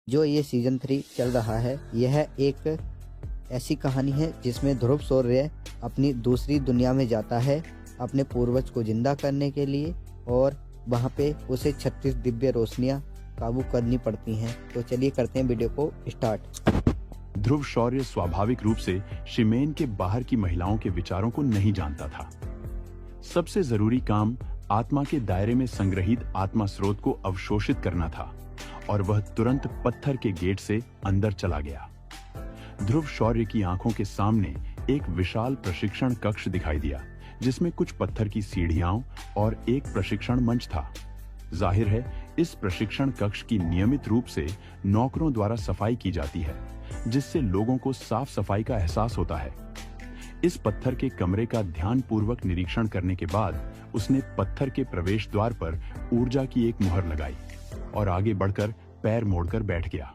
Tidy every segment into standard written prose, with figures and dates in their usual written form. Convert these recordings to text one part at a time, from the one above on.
जो ये सीजन 3 चल रहा है, यह एक ऐसी कहानी है जिसमें ध्रुव शौर्य अपनी दूसरी दुनिया में जाता है अपने पूर्वज को जिंदा करने के लिए, और वहाँ पे उसे 36 दिव्य रोशनियाँ काबू करनी पड़ती हैं। तो चलिए करते हैं वीडियो को स्टार्ट। ध्रुव शौर्य स्वाभाविक रूप से शिमेन के बाहर की महिलाओं के विचारों को नहीं जानता था। सबसे जरूरी काम आत्मा के दायरे में संग्रहित आत्मा स्रोत को अवशोषित करना था, और वह तुरंत पत्थर के गेट से अंदर चला गया। ध्रुव शौर्य की आंखों के सामने एक विशाल प्रशिक्षण कक्ष दिखाई दिया, जिसमें कुछ पत्थर की सीढ़ियां और एक प्रशिक्षण मंच था। जाहिर है, इस प्रशिक्षण कक्ष की नियमित रूप से नौकरों द्वारा सफाई की जाती है, जिससे लोगों को साफ सफाई का एहसास होता है। इस पत्थर के कमरे का ध्यानपूर्वक निरीक्षण करने के बाद उसने पत्थर के प्रवेश द्वार पर ऊर्जा की एक मुहर लगाई और आगे बढ़कर पैर मोड़कर बैठ गया।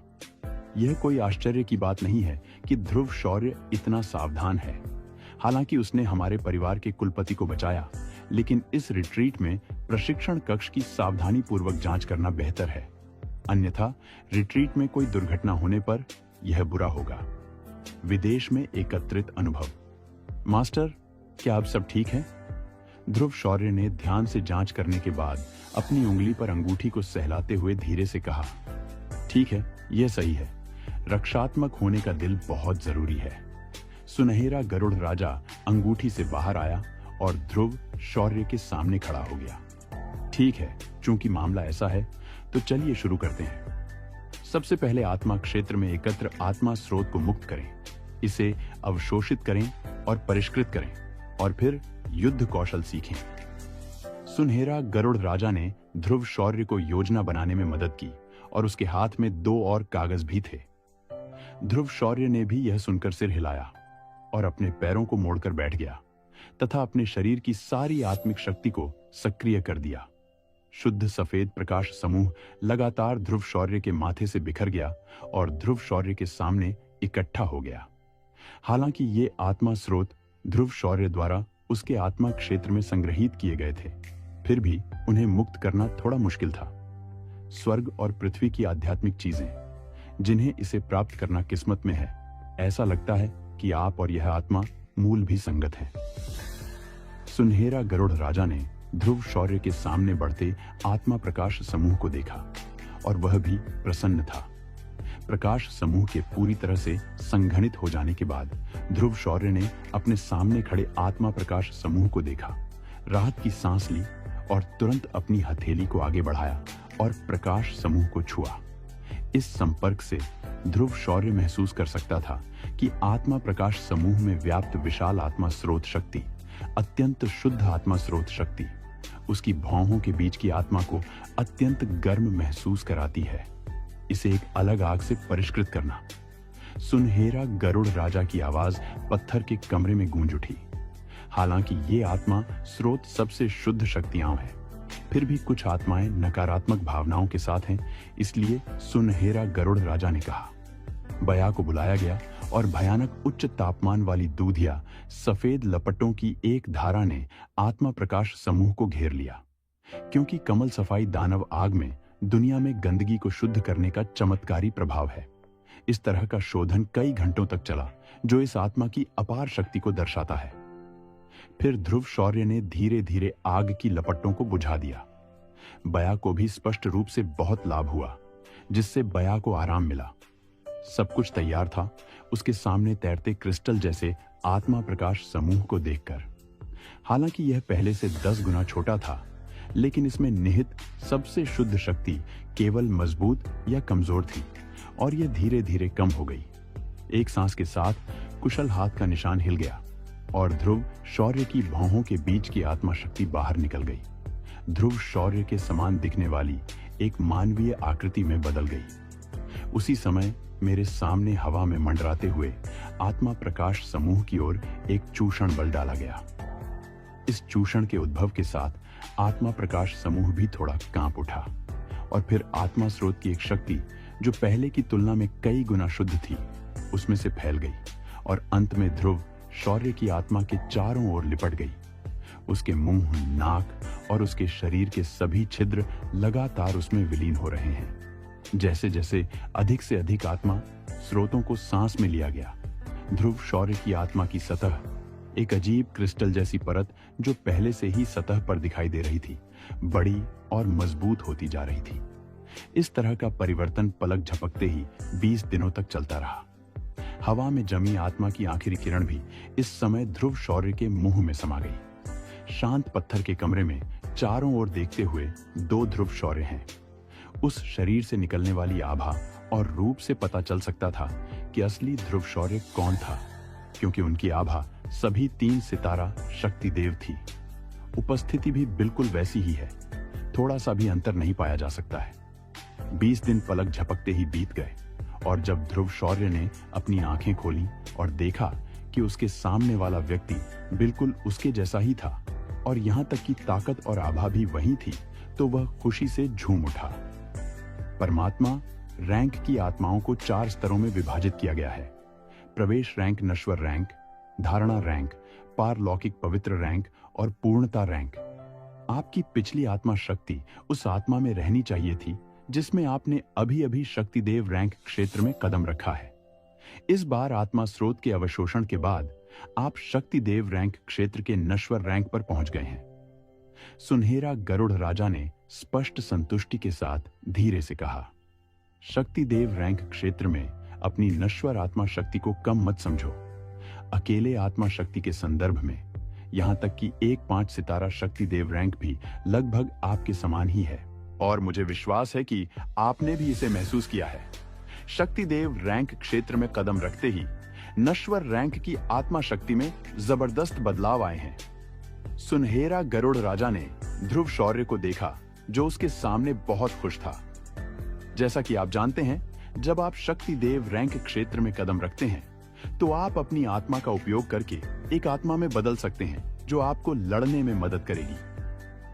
यह कोई आश्चर्य की बात नहीं है कि ध्रुव शौर्य इतना सावधान है। हालांकि उसने हमारे परिवार के कुलपति को बचाया, लेकिन इस रिट्रीट में प्रशिक्षण कक्ष की सावधानी पूर्वक जांच करना बेहतर है, अन्यथा रिट्रीट में कोई दुर्घटना होने पर यह बुरा होगा। विदेश में एकत्रित अनुभव। मास्टर, क्या अब सब ठीक है? ध्रुव शौर्य ने ध्यान से जांच करने के बाद अपनी उंगली पर अंगूठी को सहलाते हुए धीरे से कहा, ठीक है, यह सही है। रक्षात्मक होने का दिल बहुत जरूरी है। सुनहरा गरुड़ राजा अंगूठी से बाहर आया और ध्रुव शौर्य के सामने खड़ा हो गया। ठीक है, चूंकि मामला ऐसा है तो चलिए शुरू करते हैं। सबसे पहले आत्मा क्षेत्र में एकत्र आत्मा स्रोत को मुक्त करें, इसे अवशोषित करें और परिष्कृत करें, और फिर युद्ध कौशल सीखें। सुनहरा गरुड़ राजा ने ध्रुव शौर्य को योजना बनाने में मदद की, और उसके हाथ में 2 और कागज भी थे। ध्रुव शौर्य ने भी यह सुनकर सिर हिलाया और अपने पैरों को मोड़कर बैठ गया तथा अपने शरीर की सारी आत्मिक शक्ति को सक्रिय कर दिया। शुद्ध सफेद प्रकाश समूह लगातार ध्रुव शौर्य के माथे से बिखर गया और ध्रुव शौर्य के सामने इकट्ठा हो गया। हालांकि ये आत्मा स्रोत ध्रुव शौर्य द्वारा उसके आत्मा क्षेत्र में संग्रहित किए गए थे, फिर भी उन्हें मुक्त करना थोड़ा मुश्किल था। स्वर्ग और पृथ्वी की आध्यात्मिक चीजें, जिन्हें इसे प्राप्त करना किस्मत में है, ऐसा लगता है कि आप और यह आत्मा मूल भी संगत है। सुनहरा गरुड़ राजा ने ध्रुव शौर्य के सामने बढ़ते आत्मा प्रकाश समूह को देखा, और वह भी प्रसन्न था। प्रकाश समूह के पूरी तरह से संघनित हो जाने के बाद ध्रुव शौर्य ने अपने सामने खड़े आत्मा प्रकाश समूह को देखा, राहत की सांस ली और तुरंत अपनी हथेली को आगे बढ़ाया और प्रकाश समूह को छुआ। इस संपर्क से ध्रुव शौर्य महसूस कर सकता था कि आत्मा प्रकाश समूह में व्याप्त विशाल आत्मा स्रोत शक्ति, अत्यंत शुद्ध आत्मा स्रोत शक्ति, उसकी भौहों के बीच की आत्मा को अत्यंत गर्म महसूस कराती है। इसे एक अलग आग से परिष्कृत करना। सुनहरा गरुड़ राजा की आवाज पत्थर के कमरे में गूंज उठी। हालांकि ये आत्मा स्रोत सबसे शुद्ध शक्तियां है, फिर भी कुछ आत्माएं नकारात्मक भावनाओं के साथ हैं, इसलिए सुनहरा गरुड़ राजा ने कहा। बया को बुलाया गया और भयानक उच्च तापमान वाली दूधिया सफेद लपटों की एक धारा ने आत्मा प्रकाश समूह को घेर लिया। क्योंकि कमल सफाई दानव आग में दुनिया में गंदगी को शुद्ध करने का चमत्कारी प्रभाव है। इस तरह का शोधन कई घंटों तक चला, जो इस आत्मा की अपार शक्ति को दर्शाता है। फिर ध्रुव शौर्य ने धीरे धीरे आग की लपटों को बुझा दिया। बया को भी स्पष्ट रूप से बहुत लाभ हुआ, जिससे बया को आराम मिला। सब कुछ तैयार था उसके सामने तैरते क्रिस्टल जैसे आत्मा प्रकाश समूह को देखकर। हालांकि यह पहले से 10 गुना छोटा था, लेकिन इसमें निहित सबसे शुद्ध शक्ति केवल मजबूत या कमजोर थी, और यह धीरे धीरे कम हो गई। एक सांस के साथ कुशल हाथ का निशान हिल गया और ध्रुव शौर्य की भौहों के बीच की आत्मा शक्ति बाहर निकल गई। ध्रुव शौर्य के समान दिखने वाली एक मानवीय आकृति में बदल गई। उसी समय मेरे सामने हवा में मंडराते हुए आत्मा प्रकाश समूह की ओर एक चूषण बल डाला गया। इस चूषण के उद्भव के साथ आत्मा प्रकाश समूह भी थोड़ा कांप उठा, और फिर आत्मा स्रोत की एक शक्ति जो पहले की तुलना में कई गुना शुद्ध थी, उसमें से फैल गई और अंत में ध्रुव शौर्य की आत्मा के चारों ओर लिपट गई। उसके मुंह, नाक और उसके शरीर के सभी छिद्र लगातार उसमें विलीन हो रहे हैं। जैसे जैसे अधिक से अधिक आत्मा स्रोतों को सांस में लिया गया, ध्रुव शौर्य की आत्मा की सतह, एक अजीब क्रिस्टल जैसी परत जो पहले से ही सतह पर दिखाई दे रही थी, बड़ी और मजबूत होती जा रही थी। इस तरह का परिवर्तन पलक झपकते ही 20 दिनों तक चलता रहा। हवा में जमी आत्मा की आखिरी किरण भी इस समय ध्रुव शौर्य के मुंह में समा गई। शांत पत्थर के कमरे में चारों ओर देखते हुए 2 ध्रुव शौर्य हैं। उस शरीर से निकलने वाली आभा और रूप से पता चल सकता था कि असली ध्रुव शौर्य कौन था, क्योंकि उनकी आभा सभी 3 सितारा शक्ति देव थी। उपस्थिति भी बिल्कुल वैसी ही है, थोड़ा सा भी अंतर नहीं पाया जा सकता है। 20 दिन पलक झपकते ही बीत गए और जब ध्रुव शौर्य ने अपनी आंखें खोली और देखा कि उसके सामने वाला व्यक्ति बिल्कुल उसके जैसा ही था और यहां तक कि ताकत और आभा भी वही थी, तो वह खुशी से झूम उठा। परमात्मा रैंक की आत्माओं को 4 स्तरों में विभाजित किया गया है। प्रवेश रैंक, नश्वर रैंक, धारणा रैंक, पारलौकिक पवित्र रैंक और पूर्णता रैंक। आपकी पिछली आत्मा शक्ति उस आत्मा में रहनी चाहिए थी जिसमें आपने अभी अभी शक्तिदेव रैंक क्षेत्र में कदम रखा है। इस बार आत्मा स्रोत के अवशोषण के बाद आप शक्तिदेव रैंक क्षेत्र के नश्वर रैंक पर पहुंच गए हैं। सुनहरा गरुड़ राजा ने स्पष्ट संतुष्टि के साथ धीरे से कहा, शक्तिदेव रैंक क्षेत्र में अपनी नश्वर आत्मा शक्ति को कम मत समझो। अकेले आत्मा शक्ति के संदर्भ में यहां तक कि एक 5 सितारा शक्तिदेव रैंक भी लगभग आपके समान ही है, और मुझे विश्वास है कि आपने भी इसे महसूस किया है। शक्तिदेव रैंक क्षेत्र में कदम रखते ही नश्वर रैंक की आत्मा शक्ति में जबरदस्त बदलाव आए हैं। सुनहरा गरुड़ राजा ने ध्रुव शौर्य को देखा जो उसके सामने बहुत खुश था। जैसा कि आप जानते हैं, जब आप शक्तिदेव रैंक क्षेत्र में कदम रखते हैं तो आप अपनी आत्मा का उपयोग करके एक आत्मा में बदल सकते हैं जो आपको लड़ने में मदद करेगी।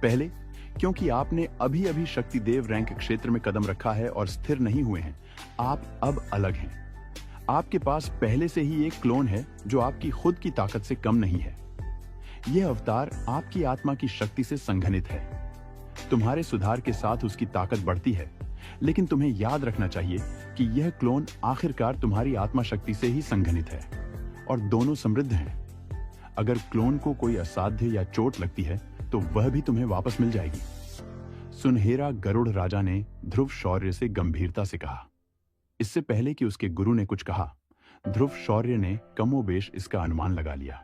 पहले क्योंकि आपने अभी अभी शक्तिदेव रैंक क्षेत्र में कदम रखा है और स्थिर नहीं हुए हैं, आप अब अलग हैं। आपके पास पहले से ही एक क्लोन है जो आपकी खुद की ताकत से कम नहीं है। यह अवतार आपकी आत्मा की शक्ति से संघनित है। तुम्हारे सुधार के साथ उसकी ताकत बढ़ती है, लेकिन तुम्हें याद रखना चाहिए कि यह क्लोन आखिरकार तुम्हारी आत्मा शक्ति से ही संघनित है और दोनों समृद्ध हैं। अगर क्लोन को कोई असाध्य या चोट लगती है तो वह भी तुम्हें वापस मिल जाएगी। सुनहरा गरुड़ राजा ने ध्रुव शौर्य से गंभीरता से कहा। इससे पहले कि उसके गुरु ने कुछ कहा, ध्रुव शौर्य ने कमोबेश इसका अनुमान लगा लिया।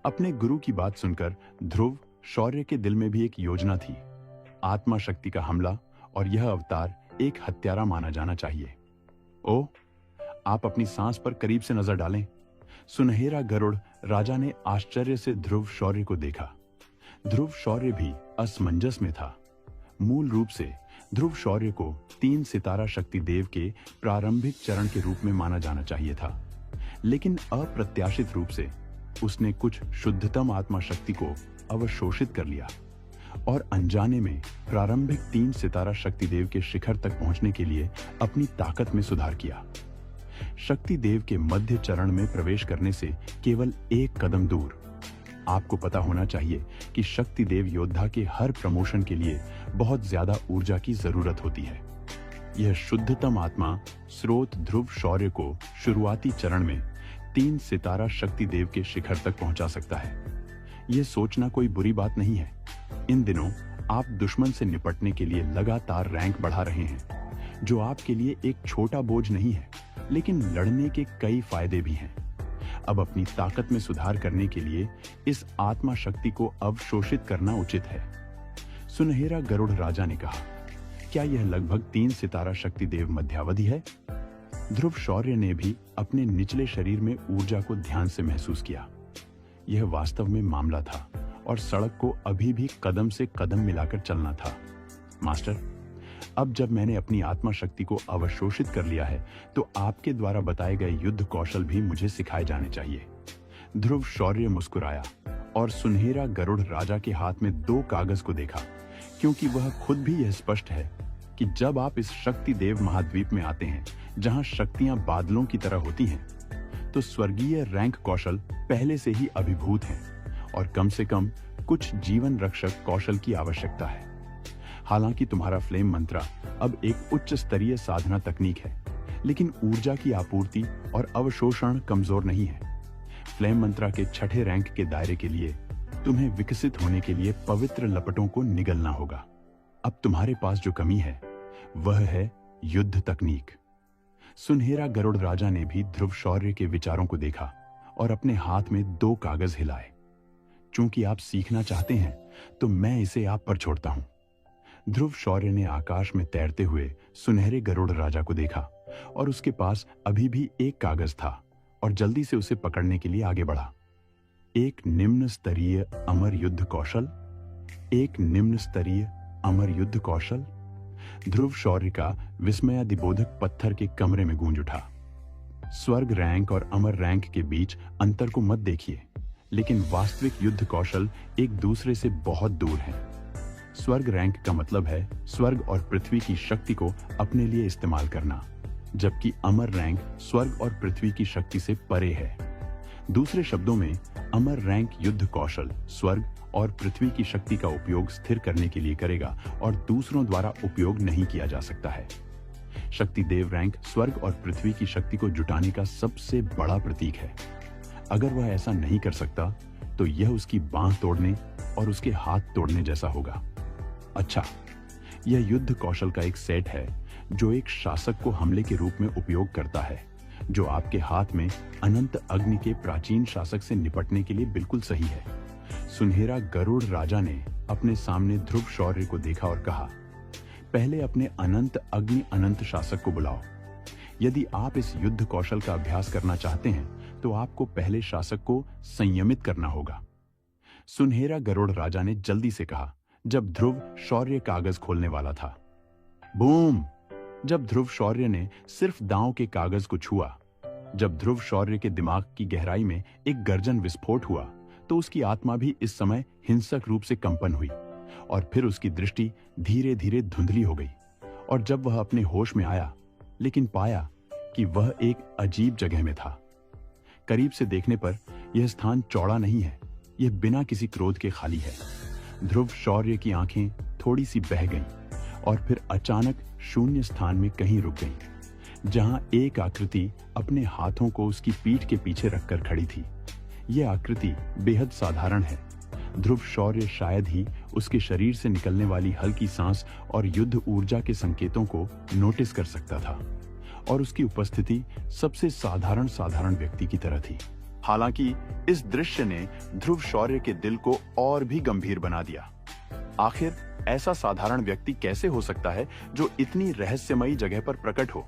अपने गुरु की बात सुनकर ध्रुव शौर्य के दिल में भी एक योजना थी। आत्मा शक्ति का हमला और यह अवतार एक हत्यारा माना जाना चाहिए। ओह, आप अपनी सांस पर करीब से नजर डालें। सुनहरा गरुड़ राजा ने आश्चर्य से ध्रुव शौर्य को देखा। ध्रुव शौर्य भी असमंजस में था। मूल रूप से ध्रुव शौर्य को 3 सितारा शक्ति देव के प्रारंभिक चरण के रूप में माना जाना चाहिए था, लेकिन अप्रत्याशित रूप से उसने कुछ शुद्धतम आत्मा शक्ति को अवशोषित कर लिया और अनजाने में प्रारंभिक 3 सितारा शक्ति देव के शिखर तक पहुंचने के लिए अपनी ताकत में सुधार किया। शक्ति देव के मध्य चरण में प्रवेश करने से केवल एक कदम दूर। आपको पता होना चाहिए कि शक्ति देव योद्धा के हर प्रमोशन के लिए बहुत ज्यादा ऊर्जा की जरूरत होती है। यह शुद्धतम आत्मा स्रोत ध्रुव शौर्य को शुरुआती चरण में 3 सितारा शक्ति देव के शिखर तक पहुंचा सकता है। यह सोचना कोई बुरी बात नहीं है। इन दिनों आप दुश्मन से निपटने के लिए लगातार रैंक बढ़ा रहे हैं, जो आपके लिए एक छोटा बोझ नहीं है, लेकिन लड़ने के कई फायदे भी हैं। अब अपनी ताकत में सुधार करने के लिए इस आत्मा शक्ति को अवशोषित करना उचित है। सुनहरा गरुड़ राजा ने कहा, क्या यह लगभग 3 सितारा शक्ति देव मध्यावधि है? ध्रुव शौर्य ने भी अपने निचले शरीर में ऊर्जा को ध्यान से महसूस किया। यह वास्तव में मामला था और सड़क को अभी भी कदम से कदम मिलाकर चलना था। मास्टर, अब जब मैंने अपनी आत्मा शक्ति को अवशोषित कर लिया है, तो आपके द्वारा बताए गए युद्ध कौशल भी मुझे सिखाए जाने चाहिए। ध्रुव शौर्य मुस्कुराया और सुनहरा गरुड़ राजा के हाथ में 2 कागज को देखा, क्योंकि वह खुद भी यह स्पष्ट है कि जब आप इस शक्ति देव महाद्वीप में आते हैं, जहां शक्तियां बादलों की तरह होती हैं, तो स्वर्गीय रैंक कौशल पहले से ही अभिभूत हैं और कम से कम कुछ जीवन रक्षक कौशल की आवश्यकता है। हालांकि तुम्हारा फ्लेम मंत्रा अब एक उच्च स्तरीय साधना तकनीक है, लेकिन ऊर्जा की आपूर्ति और अवशोषण कमजोर नहीं है। फ्लेम मंत्रा के छठे रैंक के दायरे के लिए तुम्हें विकसित होने के लिए पवित्र लपटों को निगलना होगा। अब तुम्हारे पास जो कमी है वह है युद्ध तकनीक। सुनहरा गरुड़ राजा ने भी ध्रुव शौर्य के विचारों को देखा और अपने हाथ में 2 कागज हिलाए। चूंकि आप सीखना चाहते हैं तो मैं इसे आप पर छोड़ता हूं। ध्रुव शौर्य ने आकाश में तैरते हुए सुनहरे गरुड़ राजा को देखा और उसके पास अभी भी 1 कागज था और जल्दी से उसे पकड़ने के लिए आगे बढ़ा। एक निम्न स्तरीय अमर युद्ध कौशल, एक निम्न स्तरीय अमर युद्ध कौशल। ध्रुव शौर्य का विस्मयादिबोधक पत्थर के कमरे में गूंज उठा। स्वर्ग रैंक और अमर रैंक के बीच अंतर को मत देखिए, लेकिन वास्तविक युद्ध कौशल एक दूसरे से बहुत दूर हैं। स्वर्ग रैंक का मतलब है स्वर्ग और पृथ्वी की शक्ति को अपने लिए इस्तेमाल करना, जबकि अमर रैंक स्वर्ग और पृथ्वी की शक्ति से परे है। दूसरे शब्दों में, अमर रैंक युद्ध कौशल स्वर्ग और पृथ्वी की शक्ति का उपयोग स्थिर करने के लिए करेगा और दूसरों द्वारा उपयोग नहीं किया जा सकता है। शक्ति देव रैंक स्वर्ग और पृथ्वी की शक्ति को जुटाने का सबसे बड़ा प्रतीक है। अगर वह ऐसा नहीं कर सकता तो यह उसकी बांह तोड़ने और उसके हाथ तोड़ने जैसा होगा। अच्छा, यह युद्ध कौशल का एक सेट है जो एक शासक को हमले के रूप में उपयोग करता है, जो आपके हाथ में अनंत अग्नि के प्राचीन शासक से निपटने के लिए बिल्कुल सही है। सुनहरा गरुड़ राजा ने अपने सामने ध्रुव शौर्य को देखा और कहा, पहले अपने अनंत अग्नि अनंत शासक को बुलाओ। यदि आप इस युद्ध कौशल का अभ्यास करना चाहते हैं तो आपको पहले शासक को संयमित करना होगा। सुनहरा गरुड़ राजा ने जल्दी से कहा, जब ध्रुव शौर्य कागज खोलने वाला था। बूम! जब ध्रुव शौर्य ने सिर्फ दांव के कागज को छुआ, जब ध्रुव शौर्य के दिमाग की गहराई में एक गर्जन विस्फोट हुआ, तो उसकी आत्मा भी इस समय हिंसक रूप से कंपन हुई और फिर उसकी दृष्टि धीरे धीरे धुंधली हो गई। और जब वह अपने होश में आया, लेकिन पाया कि वह एक अजीब जगह में था। करीब से देखने पर यह स्थान चौड़ा नहीं है, यह बिना किसी क्रोध के खाली है। ध्रुव शौर्य की आंखें थोड़ी सी बह गईं और फिर अचानक शून्य स्थान में कहीं रुक गईं, जहां एक आकृति अपने हाथों को उसकी पीठ के पीछे रखकर खड़ी थी। यह आकृति बेहद साधारण है। ध्रुव शौर्य शायद ही उसके शरीर से निकलने वाली हल्की सांस और युद्ध ऊर्जा के संकेतों को नोटिस कर सकता था, और उसकी उपस्थिति सबसे साधारण व्यक्ति की तरह थी। हालांकि इस दृश्य ने ध्रुव शौर्य के दिल को और भी गंभीर बना दिया। आखिर ऐसा साधारण व्यक्ति कैसे हो सकता है जो इतनी रहस्यमयी जगह पर प्रकट हो?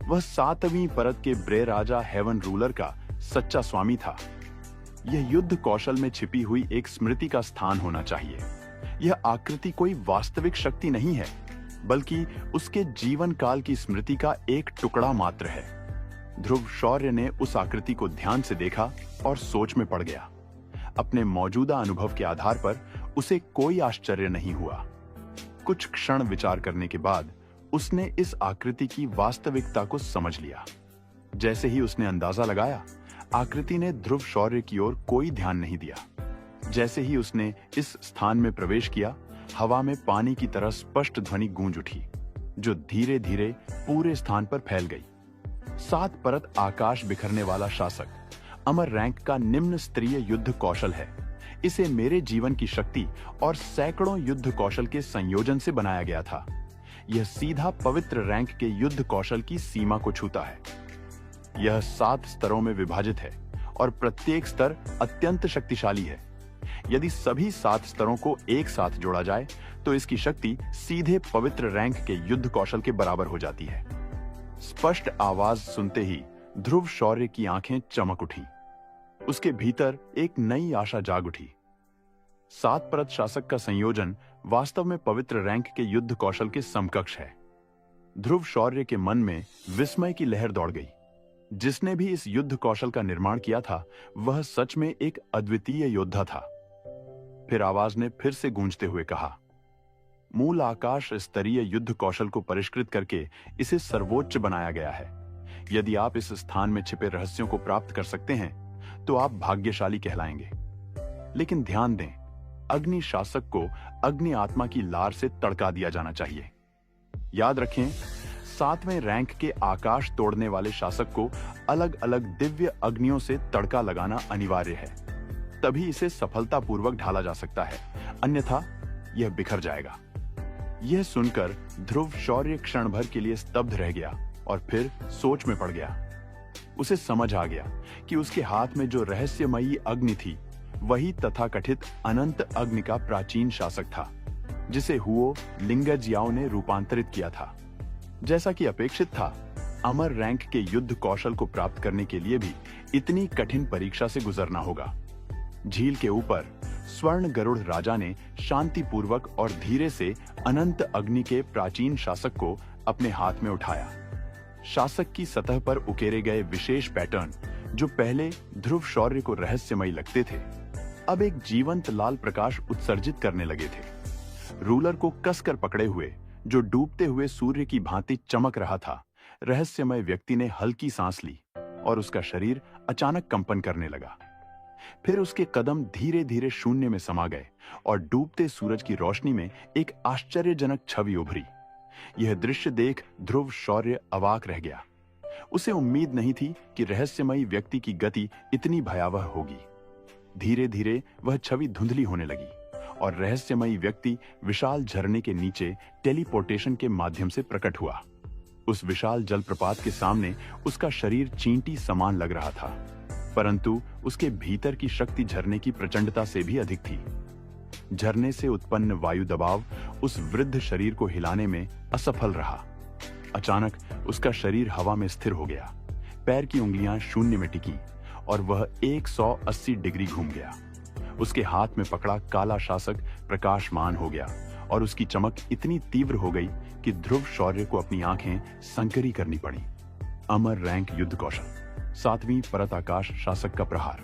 वह 7वीं परत के ब्रे राजा हेवन रूलर का सच्चा स्वामी था। यह युद्ध कौशल में छिपी हुई एक स्मृति का स्थान होना चाहिए। यह आकृति कोई वास्तविक शक्ति नहीं है, बल्कि उसके जीवन काल की स्मृति का एक टुकड़ा मात्र है। ध्रुव शौर्य ने उस आकृति को ध्यान से देखा और सोच में पड़ गया। अपने मौजूदा अनुभव के आधार पर उसे कोई आश्चर्य नहीं हुआ। कुछ क्षण विचार करने के बाद उसने इस आकृति की वास्तविकता को समझ लिया। जैसे ही उसने अंदाजा लगाया, आकृति ने ध्रुव शौर्य की ओर कोई ध्यान नहीं दिया। जैसे ही उसने इस स्थान में प्रवेश किया, हवा में पानी की तरह स्पष्ट ध्वनि गूंज उठी, जो धीरे धीरे पूरे स्थान पर फैल गई। 7 परत आकाश बिखरने वाला शासक अमर रैंक का निम्न स्तरीय युद्ध कौशल है। इसे मेरे जीवन की शक्ति और सैकड़ों युद्ध कौशल के संयोजन से बनाया गया था। यह सीधा पवित्र रैंक के युद्ध कौशल की सीमा को छूता है। यह 7 स्तरों में विभाजित है और प्रत्येक स्तर अत्यंत शक्तिशाली है। यदि सभी 7 स्तरों को एक साथ जोड़ा जाए तो इसकी शक्ति सीधे पवित्र रैंक के युद्ध कौशल के बराबर हो जाती है। स्पष्ट आवाज सुनते ही ध्रुव शौर्य की आंखें चमक उठी। उसके भीतर एक नई आशा जाग उठी। 7 परत शासक का संयोजन वास्तव में पवित्र रैंक के युद्ध कौशल के समकक्ष है। ध्रुव शौर्य के मन में विस्मय की लहर दौड़ गई। जिसने भी इस युद्ध कौशल का निर्माण किया था, वह सच में एक अद्वितीय योद्धा था। फिर आवाज ने फिर से गूंजते हुए कहा, मूल आकाश स्तरीय युद्ध कौशल को परिष्कृत करके इसे सर्वोच्च बनाया गया है। यदि आप इस स्थान में छिपे रहस्यों को प्राप्त कर सकते हैं तो आप भाग्यशाली कहलाएंगे। लेकिन ध्यान दें, अग्नि शासक को अग्नि आत्मा की लार से तड़का दिया जाना चाहिए। याद रखें, 7वें रैंक के आकाश तोड़ने वाले शासक को अलग अलग दिव्य अग्नियों से तड़का लगाना अनिवार्य है, तभी इसे सफलतापूर्वक ढाला जा सकता है, अन्यथा यह बिखर जाएगा। यह सुनकर ध्रुव शौर्य क्षण भर के लिए स्तब्ध रह गया और फिर सोच में पड़ गया। उसे समझ आ गया कि उसके हाथ में जो रहस्यमयी अग्नि थी वही तथाकथित अनंत अग्नि का प्राचीन शासक था, जिसे हुओ लिंगजियाओ ने रूपांतरित किया था। जैसा कि अपेक्षित था, अमर रैंक के युद्ध कौशल को प्राप्त करने के लिए भी इतनी कठिन परीक्षा से गुजरना होगा। झील के ऊपर स्वर्ण गरुड़ राजा ने शांतिपूर्वक और धीरे से अनंत अग्नि के प्राचीन शासक को अपने हाथ में उठाया। शासक की सतह पर उकेरे गए विशेष पैटर्न, जो पहले ध्रुव शौर्य को रहस्यमयी लगते थे, अब एक जीवंत लाल प्रकाश उत्सर्जित करने लगे थे। रूलर को कसकर पकड़े हुए, जो डूबते हुए सूर्य की भांति चमक रहा था, रहस्यमय व्यक्ति ने हल्की सांस ली और उसका शरीर अचानक कंपन करने लगा। फिर उसके कदम धीरे धीरे शून्य में समा गए और डूबते सूरज की रोशनी में एक आश्चर्यजनक छवि उभरी। यह दृश्य देख ध्रुव शौर्य अवाक रह गया। उसे उम्मीद नहीं थी कि रहस्यमयी व्यक्ति की गति इतनी भयावह होगी। धीरे धीरे वह छवि धुंधली होने लगी और रहस्यमयी व्यक्ति विशाल झरने के नीचे टेलीपोर्टेशन के माध्यम से प्रकट हुआ। उस विशाल जलप्रपात के सामने उसका शरीर चींटी समान लग रहा था, परंतु उसके भीतर की शक्ति झरने की प्रचंडता से भी अधिक थी। झरने से उत्पन्न वायु दबाव उस वृद्ध शरीर को हिलाने में असफल रहा। अचानक उसका शरीर हवा में स्थिर हो गया, पैर की उंगलियां शून्य में टिकी और वह 180 डिग्री घूम गया। उसके हाथ में पकड़ा काला शासक प्रकाशमान हो गया और उसकी चमक इतनी तीव्र हो गई कि ध्रुव शौर्य को अपनी आंखें संकरी करनी पड़ी। अमर रैंक युद्ध कौशल, 7वीं परत आकाश शासक का प्रहार।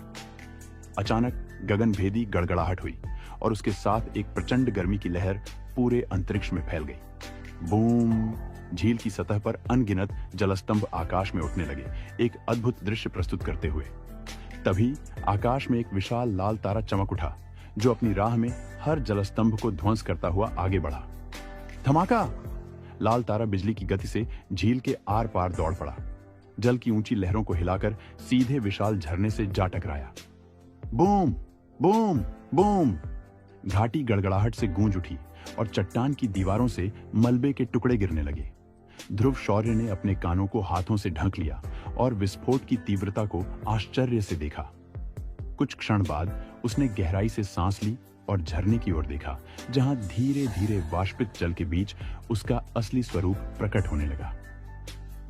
अचानक गगनभेदी गड़गड़ाहट हुई और उसके साथ एक प्रचंड गर्मी की लहर पूरे अंतरिक्ष में फैल गई। बूम! झील की सतह पर अनगिनत जलस्तंभ आकाश में उठने लगे, एक अद्भुत दृश्य प्रस्तुत करते हुए। तभी आकाश में एक विशाल लाल तारा चमक उठा, जो अपनी राह में हर जलस्तंभ को ध्वंस करता हुआ आगे बढ़ा। धमाका! लाल तारा बिजली की गति से झील के आर पार दौड़ पड़ा, जल की ऊंची लहरों को हिलाकर सीधे विशाल झरने से जा टकराया। बूम! बूम! बूम! घाटी गड़गड़ाहट से गूंज उठी और चट्टान की दीवारों से मलबे के टुकड़े गिरने लगे। ध्रुव शौर्य ने अपने कानों को हाथों से ढक लिया और विस्फोट की तीव्रता को आश्चर्य से देखा। कुछ क्षण बाद उसने गहराई से सांस ली और झरने की ओर देखा, जहां धीरे धीरे वाष्पित जल के बीच उसका असली स्वरूप प्रकट होने लगा।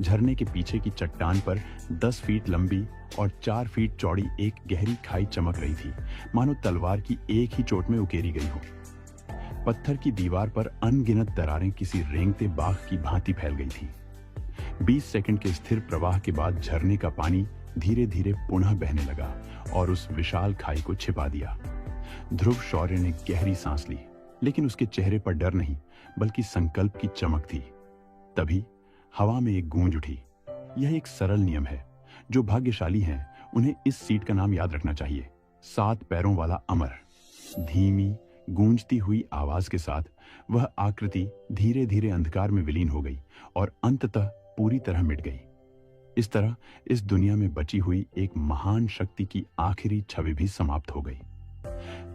झरने के पीछे की चट्टान पर 10 फीट लंबी और 4 फीट चौड़ी एक गहरी खाई चमक रही थी, मानो तलवार की एक ही चोट में उकेरी गई हो। पत्थर की दीवार पर अनगिनत दरारें किसी रेंगते बाघ की भांति फैल गई थी। 20 सेकंड के स्थिर प्रवाह के बाद झरने का पानी धीरे धीरे पुनः बहने लगा और उस विशाल खाई को छिपा दिया। ध्रुव शौर्य ने गहरी सांस ली, लेकिन उसके चेहरे पर डर नहीं बल्कि संकल्प की चमक थी। तभी हवा में एक गूंज उठी। यह एक सरल नियम है। जो भाग्यशाली हैं, उन्हें इस सीट का नाम याद रखना चाहिए। 7 पैरों वाला अमर। धीमी गूंजती हुई आवाज के साथ वह आकृति धीरे धीरे अंधकार में विलीन हो गई और अंततः पूरी तरह मिट गई। इस तरह इस दुनिया में बची हुई एक महान शक्ति की आखिरी छवि भी समाप्त हो गई।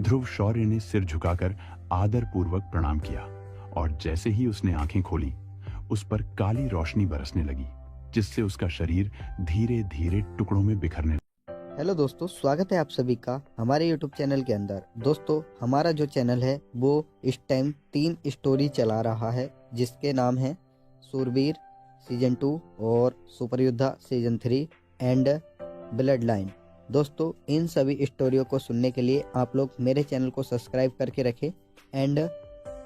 ध्रुव शौर्य ने सिर झुकाकर आदर पूर्वक प्रणाम किया और जैसे ही उसने आंखें खोली, उस पर काली रोशनी बरसने लगी, जिससे उसका शरीर धीरे धीरे टुकड़ों में बिखरने लगा। हेलो दोस्तों, स्वागत है आप सभी का हमारे यूट्यूब चैनल के अंदर। दोस्तों, हमारा जो चैनल है वो इस टाइम 3 स्टोरी चला रहा है, जिसके नाम है सूरवीर सीजन 2 और सुपर योद्धा सीजन 3 एंड ब्लड लाइन। दोस्तों, इन सभी स्टोरियों को सुनने के लिए आप लोग मेरे चैनल को सब्सक्राइब करके रखें एंड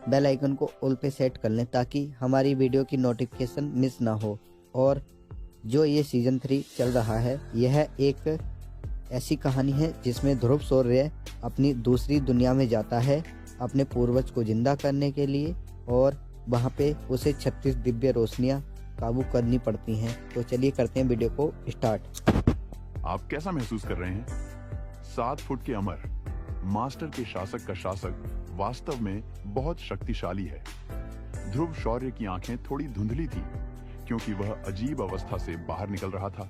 बेल आइकन को ऑल पे सेट कर लें, ताकि हमारी वीडियो की नोटिफिकेशन मिस ना हो। और जो ये सीजन 3 चल रहा है, यह एक ऐसी कहानी है जिसमें ध्रुव शौर्य अपनी दूसरी दुनिया में जाता है अपने पूर्वज को जिंदा करने के लिए, और वहाँ पे उसे 36 दिव्य रोशनियाँ काबू करनी पड़ती हैं। तो चलिए करते हैं वीडियो को स्टार्ट। आप कैसा महसूस कर रहे हैं? 7 फुट के अमर, मास्टर के शासक का शासक वास्तव में बहुत शक्तिशाली है। ध्रुव शौर्य की आंखें थोड़ी धुंधली थी क्योंकि वह अजीब अवस्था से बाहर निकल रहा था।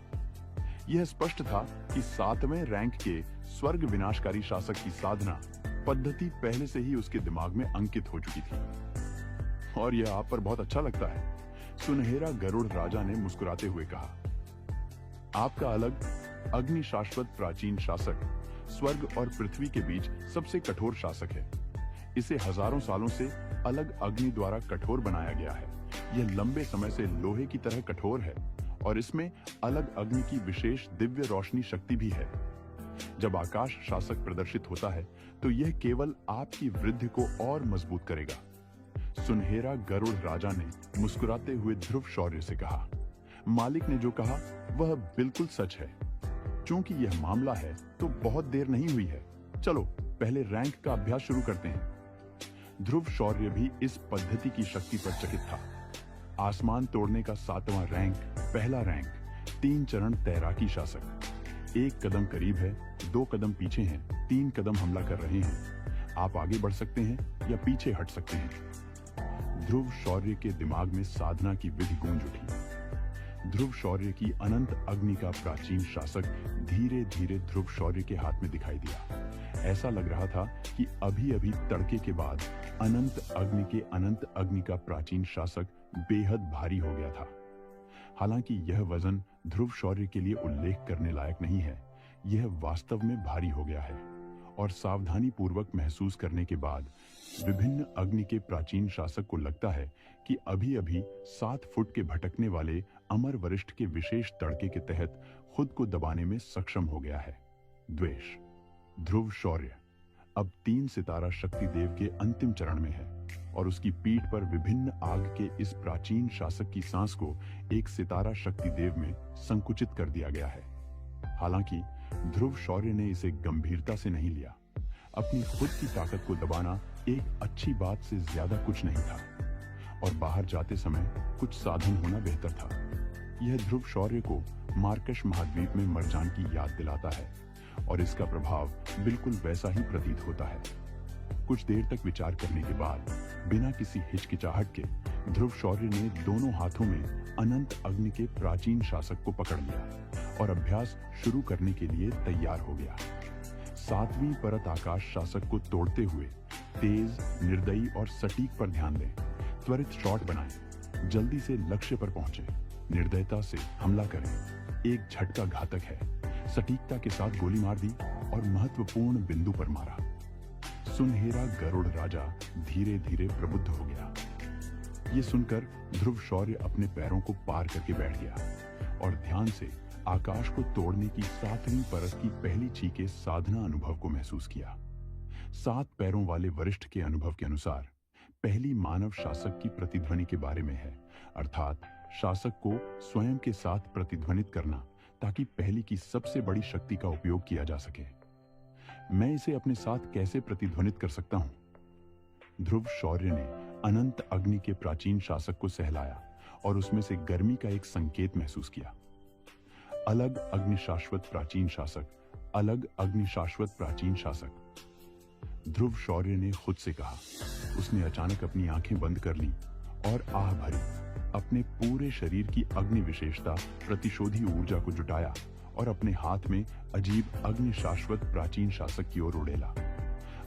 यह स्पष्ट था कि 7वें रैंक के स्वर्ग विनाशकारी शासक की साधना पद्धति पहले से ही उसके दिमाग में अंकित हो चुकी थी। और यह आप पर बहुत अच्छा लगता है, सुनहरा गरुड़ राजा ने मुस्कुराते हुए कहा। आपका अलग अग्नि शाश्वत प्राचीन शासक स्वर्ग और पृथ्वी के बीच सबसे कठोर शासक है। इसे हजारों सालों से अलग अग्नि द्वारा कठोर बनाया गया है। यह लंबे समय से लोहे की तरह कठोर है और इसमें अलग अग्नि की विशेष दिव्य रोशनी शक्ति भी है। जब आकाश शासक प्रदर्शित होता है तो यह केवल आपकी वृद्धि को और मजबूत करेगा। सुनहरा गरुड़ राजा ने मुस्कुराते हुए ध्रुव शौर्य से कहा। मालिक ने जो कहा वह बिल्कुल सच है। चूंकि यह मामला है तो बहुत देर नहीं हुई है। चलो पहले रैंक का अभ्यास शुरू करते हैं। ध्रुव शौर्य भी इस पद्धति की शक्ति पर चकित था। आसमान तोड़ने का 7वां रैंक, पहला रैंक, 3 चरण तैराकी शासक। 1 कदम करीब है, 2 कदम पीछे हैं, 3 कदम हमला कर रहे हैं। आप आगे बढ़ सकते हैं या पीछे हट सकते हैं। ध्रुव शौर्य के दिमाग में साधना की विधि गूंज उठी। ध्रुव शौर्य की अनंत अग्नि का प्राचीन शासक धीरे धीरे ध्रुव शौर्य के हाथ में दिखाई दिया। ऐसा लग रहा था कि अभी अभी तड़के के बाद अनंत अग्नि का प्राचीन शासक बेहद भारी हो गया था। हालांकि यह वजन ध्रुव शौर्य के लिए उल्लेख करने लायक नहीं है, यह वास्तव में भारी हो गया है। और सावधानी पूर्वक महसूस करने के बाद विभिन्न अग्नि के प्राचीन शासक को लगता है कि अभी अभी 7 फुट के भटकने वाले अमर वरिष्ठ के विशेष तड़के के तहत खुद को दबाने में सक्षम हो गया है। द्वेष। ध्रुव शौर्य अब 3 सितारा शक्ति देव के अंतिम चरण में है और उसकी पीठ पर विभिन्न आग के इस प्राचीन शासक की सांस को एक सितारा शक्ति देव में संकुचित कर दिया गया है। हालांकि ध्रुव शौर्य ने इसे गंभीरता से नहीं लिया। अपनी खुद की ताकत को दबाना एक अच्छी बात से ज्यादा कुछ नहीं था और बाहर जाते समय कुछ साधन होना बेहतर था। यह ध्रुव शौर्य को मार्कश महाद्वीप में मरजान की याद दिलाता है और इसका प्रभाव बिल्कुल वैसा ही प्रतीत होता है। कुछ देर तक विचार करने के बाद बिना किसी हिचकिचाहट के ध्रुव शौर्य ने दोनों हाथों में अनंत अग्नि के प्राचीन शासक को पकड़ लिया और अभ्यास शुरू करने के लिए तैयार हो गया। 7वीं परत आकाश शासक को तोड़ते हुए तेज, निर्दयी और सटीक पर ध्यान दें। त्वरित शॉट बनाएं, जल्दी से लक्ष्य पर पहुंचे, निर्दयता से हमला करें। एक झटका घातक है। सटीकता के साथ गोली मार दी और महत्वपूर्ण बिंदु पर मारा। सुनहरा गरुड़ राजा धीरे धीरे प्रबुद्ध हो गया। ये सुनकर ध्रुव शौर्य अपने पैरों को पार करके बैठ गया और ध्यान से आकाश को तोड़ने की 7वीं परत की पहली चीखे साधना अनुभव को महसूस किया। 7 पैरों वाले वरिष्ठ के अनुभव के अनुसार पहली मानव शासक की प्रतिध्वनि के बारे में है, अर्थात शासक को स्वयं के साथ प्रतिध्वनित करना ताकि पहली की सबसे बड़ी शक्ति का उपयोग किया जा सके। मैं इसे अपने साथ कैसे प्रतिध्वनित कर सकता हूं? ध्रुव शौर्य ने अनंत अग्नि के प्राचीन शासक को सहलाया और उसमें से गर्मी का एक संकेत महसूस किया। अलग अग्नि शाश्वत प्राचीन शासक, अलग अग्नि शाश्वत प्राचीन शासक, ध्रुव शौर्य ने खुद से कहा। उसने अचानक अपनी आंखें बंद कर ली और आह भरी। अपने पूरे शरीर की अग्नि विशेषता प्रतिशोधी ऊर्जा को जुटाया और अपने हाथ में अजीब अग्नि शाश्वत प्राचीन शासक की ओर उड़ेला।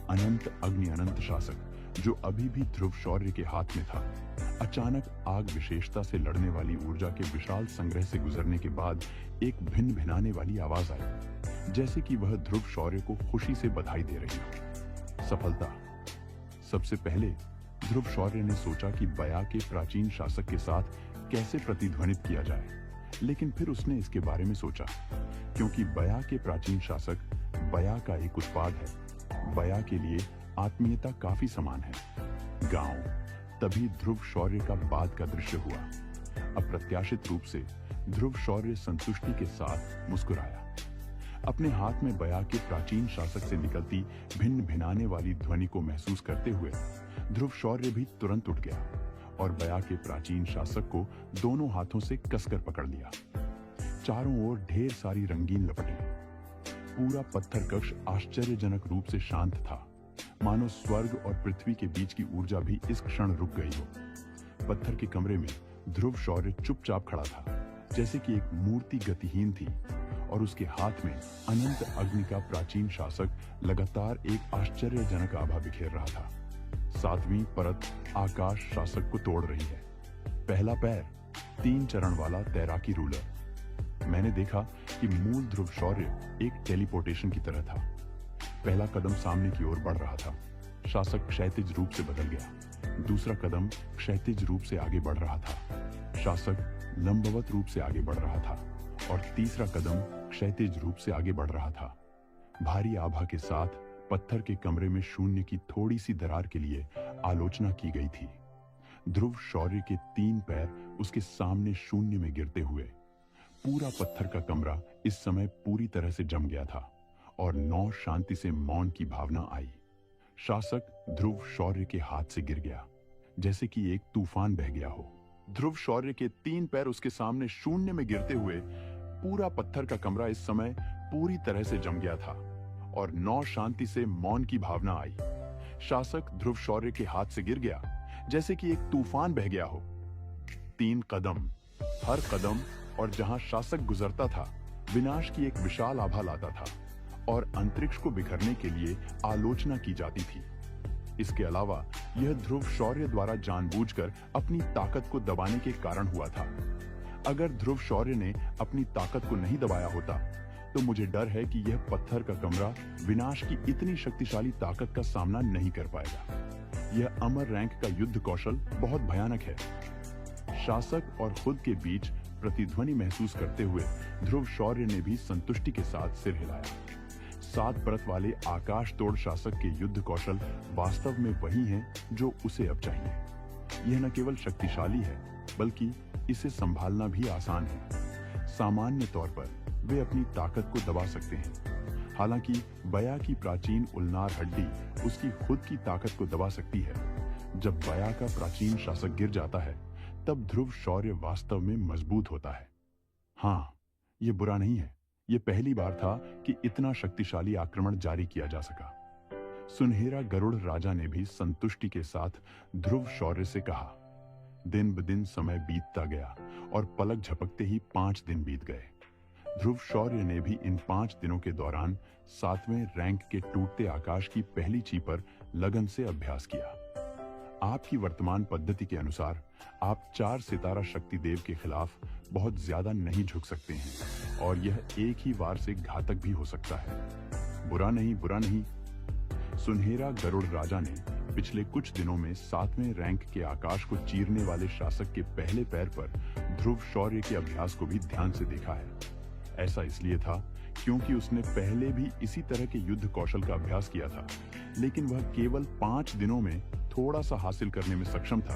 अनंत अग्नि अनंत शासक जो अभी भी ध्रुव शौर्य के हाथ में था, अचानक आग विशेषता से लड़ने वाली ऊर्जा के विशाल संग्रह से गुजरने के बाद एक भिन्न भिनाने वाली आवाज आई, जैसे कि वह ध्रुव शौर्य को खुशी से बधाई दे रही हो। सफलता। सबसे पहले ध्रुव शौर्य ने सोचा कि बया के प्राचीन शासक के साथ कैसे प्रतिध्वनित किया जाए, लेकिन फिर उसने इसके बारे में सोचा, क्योंकि बया के प्राचीन शासक बया का एक उत्पाद है। बया के लिए आत्मीयता काफी समान है। गांव। तभी ध्रुव शौर्य का बाद का दृश्य हुआ। अप्रत्याशित रूप से ध्रुव शौर्य संतुष्टि के साथ मुस्कुराया। अपने हाथ में बया के प्राचीन शासक से निकलती भिन्न भिनाने वाली ध्वनि को महसूस करते हुए ध्रुव शौर्य भी तुरंत उठ गया और बया के प्राचीन शासक को दोनों हाथों से कसकर पकड़ लिया। चारों ओर ढेर सारी रंगीन लपटें। पूरा पत्थर कक्ष आश्चर्यजनक रूप से शांत था, मानो स्वर्ग और पृथ्वी के बीच की ऊर्जा भी इस क्षण रुक गई हो। पत्थर के कमरे में ध्रुव शौर्य चुपचाप खड़ा था, जैसे कि एक मूर्ति गतिहीन थी, और उसके हाथ में अनंत अग्नि का प्राचीन शासक लगातार एक आश्चर्यजनक आभा बिखेर रहा था। 7वीं परत आकाश शासक को तोड़ रही है। पहला पैर 3 चरण वाला तैराकी रूलर। मैंने देखा कि मूल ध्रुव शौर्य एक टेलीपोर्टेशन की तरह था। पहला कदम सामने की ओर बढ़ रहा था, शासक क्षैतिज रूप से बदल गया। दूसरा कदम क्षैतिज रूप से आगे बढ़ रहा था, शासक लंबवत रूप से आगे बढ़ रहा था, और तीसरा कदम क्षैतिज रूप से आगे बढ़ रहा था। भारी आभा के साथ पत्थर के कमरे में शून्य की थोड़ी सी दरार के लिए आलोचना की गई थी। ध्रुव शौर्य के 3 पैर उसके सामने शून्य में गिरते हुए पूरा पत्थर का कमरा इस समय पूरी तरह से जम गया था, और 9 शांति से मौन की भावना आई। शासक ध्रुव शौर्य के हाथ से गिर गया, जैसे कि एक तूफान बह गया हो। ध्रुव शौर्य के 3 पैर उसके सामने शून्य में गिरते हुए पूरा पत्थर का कमरा इस समय पूरी तरह से जम गया था, और 9 शांति से मौन की भावना आई। शासक ध्रुव शौर्य के हाथ से गिर गया, जैसे कि एक तूफान बह गया हो। 3 कदम, हर कदम और जहां शासक गुजरता था विनाश की एक विशाल आभा लाता था, और अंतरिक्ष को बिखरने के लिए आलोचना की जाती थी। इसके अलावा यह ध्रुव शौर्य द्वारा जानबूझकर अपनी ताकत को दबाने के कारण हुआ था। अगर ध्रुव शौर्य ने अपनी ताकत को नहीं दबाया होता तो मुझे डर है कि यह पत्थर का कमरा विनाश की इतनी शक्तिशाली ताकत का सामना नहीं कर पाएगा। यह अमर रैंक का युद्ध कौशल बहुत भयानक है। शासक और खुद के बीच प्रतिध्वनि महसूस करते हुए ध्रुव शौर्य ने भी संतुष्टि के साथ सिर हिलाया। 7 परत वाले आकाश तोड़ शासक के युद्ध कौशल वास्तव में वही हैं जो उसे अब चाहिए। यह न केवल शक्तिशाली है, बल्कि इसे संभालना भी आसान है। सामान्य तौर पर वे अपनी ताकत को दबा सकते हैं, हालांकि बया की प्राचीन उल्नार हड्डी उसकी खुद की ताकत को दबा सकती है। जब बया का प्राचीन शासक गिर जाता है, तब ध्रुव शौर्य वास्तव में मजबूत होता है। हाँ, ये बुरा नहीं है। ये पहली बार था कि इतना शक्तिशाली आक्रमण जारी किया जा सका। सुनहरा गरुड़ राजा ने भी संतुष्टि के साथ ध्रुव शौर्य से कहा। दिन ब दिन समय बीतता गया, और पलक झपकते ही 5 दिन बीत गए। ध्रुव शौर्य ने भी इन 5 दिनों के दौरान 7वें रैंक के टूटते आकाश की पहली ची पर लगन से अभ्यास किया। आपकी वर्तमान पद्धति के अनुसार आप 4 सितारा शक्ति देव के खिलाफ बहुत ज्यादा नहीं झुक सकते हैं, और यह एक ही वार से घातक भी हो सकता है। बुरा नहीं, बुरा नहीं। सुनहरा गरुड़ राजा ने पिछले कुछ दिनों में 7वें रैंक के आकाश को चीरने वाले शासक के पहले पैर पर ध्रुव शौर्य के अभ्यास को भी ध्यान से देखा है। ऐसा इसलिए था क्योंकि उसने पहले भी इसी तरह के युद्ध कौशल का अभ्यास किया था, लेकिन वह केवल 5 दिनों में थोड़ा सा हासिल करने में सक्षम था,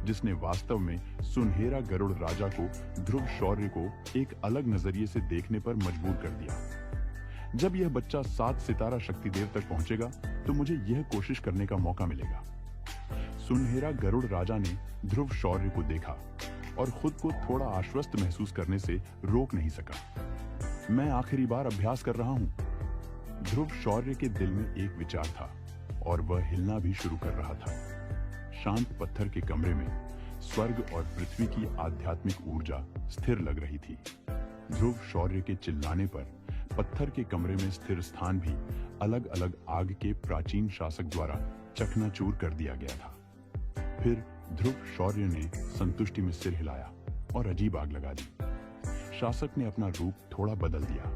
जिसने वास्तव में सुनहरा गरुड़ राजा को ध्रुव शौर्य को एक अलग नजरिए से देखने पर मजबूर कर दिया। जब यह बच्चा 7 सितारा शक्ति देव तक पहुंचेगा तो मुझे यह कोशिश करने का मौका मिलेगा। सुनहरा गरुड़ राजा ने ध्रुव शौर्य को देखा और खुद को थोड़ा आश्वस्त महसूस करने से रोक नहीं सका। मैं आखिरी बार अभ्यास कर रहा हूं। ध्रुव शौर्य के दिल में एक विचार था और वह हिलना भी शुरू कर रहा था। शांत पत्थर के कमरे में स्वर्ग और पृथ्वी की आध्यात्मिक ऊर्जा स्थिर लग रही थी। ध्रुव शौर्य के चिल्लाने पर पत्थर के कमरे में स्थिर स्थान भी अलग अलग आग के प्राचीन शासक द्वारा चकनाचूर कर दिया गया था। फिर ध्रुव शौर्य ने संतुष्टि में सिर हिलाया और अजीब आग लगा दी। शासक ने अपना रूप थोड़ा बदल दिया,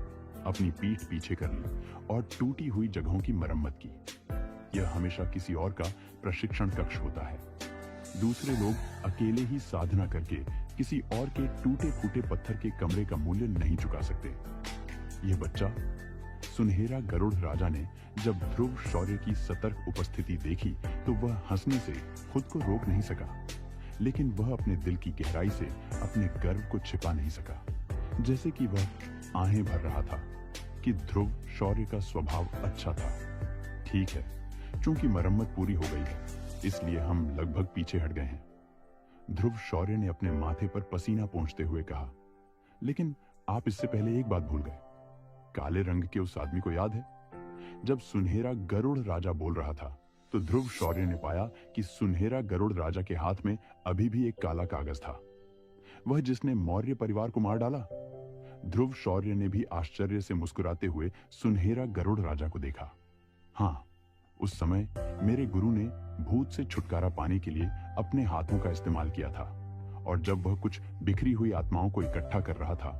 अपनी पीठ पीछे कर ली और टूटी हुई जगहों की मरम्मत की। यह हमेशा किसी और का प्रशिक्षण कक्ष होता है। दूसरे लोग अकेले ही साधना करके किसी और के टूटे फूटे पत्थर के कमरे का मूल्य नहीं चुका सकते। यह बच्चा सुनहरा गरुड़ राजा ने जब ध्रुव शौर्य की सतर्क उपस्थिति देखी तो वह हंसने से खुद को रोक नहीं सका, लेकिन वह अपने दिल की गहराई से अपने गर्व को छिपा नहीं सका, जैसे कि वह आहें भर रहा था कि ध्रुव शौर्य का स्वभाव अच्छा था। ठीक है, चूंकि मरम्मत पूरी हो गई है, इसलिए हम लगभग पीछे हट गए हैं। ध्रुव शौर्य ने अपने माथे पर पसीना पोंछते हुए कहा, लेकिन आप इससे पहले एक बात भूल गए। काले रंग के उस आदमी को याद है? जब सुनहरा गरुड़ राजा बोल रहा था तो ध्रुव शौर्य ने पाया कि सुनहरा गरुड़ राजा के हाथ में अभी भी एक काला कागज था, वह जिसने मौर्य परिवार को मार डाला। ध्रुव शौर्य ने भी आश्चर्य से मुस्कुराते हुए सुनहरा गरुड़ राजा को देखा। हाँ, उस समय मेरे गुरु ने भूत से छुटकारा पाने के लिए अपने हाथों का इस्तेमाल किया था, और जब वह कुछ बिखरी हुई आत्माओं को इकट्ठा कर रहा था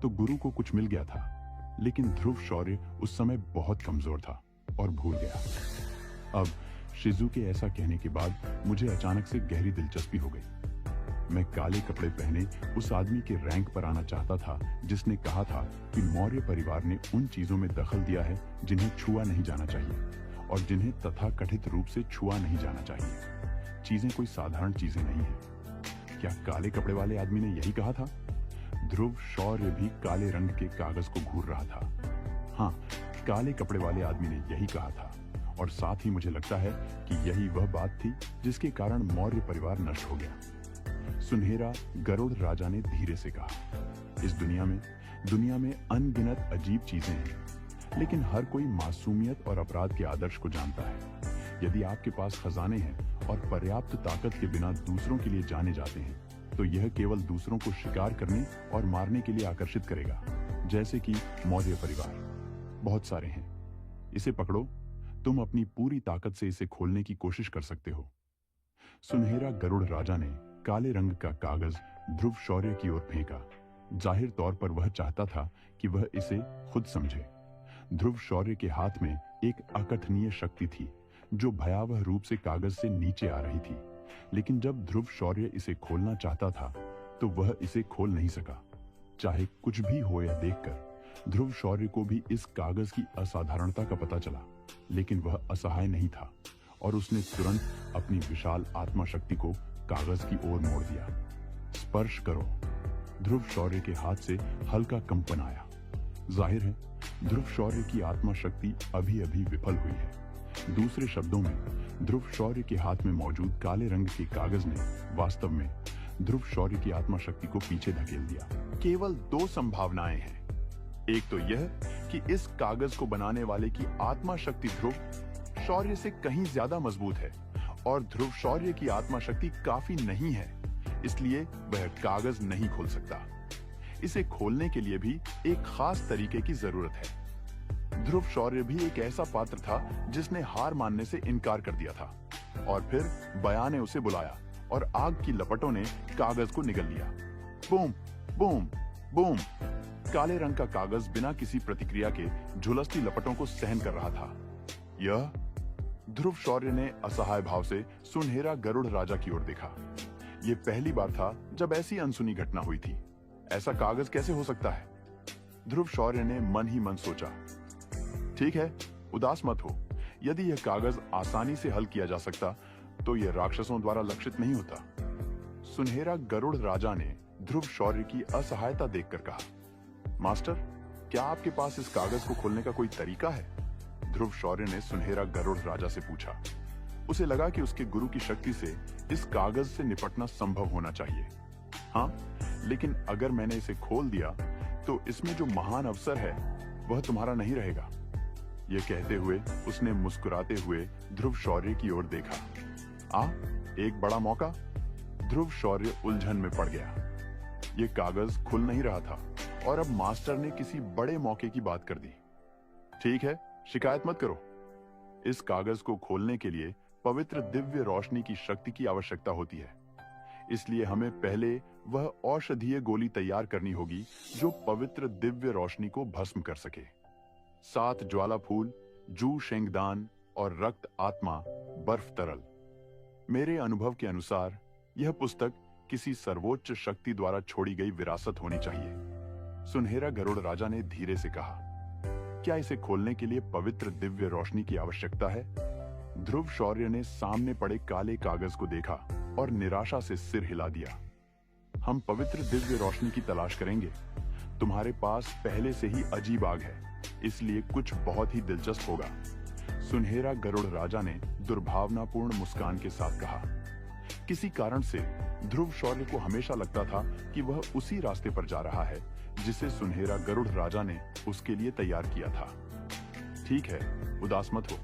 तो गुरु को कुछ मिल गया था, लेकिन ध्रुव शौर्य उस समय बहुत कमजोर था और भूल गया। अब शिजू के ऐसा कहने के बाद मुझे अचानक से गहरी दिलचस्पी हो गई। मैं काले कपड़े पहने उस आदमी के रैंक पर आना चाहता था जिसने कहा था कि मौर्य परिवार ने उन चीजों में दखल दिया है जिन्हें छुआ नहीं जाना चाहिए और जिन्हें तथाकथित रूप से छुआ नहीं जाना चाहिए। चीजें कोई साधारण चीजें नहीं है। क्या काले कपड़े वाले आदमी ने यही कहा था? ध्रुव शौर्य भी काले रंग के कागज को घूर रहा था। हाँ, काले कपड़े वाले आदमी ने यही कहा था, और साथ ही मुझे लगता है कि यही वह बात थी जिसके कारण मौर्य परिवार नष्ट हो गया। सुनहरा गरुड़ राजा ने धीरे से कहा, इस दुनिया में अनगिनत अजीब चीजें हैं, लेकिन हर कोई मासूमियत और अपराध के आदर्श को जानता है। यदि आपके पास खजाने हैं और पर्याप्त ताकत के बिना दूसरों के लिए जाने जाते हैं तो यह केवल दूसरों को शिकार करने और मारने के लिए आकर्षित करेगा, जैसे कि मौर्य परिवार। बहुत सारे हैं, इसे पकड़ो, तुम अपनी पूरी ताकत से इसे खोलने की कोशिश कर सकते हो। सुनहरा गरुड़ राजा ने काले रंग का कागज ध्रुव शौर्य की ओर फेंका। जाहिर तौर पर वह चाहता था कि वह इसे खुद समझे। ध्रुव शौर्य के हाथ में एक अकथनीय शक्ति थी जो भयावह रूप से कागज से नीचे आ रही थी, लेकिन जब ध्रुव शौर्य इसे खोलना चाहता था तो वह इसे खोल नहीं सका। चाहे कुछ भी हो यह देखकर ध्रुव शौर्य को भी इस कागज की असाधारणता का पता चला, लेकिन वह असहाय नहीं था और उसने तुरंत अपनी विशाल आत्मा शक्ति को कागज की ओर मोड़ दिया। स्पर्श करो। ध्रुव शौर्य के हाथ से हल्का कंपन आया। जाहिर है ध्रुव शौर्य की आत्मा शक्ति अभी अभी विफल हुई है। दूसरे शब्दों में ध्रुव शौर्य के हाथ में मौजूद काले रंग के कागज ने वास्तव में ध्रुव शौर्य की आत्मा शक्ति को पीछे धकेल दिया। केवल दो संभावनाएं हैं। एक तो यह कि इस कागज को बनाने वाले की आत्मा शक्ति ध्रुव शौर्य से कहीं ज्यादा मजबूत है और ध्रुव शौर्य की आत्मा शक्ति काफी नहीं है, इसलिए वह कागज नहीं खोल सकता। इसे खोलने के लिए भी एक खास तरीके की जरूरत है। ध्रुव शौर्य भी एक ऐसा पात्र था जिसने हार मानने से इनकार कर दिया था, और फिर बया ने उसे बुलाया और आग की लपटों ने कागज को निगल लिया। Boom boom boom. काले रंग का कागज बिना किसी प्रतिक्रिया के झुलसती लपटों को सहन कर रहा था। यह ध्रुव शौर्य ने असहाय भाव से सुनहरा गरुड़ राजा की ओर देखा। यह पहली बार था जब ऐसी अनसुनी घटना हुई थी। ऐसा कागज कैसे हो सकता है? ध्रुव शौर्य ने मन ही मन सोचा। ठीक है, उदास मत हो। यदि यह कागज आसानी से हल किया जा सकता तो यह राक्षसों द्वारा लक्षित नहीं होता। सुनहरा गरुड़ राजा ने ध्रुव शौर्य की असहायता देखकर कहा, मास्टर, क्या आपके पास इस कागज को खोलने का कोई तरीका है? ध्रुव शौर्य ने सुनहरा गरुड़ राजा से पूछा। उसे लगा कि उसके गुरु की शक्ति से इस कागज से निपटना संभव होना चाहिए। हाँ, लेकिन अगर मैंने इसे खोल दिया तो इसमें जो महान अवसर है वह तुम्हारा नहीं रहेगा। यह कहते हुए उसने मुस्कुराते हुए ध्रुव शौर्य की ओर देखा। एक बड़ा मौका। ध्रुव शौर्य उलझन में पड़ गया। यह कागज खुल नहीं रहा था और अब मास्टर ने किसी बड़े मौके की बात कर दी। ठीक है, शिकायत मत करो। इस कागज को खोलने के लिए पवित्र दिव्य रोशनी की शक्ति की आवश्यकता होती है, इसलिए हमें पहले वह औषधीय गोली तैयार करनी होगी जो पवित्र दिव्य रोशनी को भस्म कर सके। 7 ज्वाला फूल, जू शेंगदान और रक्त आत्मा बर्फ तरल। मेरे अनुभव के अनुसार यह पुस्तक किसी सर्वोच्च शक्ति द्वारा छोड़ी गई विरासत होनी चाहिए। सुनहरा गरुड़ राजा ने धीरे से कहा, क्या इसे खोलने के लिए पवित्र दिव्य रोशनी की आवश्यकता है? ध्रुव शौर्य ने सामने पड़े काले कागज को देखा और निराशा से सिर हिला दिया। हम पवित्र दिव्य रोशनी की तलाश करेंगे। तुम्हारे पास पहले से ही अजीब आग है, इसलिए कुछ बहुत ही दिलचस्प होगा। सुनहरा गरुड़ राजा ने दुर्भावनापूर्ण मुस्कान के साथ कहा। किसी कारण से ध्रुव शौर्य को हमेशा लगता था कि वह उसी रास्ते पर जा रहा है जिसे सुनहरा गरुड़ राजा ने उसके लिए तैयार किया था। ठीक है, उदास मत हो,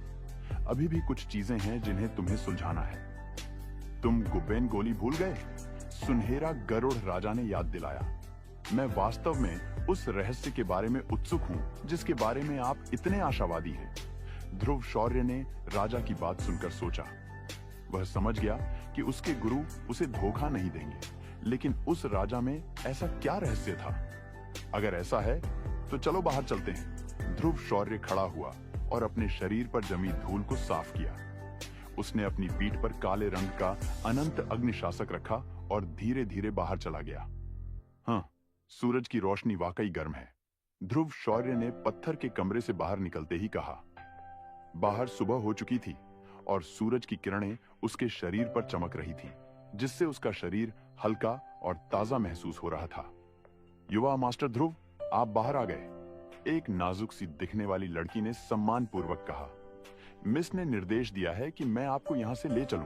अभी भी कुछ चीजें हैं जिन्हें तुम्हें सुलझाना है। तुम गुब्बेन गोली भूल गए? सुनहरा गरुड़ राजा ने याद दिलाया। मैं वास्तव में उस रहस्य के बारे में उत्सुक हूं जिसके बारे में आप इतने आशावादी हैं। ध्रुव शौर्य ने राजा की बात सुनकर सोचा। वह समझ गया कि उसके गुरु उसे धोखा नहीं देंगे, लेकिन उस राजा में ऐसा क्या रहस्य था? अगर ऐसा है तो चलो बाहर चलते हैं। ध्रुव शौर्य खड़ा हुआ और अपने शरीर पर जमी धूल को साफ किया। उसने अपनी पीठ पर काले रंग का अनंत अग्निशासक रखा और धीरे धीरे बाहर चला गया। हाँ, सूरज की रोशनी वाकई गर्म है, ध्रुव शौर्य ने पत्थर के कमरे से बाहर निकलते ही कहा। बाहर सुबह हो चुकी थी और सूरज की किरणें उसके शरीर पर चमक रही थीं, जिससे उसका शरीर हल्का और ताजा महसूस हो रहा था। युवा मास्टर ध्रुव, आप बाहर आ गए, एक नाजुक सी दिखने वाली लड़की ने सम्मान पूर्वक कहा। मिस ने निर्देश दिया है कि मैं आपको यहां से ले चलूं,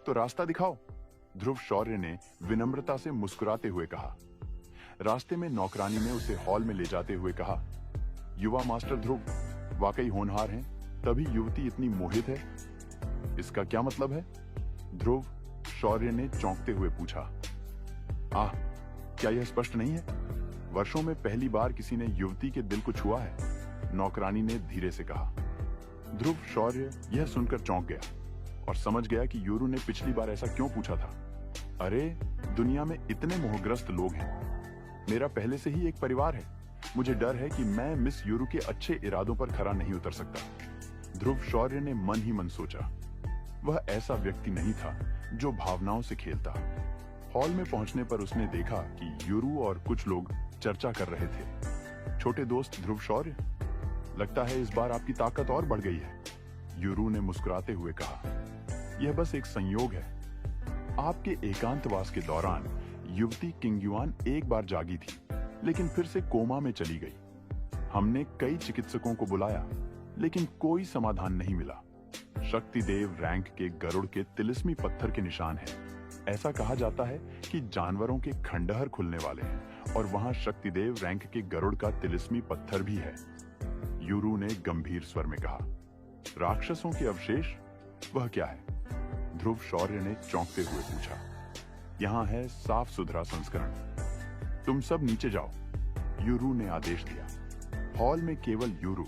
तो रास्ता दिखाओ, ध्रुव शौर्य ने विनम्रता से मुस्कुराते हुए कहा। रास्ते में नौकरानी ने उसे हॉल में ले जाते हुए कहा, युवा मास्टर ध्रुव वाकई होनहार हैं, तभी युवती इतनी मोहित है। इसका क्या मतलब है? ध्रुव शौर्य ने चौंकते हुए पूछा। आह, क्या यह स्पष्ट नहीं है? वर्षों में पहली बार किसी ने युवती के दिल को छुआ है, नौकरानी ने धीरे से कहा। ध्रुव शौर्य यह सुनकर चौंक गया और समझ गया कि यूरू ने पिछली बार ऐसा क्यों पूछा था। अरे, दुनिया में इतने मोहग्रस्त लोग हैं। मेरा पहले से ही एक परिवार है, मुझे डर है कि मैं मिस यूरू के अच्छे इरादों पर खरा नहीं उतर सकता। ध्रुव शौर्य ने मन ही मन सोचा। वह ऐसा व्यक्ति नहीं था जो भावनाओं से खेलता। हॉल में पहुंचने पर उसने देखा कि यूरू और कुछ लोग चर्चा कर रहे थे। छोटे दोस्त ध्रुव शौर्य, लगता है इस बार आपकी ताकत और बढ़ गई है, यूरू ने मुस्कुराते हुए कहा। यह बस एक संयोग है। आपके एकांतवास के दौरान युवती किंगयुआन एक बार जागी थी, लेकिन फिर से कोमा में चली गई। हमने कई चिकित्सकों को बुलाया, लेकिन कोई समाधान नहीं मिला। शक्तिदेव रैंक के गरुड़ के तिलिस्मी पत्थर के निशान हैं। ऐसा कहा जाता है कि जानवरों के खंडहर खुलने वाले हैं और वहां शक्तिदेव रैंक के गरुड़ का तिलिस्मी पत्थर भी है, यूरू ने गंभीर स्वर में कहा। राक्षसों के अवशेष? वह क्या है? ध्रुव शौर्य ने चौंकते हुए पूछा। यहाँ है साफ सुथरा संस्करण। तुम सब नीचे जाओ, यूरू ने आदेश दिया। हॉल में केवल यूरू,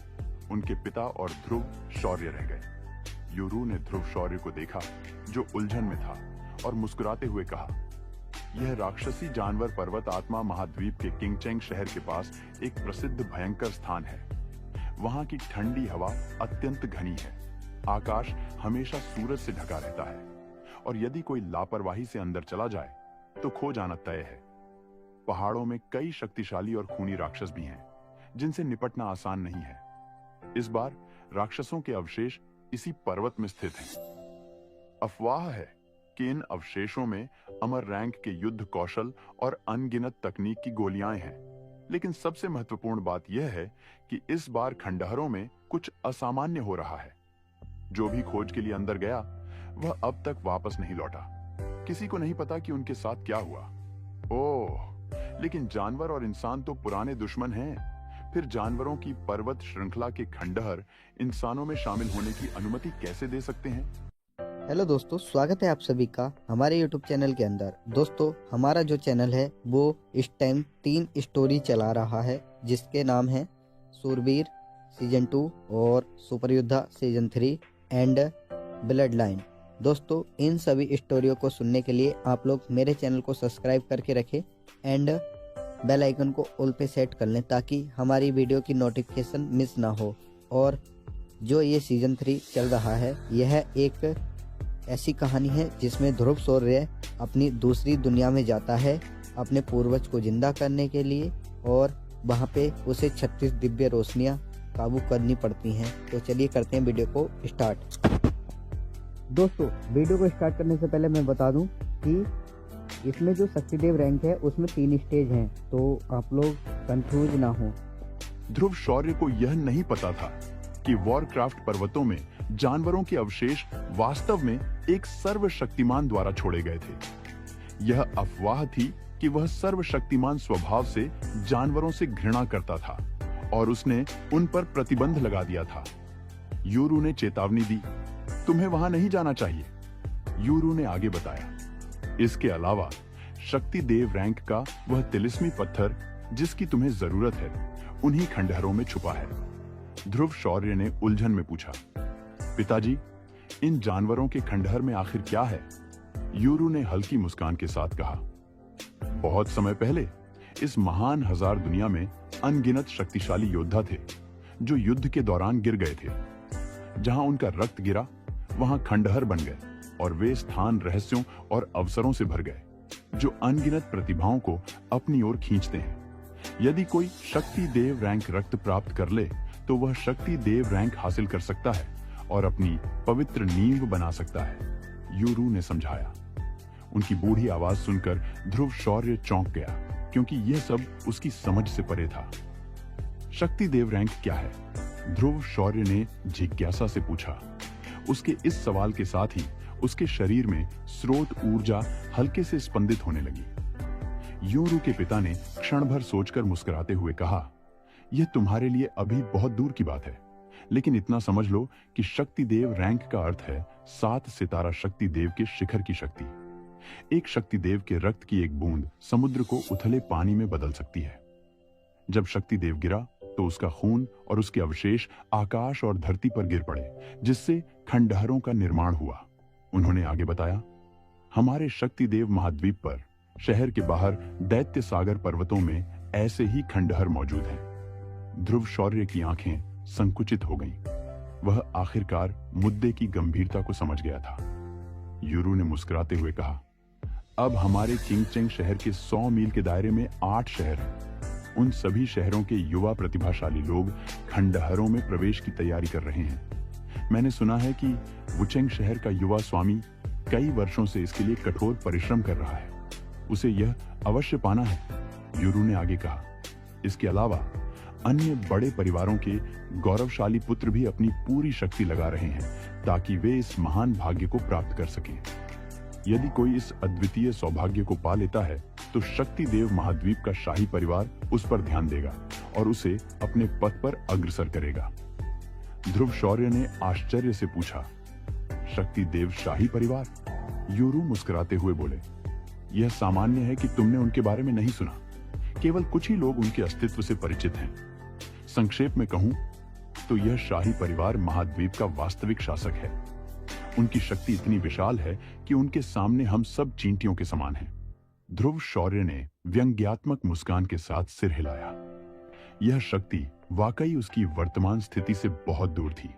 उनके पिता और ध्रुव शौर्य रह गए। यूरू ने ध्रुव शौर्य को देखा जो उलझन में था और मुस्कुराते हुए कहा, यह राक्षसी जानवर पर्वत आत्मा महाद्वीप के किंगचेंग शहर के पास एक प्रसिद्ध भयंकर स्थान है। वहां की ठंडी हवा अत्यंत घनी है, आकाश हमेशा सूरज से ढका रहता है और यदि कोई लापरवाही से अंदर चला जाए तो खो जाना तय है। पहाड़ों में कई शक्तिशाली और खूनी राक्षस भी हैं, जिनसे निपटना आसान नहीं है। इस बार राक्षसों के अवशेष इसी पर्वत में स्थित हैं। अफवाह है कि इन अवशेषों में अमर रैंक के युद्ध कौशल और अनगिनत तकनीक की गोलियां हैं, लेकिन सबसे महत्वपूर्ण बात यह है कि इस बार खंडहरों में कुछ असामान्य हो रहा है। जो भी खोज के लिए अंदर गया वह अब तक वापस नहीं लौटा। किसी को नहीं पता कि उनके साथ क्या हुआ। ओह, लेकिन जानवर और इंसान तो पुराने दुश्मन हैं। फिर जानवरों की पर्वत श्रृंखला के खंडहर इंसानों में शामिल होने की अनुमति कैसे दे सकते हैं? हेलो दोस्तों, स्वागत है आप सभी का हमारे YouTube चैनल के अंदर। दोस्तों, हमारा जो चैनल है वो इस टाइम 3 स्टोरी चला रहा है, जिसके नाम है सूरवीर सीजन 2 और सुपर योद्धा सीजन 3 एंड ब्लड लाइन। दोस्तों, इन सभी स्टोरियों को सुनने के लिए आप लोग मेरे चैनल को सब्सक्राइब करके रखें एंड बेल आइकन को ऑल पे सेट कर लें, ताकि हमारी वीडियो की नोटिफिकेशन मिस ना हो। और जो ये सीजन 3 चल रहा है, यह एक ऐसी कहानी है जिसमें ध्रुव शौर्य अपनी दूसरी दुनिया में जाता है अपने पूर्वज को जिंदा करने के लिए, और वहाँ पे उसे 36 दिव्य रोशनियाँ काबू करनी पड़ती हैं। तो चलिए करते हैं वीडियो को स्टार्ट। दोस्तों, वीडियो को स्टार्ट करने से पहले मैं बता दूं कि इसमें जो शक्तिदेव रैंक है उसमें 3 स्टेज हैं, तो आप लोग कंफ्यूज ना हो। ध्रुव शौर्य को यह नहीं पता था कि वॉरक्राफ्ट पर्वतों में जानवरों के अवशेष वास्तव में एक सर्वशक्तिमान द्वारा छोड़े गए थे। यह अफवाह थी कि वह सर्वशक्तिमान स्वभाव से जानवरों से घृणा करता था और उसने उन पर प्रतिबंध लगा दिया था। यूरू ने चेतावनी दी, तुम्हें वहां नहीं जाना चाहिए। यूरू ने आगे बताया, इसके अलावा शक्ति देव रैंक का वह तिलिस्मी पत्थर जिसकी तुम्हें जरूरत है उन्हीं खंडहरों में छुपा है। ध्रुव शौर्य ने उलझन में पूछा, पिताजी, इन जानवरों के खंडहर में आखिर क्या है? यूरू ने हल्की मुस्कान के साथ कहा, बहुत समय पहले इस महान हजार दुनिया में अनगिनत शक्तिशाली योद्धा थे जो युद्ध के दौरान गिर गए थे। जहां उनका रक्त गिरा वहां खंडहर बन गए और वे स्थान रहस्यों और अवसरों से भर गए जो अनगिनत प्रतिभाओं को अपनी ओर खींचते हैं। यदि कोई शक्ति देव रैंक रक्त प्राप्त कर ले तो वह शक्ति देव रैंक हासिल कर सकता है और अपनी पवित्र नींव बना सकता है, यूरू ने समझाया। उनकी बूढ़ी आवाज सुनकर ध्रुव शौर्य चौंक गया क्योंकि यह सब उसकी समझ से परे था। शक्ति देव रैंक क्या है? ध्रुव शौर्य ने जिज्ञासा से पूछा। उसके इस सवाल के साथ ही उसके शरीर में स्रोत ऊर्जा हल्के से स्पंदित होने लगी। यूरू के पिता ने क्षण भर सोचकर मुस्कुराते हुए कहा, यह तुम्हारे लिए अभी बहुत दूर की बात है, लेकिन इतना समझ लो कि शक्ति देव रैंक का अर्थ है 7 सितारा शक्ति देव के शिखर की शक्ति। एक शक्ति देव के रक्त की एक बूंद समुद्र को उथले पानी में बदल सकती है। जब शक्ति देव गिरा तो उसका खून और उसके अवशेष आकाश और धरती पर गिर पड़े, जिससे खंडहरों का निर्माण हुआ। उन्होंने आगे बताया, हमारे शक्ति देव महाद्वीप पर शहर के बाहर दैत्य सागर पर्वतों में ऐसे ही खंडहर मौजूद हैं। ध्रुव शौर्य की आंखें संकुचित हो गईं। वह आखिरकार मुद्दे की गंभीरता को समझ गया था। यूरू ने मुस्कुराते हुए कहा, अब हमारे किंगचेंग शहर के 100 मील के दायरे में 8 शहर हैं। उन सभी शहरों के युवा प्रतिभाशाली लोग खंडहरों में प्रवेश की तैयारी कर रहे हैं। मैंने सुना है कि वुचेंग शहर का युवा स्वामी कई वर्षों से इसके लिए कठोर परिश्रम कर रहा है। उसे यह अवश्य पाना है, यूरू ने आगे कहा। इसके अलावा अन्य बड़े परिवारों के गौरवशाली पुत्र भी अपनी पूरी शक्ति लगा रहे हैं ताकि वे इस महान भाग्य को प्राप्त कर सकें। यदि कोई इस अद्वितीय सौभाग्य को पा लेता है तो शक्ति देव महाद्वीप का शाही परिवार उस पर ध्यान देगा और उसे अपने पथ पर अग्रसर करेगा। ध्रुव शौर्य ने आश्चर्य से पूछा, शक्ति देव शाही परिवार? यूरू मुस्कुराते हुए बोले, यह सामान्य है कि तुमने उनके बारे में नहीं सुना। केवल कुछ ही लोग उनके अस्तित्व से परिचित हैं। संक्षेप में कहूं तो यह शाही परिवार महाद्वीप का वास्तविक शासक है। उनकी शक्ति इतनी विशाल है कि उनके सामने हम सब चींटियों के समान हैं। ध्रुव शौर्य ने व्यंग्यात्मक मुस्कान के साथ सिर हिलाया। यह शक्ति वाकई उसकी वर्तमान स्थिति से बहुत दूर थी,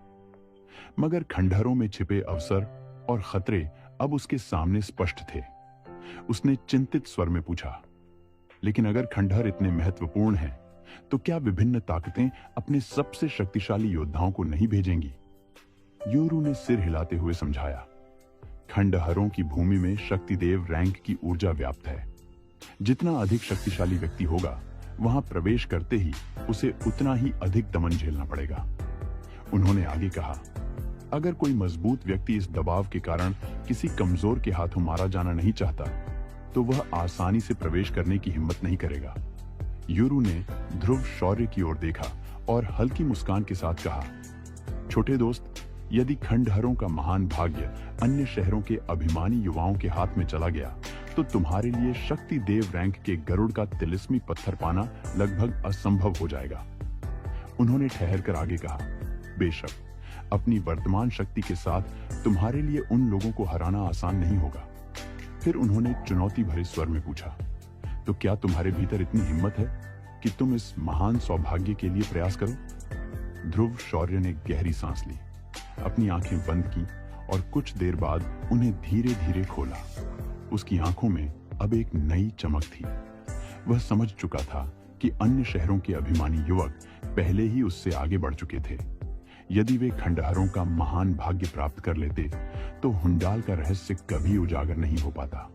मगर खंडहरों में छिपे अवसर और खतरे अब उसके सामने स्पष्ट थे। उसने चिंतित स्वर में पूछा, लेकिन अगर खंडहर इतने महत्वपूर्ण हैं, तो क्या विभिन्न ताकतें अपने सबसे शक्तिशाली योद्धाओं को नहीं भेजेंगी? यूरू ने सिर हिलाते हुए समझाया, खंडहरों की भूमि में शक्तिदेव रैंक की ऊर्जा व्याप्त है। जितना अधिक शक्तिशाली व्यक्ति होगा, वहां प्रवेश करते ही उसे उतना ही अधिक दमन झेलना पड़ेगा। उन्होंने आगे कहा, अगर कोई मजबूत व्यक्ति इस दबाव के कारण किसी कमजोर के हाथों मारा जाना नहीं चाहता, तो वह आसानी से प्रवेश करने की हिम्मत नहीं करेगा। यूरू ने ध्रुव शौर्य की ओर देखा और हल्की मुस्कान के साथ कहा, छोटे दोस्त, यदि खंडहरों का महान भाग्य अन्य शहरों के अभिमानी युवाओं के हाथ में चला गया, तो तुम्हारे लिए शक्ति देव रैंक के गरुड़ का तिलिस्मी पत्थर पाना लगभग असंभव हो जाएगा। उन्होंने ठहरकर आगे कहा, बेशक अपनी वर्तमान शक्ति के साथ तुम्हारे लिए उन लोगों को हराना आसान नहीं होगा। फिर उन्होंने चुनौती भरे स्वर में पूछा, तो क्या तुम्हारे भीतर इतनी हिम्मत है कि तुम इस महान सौभाग्य के लिए प्रयास करो? ध्रुव शौर्य ने गहरी सांस ली, अपनी आंखें बंद की और कुछ देर बाद उन्हें धीरे धीरे खोला। उसकी आंखों में अब एक नई चमक थी। वह समझ चुका था कि अन्य शहरों के अभिमानी युवक पहले ही उससे आगे बढ़ चुके थे। यदि वे खंडहरों का महान भाग्य प्राप्त कर लेते, तो हुंडाल का रहस्य कभी उजागर नहीं हो पाता।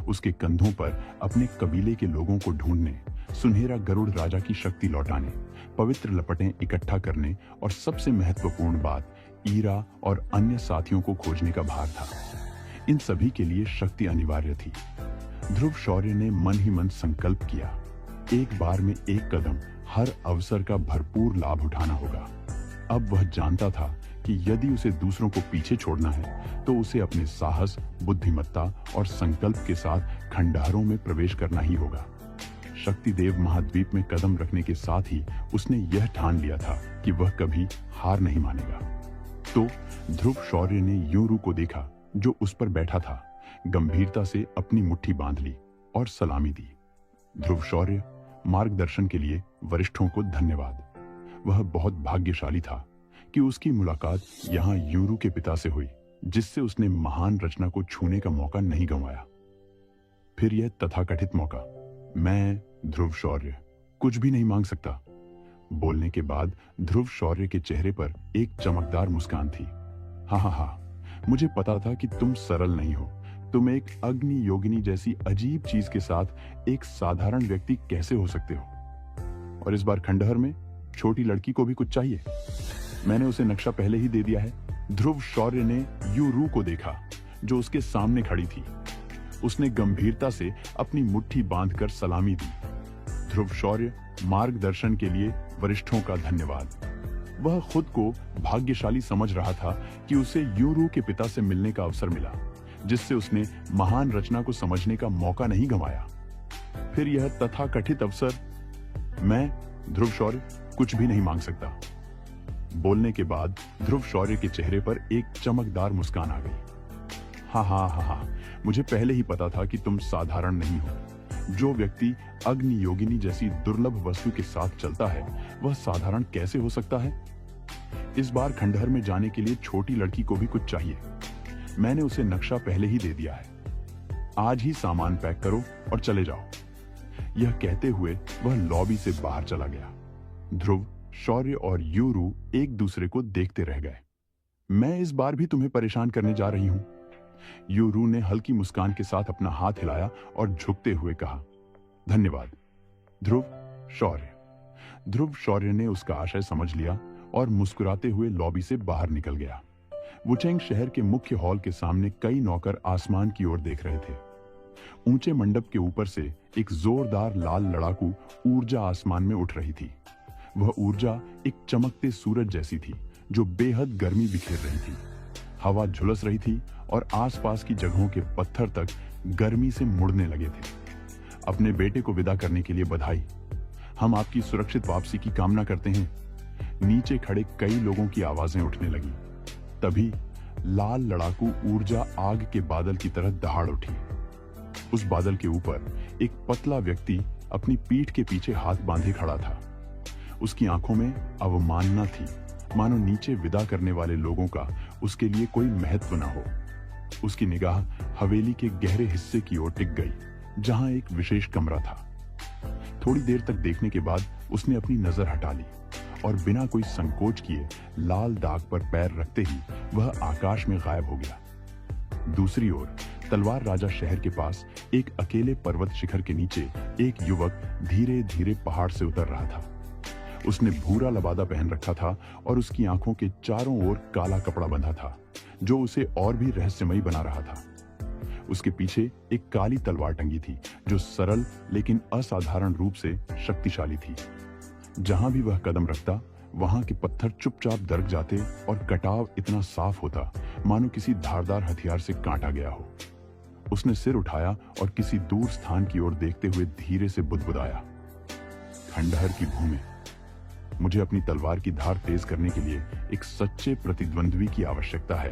उसके कंधों पर अपने कबीले के लोगों को ढूंढने, सुनहरा गरुड़ राजा की शक्ति लौटाने, पवित्र लपटें इकट्ठा करने और सबसे महत्वपूर्ण बात, ईरा और अन्य साथियों को खोजने का भार था। इन सभी के लिए शक्ति अनिवार्य थी। ध्रुव शौर्य ने मन ही मन संकल्प किया, एक बार में एक कदम, हर अवसर का भरपूर लाभ उठाना होगा। अब वह जानता था कि यदि उसे दूसरों को पीछे छोड़ना है तो उसे अपने साहस, बुद्धिमत्ता और संकल्प के साथ खंडहरों में प्रवेश करना ही होगा। शक्तिदेव महाद्वीप में कदम रखने के साथ ही उसने यह ठान लिया था कि वह कभी हार नहीं मानेगा। तो ध्रुव शौर्य ने यूरू को देखा जो उस पर बैठा था, गंभीरता से अपनी मुट्ठी बांध ली और सलामी दी। ध्रुव शौर्य, मार्गदर्शन के लिए वरिष्ठों को धन्यवाद। वह बहुत भाग्यशाली था कि उसकी मुलाकात यहाँ यूरू के पिता से हुई, जिससे उसने महान रचना को छूने का मौका नहीं गंवाया। फिर यह तथाकथित मौका, मैं ध्रुव शौर्य कुछ भी नहीं मांग सकता। बोलने के बाद ध्रुव शौर्य के चेहरे पर एक चमकदार मुस्कान थी। हाँ, मुझे पता था कि तुम सरल नहीं हो। तुम एक अग्नि योगिनी जैसी अजीब चीज के साथ एक साधारण व्यक्ति कैसे हो सकते हो? और इस बार खंडहर में छोटी लड़की को भी कुछ चाहिए। मैंने उसे नक्शा पहले ही दे दिया है। ध्रुव शौर्य ने यूरू को देखा जो उसके सामने खड़ी थी। उसने गंभीरता से अपनी मुट्ठी बांधकर सलामी दी। ध्रुव शौर्य, मार्गदर्शन के लिए वरिष्ठों का धन्यवाद। वह खुद को भाग्यशाली समझ रहा था कि उसे यूरू के पिता से मिलने का अवसर मिला, जिससे उसने महान रचना को समझने का मौका नहीं गंवाया। फिर यह तथाकथित अवसर, मैं ध्रुव शौर्य कुछ भी नहीं मांग सकता। बोलने के बाद ध्रुव शौर्य के चेहरे पर एक चमकदार मुस्कान आ गई। हाँ, मुझे पहले ही पता था कि तुम साधारण नहीं हो। जो व्यक्ति अग्नि योगिनी जैसी दुर्लभ वस्तु के साथ चलता है, वह साधारण कैसे हो सकता है? इस बार खंडहर में जाने के लिए छोटी लड़की को भी कुछ चाहिए। मैंने उसे नक्शा पहले ही दे दिया है। आज ही सामान पैक करो और चले जाओ। यह कहते हुए वह लॉबी से बाहर चला गया। ध्रुव, शौर्य और यूरू एक दूसरे को देखते रह गए। मैं इस बार भी तुम्हें परेशान करने जा रही हूं। यूरू ने हल्की मुस्कान के साथ अपना हाथ हिलाया और झुकते हुए कहा, धन्यवाद ध्रुव शौर्य। ध्रुव शौर्य ने उसका आशय समझ लिया और मुस्कुराते हुए लॉबी से बाहर निकल गया। वुचेंग शहर के मुख्य हॉल के सामने कई नौकर आसमान की ओर देख रहे थे। ऊंचे मंडप के ऊपर से एक जोरदार लाल लड़ाकू ऊर्जा आसमान में उठ रही थी। वह ऊर्जा एक चमकते सूरज जैसी थी जो बेहद गर्मी बिखेर रही थी। हवा झुलस रही थी और आसपास की जगहों के पत्थर तक गर्मी से मुड़ने लगे थे। अपने बेटे को विदा करने के लिए बधाई। हम आपकी सुरक्षित वापसी की कामना करते हैं। नीचे खड़े कई लोगों की आवाजें उठने लगी। तभी लाल लड़ाकू ऊर्जा आग के बादल की तरह दहाड़ उठी। उस बादल के ऊपर एक पतला व्यक्ति अपनी पीठ के पीछे हाथ बांधे खड़ा था। उसकी आंखों में अवमानना थी, मानो नीचे विदा करने वाले लोगों का उसके लिए कोई महत्व न हो। उसकी निगाह हवेली के गहरे हिस्से की ओर टिक गई, जहां एक विशेष कमरा था। थोड़ी देर तक देखने के बाद उसने अपनी नजर हटा ली और बिना कोई संकोच किए लाल दाग पर पैर रखते ही वह आकाश में गायब हो गया। दूसरी ओर तलवार राजा शहर के पास एक अकेले पर्वत शिखर के नीचे एक युवक धीरे धीरे पहाड़ से उतर रहा था। उसने भूरा लबादा पहन रखा था और उसकी आंखों के चारों ओर काला कपड़ा बंधा था, जो उसे और भी रहस्यमयी बना रहा था। उसके पीछे एक काली तलवार टंगी थी जो सरल लेकिन असाधारण रूप से शक्तिशाली थी। जहां भी वह कदम रखता, वहां के पत्थर चुपचाप दरक जाते और कटाव इतना साफ होता मानो किसी धारदार हथियार से काटा गया हो। उसने सिर उठाया और किसी दूर स्थान की ओर देखते हुए धीरे से बुदबुदाया, खंडहर की भूमि। मुझे अपनी तलवार की धार तेज करने के लिए एक सच्चे प्रतिद्वंद्वी की आवश्यकता है।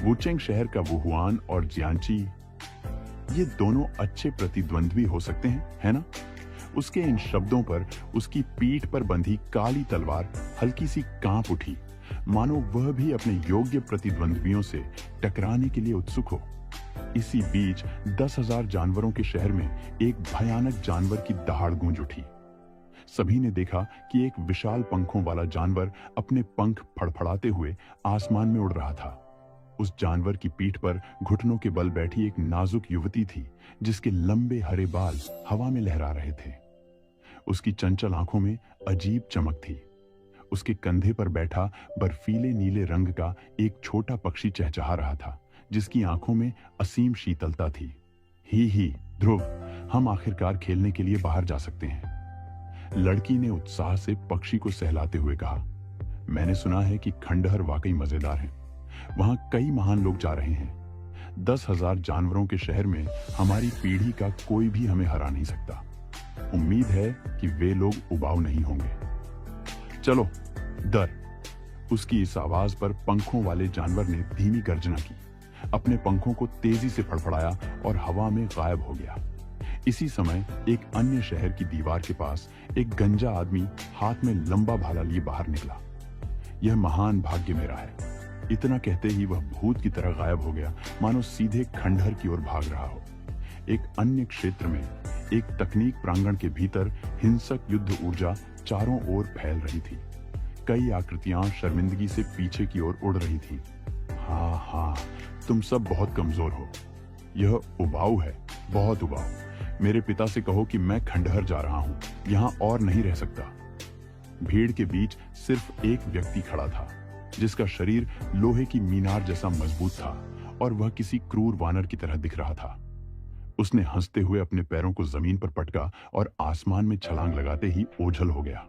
वुचेंग शहर का वुहुआन और जियांची, ये दोनों अच्छे प्रतिद्वंद्वी हो सकते हैं, है ना? उसके इन शब्दों पर उसकी पीठ पर बंधी काली तलवार हल्की सी कांप उठी, मानो वह भी अपने योग्य प्रतिद्वंद्वियों से टकराने के लिए उत्सुक हो। इसी बीच 10,000 जानवरों के शहर में एक भयानक जानवर की दहाड़ गूंज उठी। सभी ने देखा कि एक विशाल पंखों वाला जानवर अपने पंख फड़फड़ाते हुए आसमान में उड़ रहा था। उस जानवर की पीठ पर घुटनों के बल बैठी एक नाजुक युवती थी, जिसके लंबे हरे बाल हवा में लहरा रहे थे। उसकी चंचल आंखों में अजीब चमक थी। उसके कंधे पर बैठा बर्फीले नीले रंग का एक छोटा पक्षी चहचहा रहा था, जिसकी आंखों में असीम शीतलता थी। ही ध्रुव, हम आखिरकार खेलने के लिए बाहर जा सकते हैं। लड़की ने उत्साह से पक्षी को सहलाते हुए कहा, मैंने सुना है कि खंडहर वाकई मजेदार है। वहां कई महान लोग जा रहे हैं। 10,000 जानवरों के शहर में हमारी पीढ़ी का कोई भी हमें हरा नहीं सकता। उम्मीद है कि वे लोग उबाऊ नहीं होंगे। चलो। डर। उसकी इस आवाज पर पंखों वाले जानवर ने धीमी गर्जना की, अपने पंखों को तेजी से फड़फड़ाया और हवा में गायब हो गया। इसी समय एक अन्य शहर की दीवार के पास एक गंजा आदमी हाथ में लंबा भाला लिए बाहर निकला। यह महान भाग्य मेरा है। इतना कहते ही वह भूत की तरह गायब हो गया, मानो सीधे खंडहर की ओर भाग रहा हो। एक अन्य क्षेत्र में एक तकनीक प्रांगण के भीतर हिंसक युद्ध ऊर्जा चारों ओर फैल रही थी। कई आकृतियां शर्मिंदगी से पीछे की ओर उड़ रही थी। हाँ, तुम सब बहुत कमजोर हो। यह उबाऊ है, बहुत उबाऊ। मेरे पिता से कहो कि मैं खंडहर जा रहा हूं, यहां और नहीं रह सकता। भीड़ के बीच सिर्फ एक व्यक्ति खड़ा था, जिसका शरीर लोहे की मीनार जैसा मजबूत था और वह किसी क्रूर वानर की तरह दिख रहा था। उसने हंसते हुए अपने पैरों को जमीन पर पटका और आसमान में छलांग लगाते ही ओझल हो गया।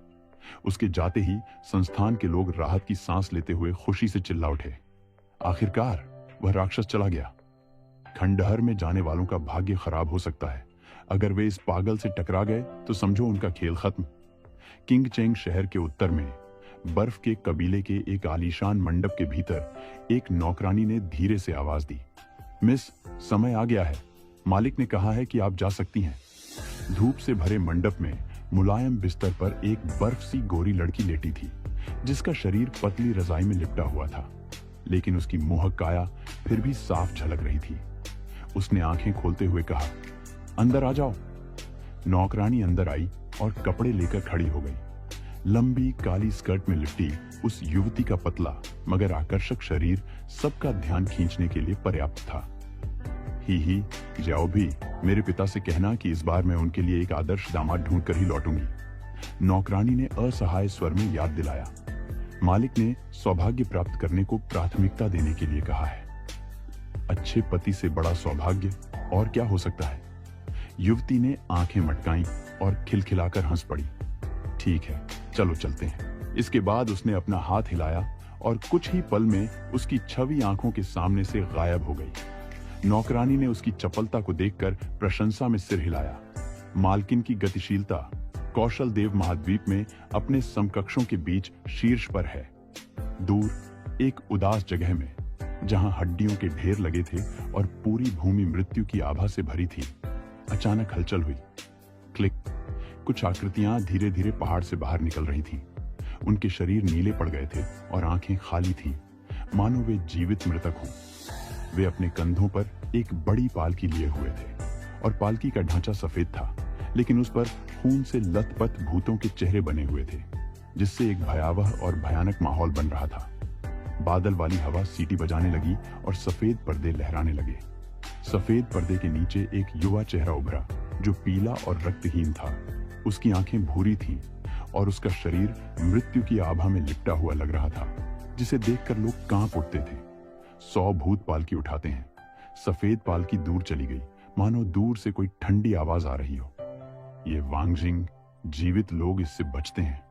उसके जाते ही संस्थान के लोग राहत की सांस लेते हुए खुशी से चिल्ला उठे। आखिरकार वह राक्षस चला गया। खंडहर में जाने वालों का भाग्य खराब हो सकता है। अगर वे इस पागल से टकरा गए तो समझो उनका खेल खत्म। किंग चेंग शहर के उत्तर में बर्फ के कबीले के एक आलीशान मंडप के भीतर एक नौकरानी ने धीरे से आवाज दी, मिस, समय आ गया है। मालिक ने कहा है कि आप जा सकती हैं। धूप से भरे मंडप में मुलायम बिस्तर पर एक बर्फ सी गोरी लड़की लेटी थी, जिसका शरीर पतली रजाई में लिपटा हुआ था, लेकिन उसकी मोहक काया फिर भी साफ झलक रही थी। उसने आंखें खोलते हुए कहा, अंदर आ जाओ। नौकरानी अंदर आई और कपड़े लेकर खड़ी हो गई। लंबी काली स्कर्ट में लिपटी उस युवती का पतला मगर आकर्षक शरीर सबका ध्यान खींचने के लिए पर्याप्त था। ही जाओ भी, मेरे पिता से कहना कि इस बार मैं उनके लिए एक आदर्श दामाद ढूंढ कर ही लौटूंगी। नौकरानी ने असहाय स्वर में याद दिलाया। मालिक ने सौभाग्य प्राप्त करने को प्राथमिकता देने के लिए कहा है। अच्छे पति से बड़ा सौभाग्य और क्या हो सकता है? युवती ने आंखें मटकाईं और खिलखिलाकर हंस पड़ी। ठीक है, चलो चलते हैं। इसके बाद उसने अपना हाथ हिलाया और कुछ ही पल में उसकी छवि आंखों के सामने से गायब हो गई। नौकरानी ने उसकी चपलता को देखकर प्रशंसा में सिर हिलाया। मालकिन की गतिशीलता कौशल देव महाद्वीप में अपने समकक्षों के बीच शीर्ष पर है। दूर एक उदास जगह में, जहां हड्डियों के ढेर लगे थे और पूरी भूमि मृत्यु की आभा से भरी थी, अचानक हलचल हुई। क्लिक। कुछ आकृतियां धीरे धीरे पहाड़ से बाहर निकल रही थीं। उनके शरीर नीले पड़ गए थे और आंखें खाली थीं, मानो वे जीवित मृतक हों। वे अपने कंधों पर एक बड़ी पालकी लिए हुए थे और पालकी का ढांचा सफेद था, लेकिन उस पर खून से लथपथ भूतों के चेहरे बने हुए थे, जिससे एक भयावह और भयानक माहौल बन रहा था। बादल वाली हवा सीटी बजाने लगी और सफेद पर्दे लहराने लगे। सफेद पर्दे के नीचे एक युवा चेहरा उभरा, जो पीला और रक्तहीन था। उसकी आंखें भूरी थीं और उसका शरीर मृत्यु की आभा में लिपटा हुआ लग रहा था, जिसे देखकर लोग कांप उठते थे। 100 भूत पालकी उठाते हैं। सफेद पालकी दूर चली गई, मानो दूर से कोई ठंडी आवाज आ रही हो। ये वांगजिंग, जीवित लोग इससे बचते हैं।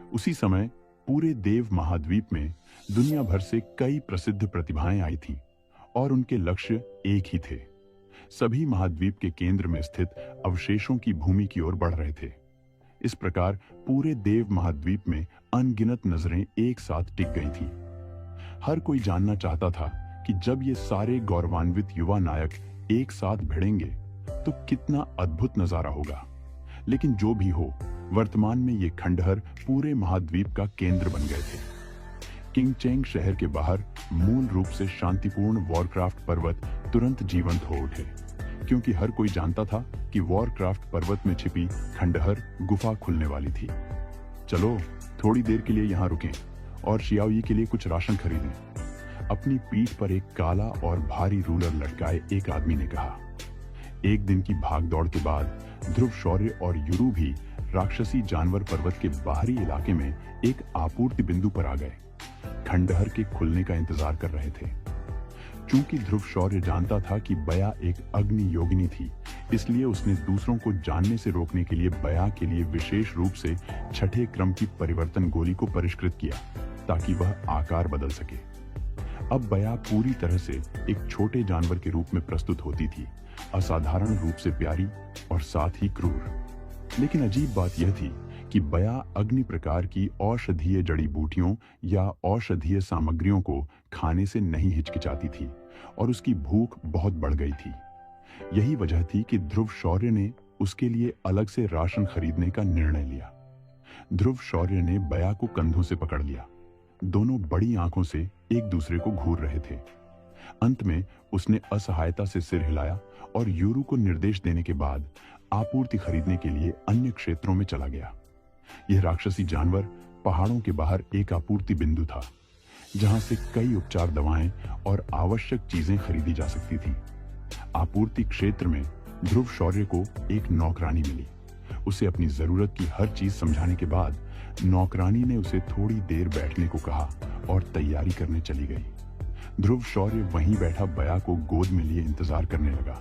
उसी समय पूरे देव महाद्वीप में दुनिया भर से कई प्रसिद्ध प्रतिभाएं आई थीं और उनके लक्ष्य एक ही थे। सभी महाद्वीप के केंद्र में स्थित अवशेषों की भूमि की ओर बढ़ रहे थे। इस प्रकार पूरे देव महाद्वीप में अनगिनत नजरें एक साथ टिक गई थीं। हर कोई जानना चाहता था कि जब ये सारे गौरवान्वित युवा नायक एक साथ भिड़ेंगे तो कितना अद्भुत नजारा होगा। लेकिन जो भी हो, वर्तमान में ये खंडहर पूरे महाद्वीप का केंद्र बन गए थे। किंग चेंग शहर के बाहर मूल रूप से शांतिपूर्ण वॉरक्राफ्ट पर्वत तुरंत जीवंत हो उठे, क्योंकि हर कोई जानता था कि वॉरक्राफ्ट पर्वत में छिपी खंडहर गुफा खुलने वाली थी। चलो थोड़ी देर के लिए यहाँ रुकें और शियाओई के लिए कुछ राशन खरीदें। अपनी पीठ पर एक काला और भारी रूलर लटकाए एक आदमी ने कहा। एक दिन की भागदौड़ के बाद ध्रुव शौर्य और युरू भी राक्षसी जानवर पर्वत के बाहरी इलाके में एक आपूर्ति बिंदु पर आ गए। खंडहर के खुलने का इंतजार कर रहे थे। चूंकि ध्रुव शौर्य जानता था कि बया एक अग्नि योगिनी थी, इसलिए उसने दूसरों को जानने से रोकने के लिए बया के लिए विशेष रूप से छठे क्रम की परिवर्तन गोली को परिष्कृत किया ताकि वह आकार बदल सके। अब बया पूरी तरह से एक छोटे जानवर के रूप में प्रस्तुत होती थी, असाधारण रूप से प्यारी और साथ ही क्रूर। लेकिन अजीब बात यह थी कि बया अग्नि प्रकार की औषधीय जड़ी बूटियों या औषधीय सामग्रियों को खाने से नहीं हिचकिचाती थी और उसकी भूख बहुत बढ़ गई थी। यही वजह थी कि ध्रुव शौर्य ने उसके लिए अलग से राशन खरीदने का निर्णय लिया। ध्रुव शौर्य ने बया को कंधों से पकड़ लिया। दोनों बड़ी आंखों से एक दूसरे को घूर रहे थे। अंत में उसने असहायता से सिर हिलाया और यूरू को निर्देश देने के बाद आपूर्ति खरीदने के लिए अन्य क्षेत्रों में चला गया। यह राक्षसी जानवर पहाड़ों के बाहर एक आपूर्ति बिंदु था, जहां से कई उपचार दवाएं और आवश्यक चीजें खरीदी जा सकती थी। आपूर्ति क्षेत्र में ध्रुव शौर्य को एक नौकरानी मिली। उसे अपनी जरूरत की हर चीज समझाने के बाद नौकरानी ने उसे थोड़ी देर बैठने को कहा और तैयारी करने चली गई। ध्रुव शौर्य वहीं बैठा बया को गोद में लिए इंतजार करने लगा,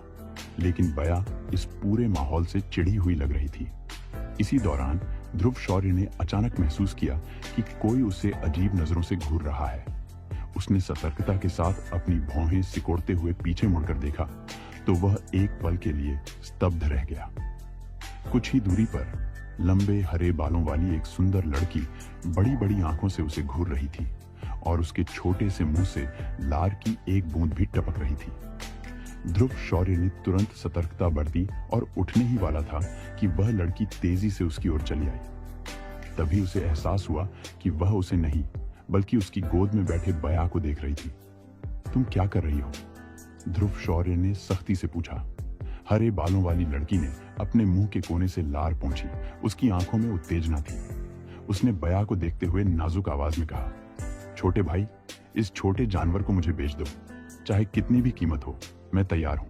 लेकिन बया इस पूरे माहौल से चिढ़ी हुई लग रही थी। इसी दौरान ध्रुव शौर्य ने अचानक महसूस किया कि कोई उसे अजीब नजरों से घूर रहा है। उसने सतर्कता के साथ अपनी भौहें सिकोड़ते हुए पीछे मुड़कर देखा तो वह एक पल के लिए स्तब्ध रह गया। कुछ ही दूरी पर लंबे हरे बालों वाली एक सुंदर लड़की बड़ी बड़ी आंखों से उसे घूर रही थी और उसके छोटे से मुंह से लार की एक बूंद भी टपक रही थी। ध्रुव शौर्य ने तुरंत सतर्कता बरती और उठने ही वाला था कि वह लड़की तेजी से उसकी ओर चली आई। तभी उसे एहसास हुआ कि वह उसे नहीं बल्कि उसकी गोद में बैठे बया को देख रही थी। तुम क्या कर रही हो? ध्रुव शौर्य ने सख्ती से पूछा। हरे बालों वाली लड़की ने अपने मुंह के कोने से लार पोंछी। उसकी आंखों में उत्तेजना थी। उसने बया को देखते हुए नाजुक आवाज में कहा, छोटे भाई, इस छोटे जानवर को मुझे बेच दो, चाहे कितनी भी कीमत हो, मैं तैयार हूं।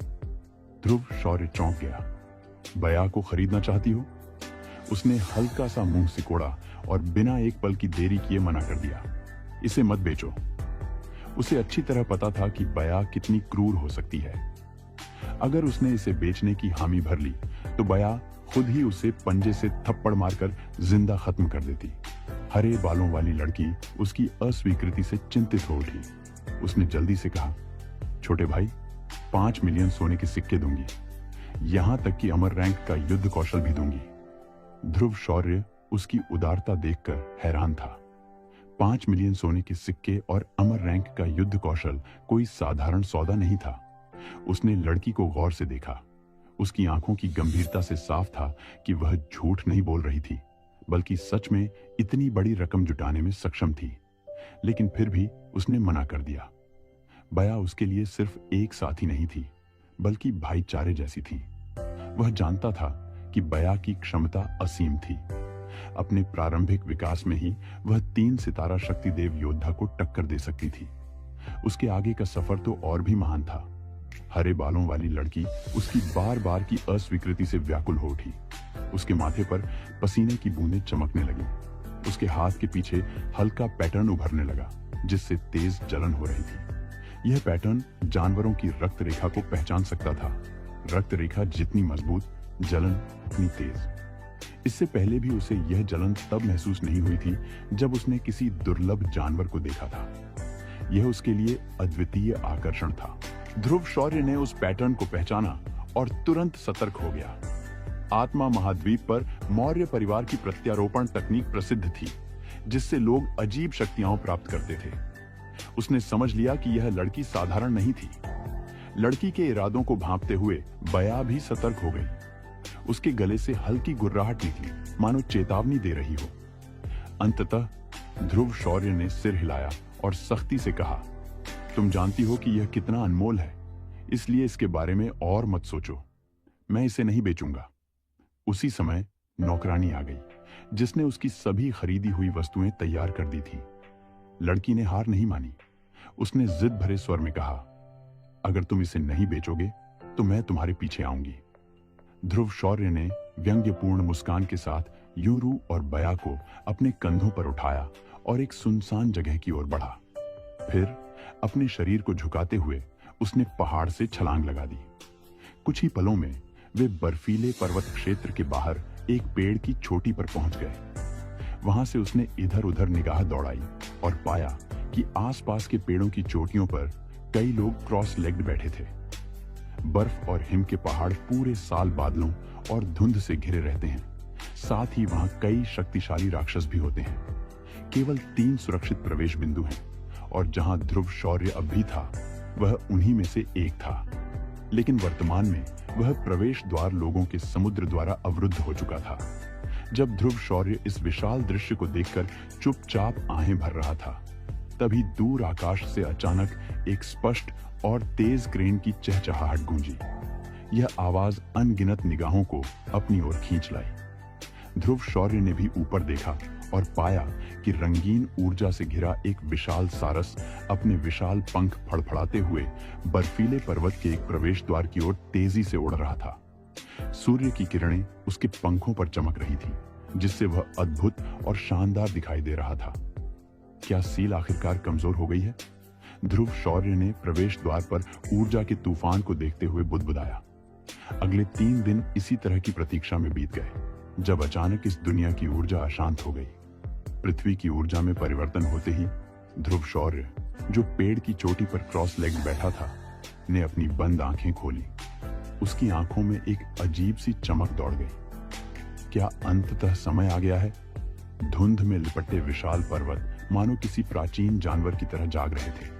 ध्रुव शौर्य चौंक गया। बया को खरीदना चाहती हो? उसने हल्का सा मुंह सिकोड़ा और बिना एक पल की देरी किए मना कर दिया। इसे मत बेचो। उसे अच्छी तरह पता था कि बया कितनी क्रूर हो सकती है। अगर उसने इसे बेचने की हामी भर ली तो बया खुद ही उसे पंजे से थप्पड़ मारकर जिंदा खत्म कर देती। हरे बालों वाली लड़की उसकी अस्वीकृति से चिंतित हो उठी। उसने जल्दी से कहा, छोटे भाई, 5 मिलियन सोने के सिक्के दूंगी, यहां तक कि अमर रैंक का युद्ध कौशल भी दूंगी। ध्रुव शौर्य उसकी उदारता देखकर हैरान था। 5 मिलियन सोने के सिक्के और अमर रैंक का युद्ध कौशल कोई साधारण सौदा नहीं था। उसने लड़की को गौर से देखा। उसकी आंखों की गंभीरता से साफ था कि वह झूठ नहीं बोल रही थी, बल्कि सच में इतनी बड़ी रकम जुटाने में सक्षम थी। लेकिन फिर भी उसने मना कर दिया। बया उसके लिए सिर्फ एक साथी नहीं थी, बल्कि भाईचारे जैसी थी। वह जानता था कि बया की क्षमता असीम थी। अपने प्रारंभिक विकास में ही वह 3 सितारा शक्तिदेव योद्धा को टक्कर दे सकती थी। उसके आगे का सफर तो और भी महान था। हरे बालों वाली लड़की उसकी बार बार की अस्वीकृति से व्याकुल हो उठी। उसके माथे पर पसीने की बूंदें चमकने लगी। उसके हाथ के पीछे हल्का पैटर्न उभरने लगा, जिससे तेज जलन हो रही थी। यह पैटर्न जानवरों की रक्त रेखा को पहचान सकता था। रक्त रेखा जितनी मजबूत, जलन उतनी तेज। इससे पहले भी उसे यह जलन तब महसूस नहीं हुई थी जब उसने किसी दुर्लभ जानवर को देखा था। यह उसके लिए अद्वितीय आकर्षण था। ध्रुव शौर्य ने उस पैटर्न को पहचाना और तुरंत सतर्क हो गया। आत्मा महाद्वीप पर मौर्य परिवार की प्रत्यारोपण तकनीक प्रसिद्ध थी, जिससे लोग अजीब शक्तियां प्राप्त करते थे। उसने समझ लिया कि यह लड़की साधारण नहीं थी। लड़की के इरादों को भांपते हुए बया भी सतर्क हो गई। उसके गले से हल्की गुर्राहट निकली, मानो चेतावनी दे रही हो। अंततः ध्रुव शौर्य ने सिर हिलाया और सख्ती से कहा, तुम जानती हो कि यह कितना अनमोल है, इसलिए इसके बारे में और मत सोचो। मैं इसे नहीं बेचूंगा। उसी समय नौकरानी आ गई, जिसने उसकी सभी खरीदी हुई वस्तुएं तैयार कर दी थी। लड़की ने हार नहीं मानी। उसने जिद भरे स्वर में कहा, अगर तुम इसे नहीं बेचोगे तो मैं तुम्हारे पीछे आऊंगी। ध्रुव शौर्य ने व्यंग्यपूर्ण मुस्कान के साथ यूरू और बया को अपने कंधों पर उठाया और एक सुनसान जगह की ओर बढ़ा। फिर अपने शरीर को झुकाते हुए उसने पहाड़ से छलांग लगा दी। कुछ ही पलों में वे बर्फीले पर्वत क्षेत्र के बाहर एक पेड़ की चोटी पर पहुंच गए। वहां से उसने इधर उधर निगाह दौड़ाई और पाया कि आसपास के पेड़ों की चोटियों पर कई लोग क्रॉस लेग्ड बैठे थे। बर्फ और हिम के पहाड़ पूरे साल बादलों और धुंध से घिरे रहते हैं। साथ ही वहां कई शक्तिशाली राक्षस भी होते हैं। केवल 3 सुरक्षित प्रवेश बिंदु हैं और जहां ध्रुव शौर्य अब भी था वह उन्हीं में से एक था। लेकिन वर्तमान में वह प्रवेश द्वार लोगों के समुद्र द्वारा अवरुद्ध हो चुका था। जब ध्रुव शौर्य इस विशाल दृश्य को देखकर चुपचाप आहें भर रहा था, तभी दूर आकाश से अचानक एक स्पष्ट और तेज क्रेन की चहचहाहट गूंजी। यह आवाज अनगिनत निगाहों को अपनी ओर खींच लाई। ध्रुव शौर्य ने भी ऊपर देखा और पाया कि रंगीन ऊर्जा से घिरा एक विशाल सारस अपने विशाल पंख फड़फड़ाते हुए बर्फीले पर्वत के एक प्रवेश द्वार की ओर तेजी से उड़ रहा था। सूर्य की किरणें उसके पंखों पर चमक रही थी, जिससे वह अद्भुत और शानदार दिखाई दे रहा था। क्या सील आखिरकार कमजोर हो गई है? ध्रुव शौर्य ने प्रवेश द्वार पर ऊर्जा के तूफान को देखते हुए बुदबुदाया। अगले 3 दिन इसी तरह की प्रतीक्षा में बीत गए, जब अचानक इस दुनिया की ऊर्जा अशांत हो गई। पृथ्वी की ऊर्जा में परिवर्तन होते ही ध्रुव शौर्य, जो पेड़ की चोटी पर क्रॉस लेग बैठा था, ने अपनी बंद आंखें खोली। उसकी आंखों में एक अजीब सी चमक दौड़ गई। क्या अंततः समय आ गया है? धुंध में लिपटे विशाल पर्वत मानो किसी प्राचीन जानवर की तरह जाग रहे थे।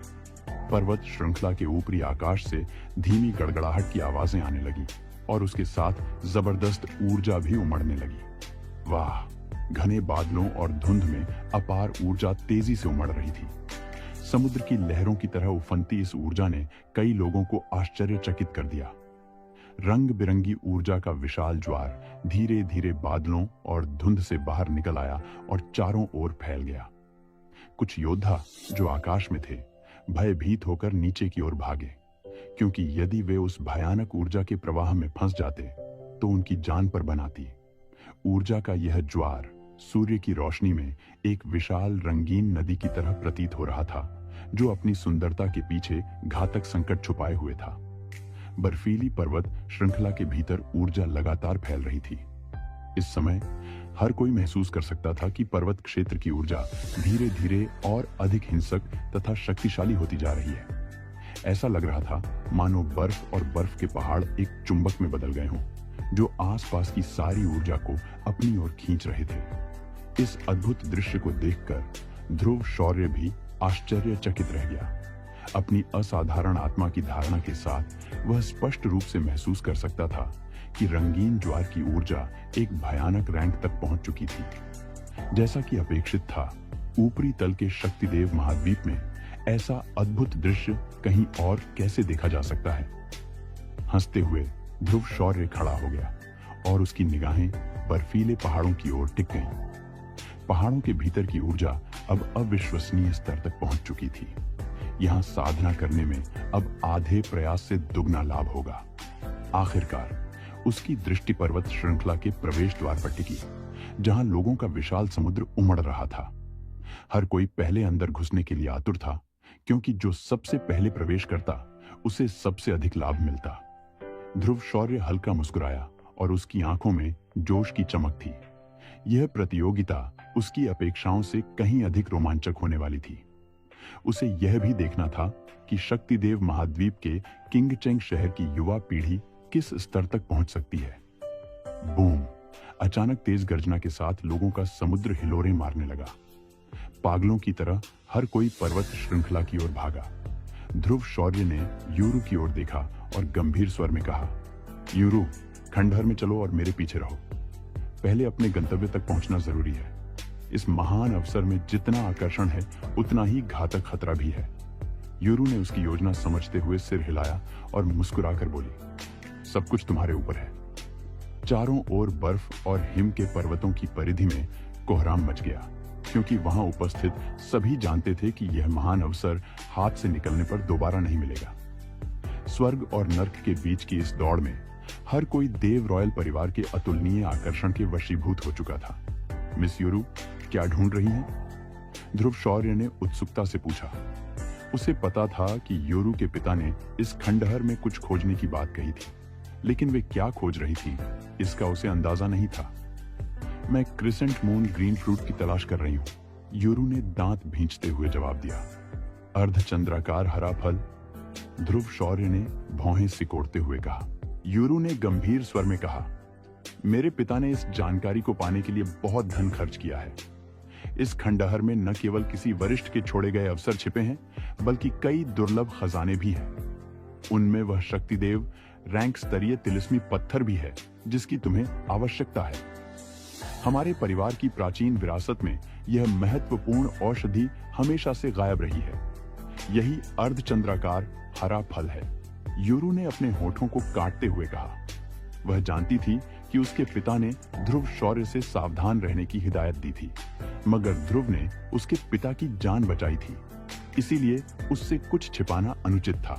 पर्वत श्रृंखला के ऊपरी आकाश से धीमी गड़गड़ाहट की आवाजें आने लगी और उसके साथ जबरदस्त ऊर्जा भी उमड़ने लगी। वाह! घने बादलों और धुंध में अपार ऊर्जा तेजी से उमड़ रही थी। समुद्र की लहरों की तरह उफनती इस ऊर्जा ने कई लोगों को आश्चर्यचकित कर दिया। रंग बिरंगी ऊर्जा का विशाल ज्वार धीरे धीरे बादलों और धुंध से बाहर निकल आया और चारों ओर फैल गया। कुछ योद्धा जो आकाश में थे भयभीत होकर नीचे की ओर भागे, क्योंकि यदि वे उस भयानक ऊर्जा के प्रवाह में फंस जाते तो उनकी जान पर बन आती। ऊर्जा का यह ज्वार सूर्य की रोशनी में एक विशाल रंगीन नदी की तरह प्रतीत हो रहा था, जो अपनी सुंदरता के पीछे घातक संकट छुपाए हुए था। बर्फीली पर्वत श्रृंखला के भीतर ऊर्जा लगातार फैल रही थी। इस समय हर कोई महसूस कर सकता था कि पर्वत क्षेत्र की ऊर्जा धीरे धीरे और अधिक हिंसक तथा शक्तिशाली होती जा रही है। ऐसा लग रहा था मानो बर्फ और बर्फ के पहाड़ एक चुंबक में बदल गए हों, जो आसपास की सारी ऊर्जा को अपनी ओर खींच रहे थे। इस अद्भुत दृश्य को देखकर ध्रुव शौर्य भी आश्चर्यचकित रह गया। अपनी असाधारण आत्मा की धारणा के साथ वह स्पष्ट रूप से महसूस कर सकता था कि रंगीन ज्वार की ऊर्जा एक भयानक रैंक तक पहुंच चुकी थी। जैसा कि अपेक्षित था, ऊपरी तल के शक्तिदेव महाद्वीप में ऐसा अद्भुत दृश्य कहीं और कैसे देखा जा सकता है। हंसते हुए ध्रुव शौर्य खड़ा हो गया और उसकी निगाहें बर्फीले पहाड़ों की ओर टिक गईं। पहाड़ों के भीतर की ऊर्जा अब अविश्वसनीय स्तर तक पहुंच चुकी थी। यहां साधना करने में अब आधे प्रयास से दुगना लाभ होगा। आखिरकार उसकी दृष्टि पर्वत श्रृंखला के प्रवेश द्वार पर टिकी, जहां लोगों का विशाल समुद्र उमड़ रहा था। हर कोई पहले अंदर घुसने के लिए आतुर था, क्योंकि जो सबसे पहले प्रवेश करता उसे सबसे अधिक लाभ मिलता। ध्रुव शौर्य हल्का मुस्कुराया और उसकी आंखों में जोश की चमक थी। यह प्रतियोगिता उसकी अपेक्षाओं से कहीं अधिक रोमांचक होने वाली थी। उसे यह भी देखना था कि शक्तिदेव महाद्वीप के किंगचेंग शहर की युवा पीढ़ी किस स्तर तक पहुंच सकती है। बूम! अचानक तेज गर्जना के साथ लोगों का समुद्र हिलोरें मारने लगा। पागलों की तरह हर कोई पर्वत श्रृंखला की ओर भागा। ध्रुव शौर्य ने यूरू की ओर देखा और गंभीर स्वर में कहा, यूरू, खंडहर में चलो और मेरे पीछे रहो। पहले अपने गंतव्य तक पहुंचना जरूरी है। इस महान अवसर में जितना आकर्षण है उतना ही घातक खतरा भी है। यूरू ने उसकी योजना समझते हुए सिर हिलाया और मुस्कुराकर बोली, सब कुछ तुम्हारे ऊपर है। चारों ओर बर्फ और हिम के पर्वतों की परिधि में कोहराम मच गया, क्योंकि वहां उपस्थित सभी जानते थे कि यह महान अवसर हाथ से निकलने पर दोबारा नहीं मिलेगा। स्वर्ग और नर्क के बीच की इस दौड़ में हर कोई देव रॉयल परिवार के अतुलनीय आकर्षण के वशीभूत हो चुका था। मिस यूरू, क्या ढूंढ रही हैं? ध्रुव शौर्य ने उत्सुकता से पूछा। उसे पता था कि योरू के पिता ने इस खंडहर में कुछ खोजने की बात कही थी, लेकिन वे क्या खोज रही थी इसका उसे अंदाजा नहीं था। मैं क्रिसेंट मून ग्रीन फ्रूट की तलाश कर रही हूँ, योरू ने दांत भींचते हुए जवाब दिया। अर्धचंद्राकार हरा फल, ध्रुव शौर्य ने भौहें सिकोड़ते हुए कहा। योरू ने गंभीर स्वर में कहा, मेरे पिता ने इस जानकारी को पाने के लिए बहुत धन खर्च किया है। इस खंडहर में न केवल किसी वरिष्ठ के छोड़े गए अवसर छिपे हैं, बल्कि कई दुर्लभ खजाने भी हैं। उनमें वह शक्तिदेव रैंक स्तरीय तिलिस्मी पत्थर भी है जिसकी तुम्हें आवश्यकता है। हमारे परिवार की प्राचीन विरासत में यह महत्वपूर्ण औषधि हमेशा से गायब रही है। यही अर्धचंद्राकार हरा फल है। योरू ने अपने होठों को काटते हुए कहा। वह जानती थी कि उसके पिता ने ध्रुव शौर्य से सावधान रहने की हिदायत दी थी, मगर ध्रुव ने उसके पिता की जान बचाई थी, इसीलिए उससे कुछ छिपाना अनुचित था।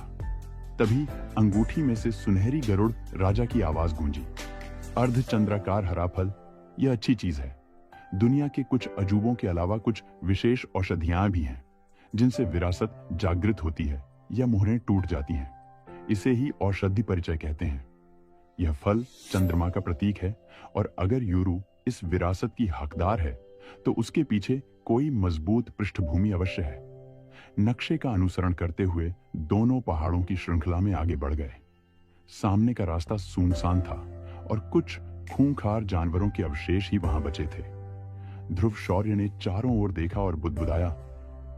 तभी अंगूठी में से सुनहरी गरुड़ राजा की आवाज गूंजी। अर्धचंद्राकार हरा फल, यह अच्छी चीज है। दुनिया के कुछ अजूबों के अलावा कुछ विशेष औषधियां भी हैं जिनसे विरासत जागृत होती है या मोहरें टूट जाती हैं। इसे ही औषधि परिचय कहते हैं। यह फल चंद्रमा का प्रतीक है, और अगर योरू इस विरासत की हकदार है तो उसके पीछे कोई मजबूत पृष्ठभूमि अवश्य है। नक्शे का अनुसरण करते हुए दोनों पहाड़ों की श्रृंखला में आगे बढ़ गए। सामने का रास्ता सुनसान था और कुछ खूंखार जानवरों के अवशेष ही वहां बचे थे। ध्रुव शौर्य ने चारों ओर देखा और बुदबुदाया,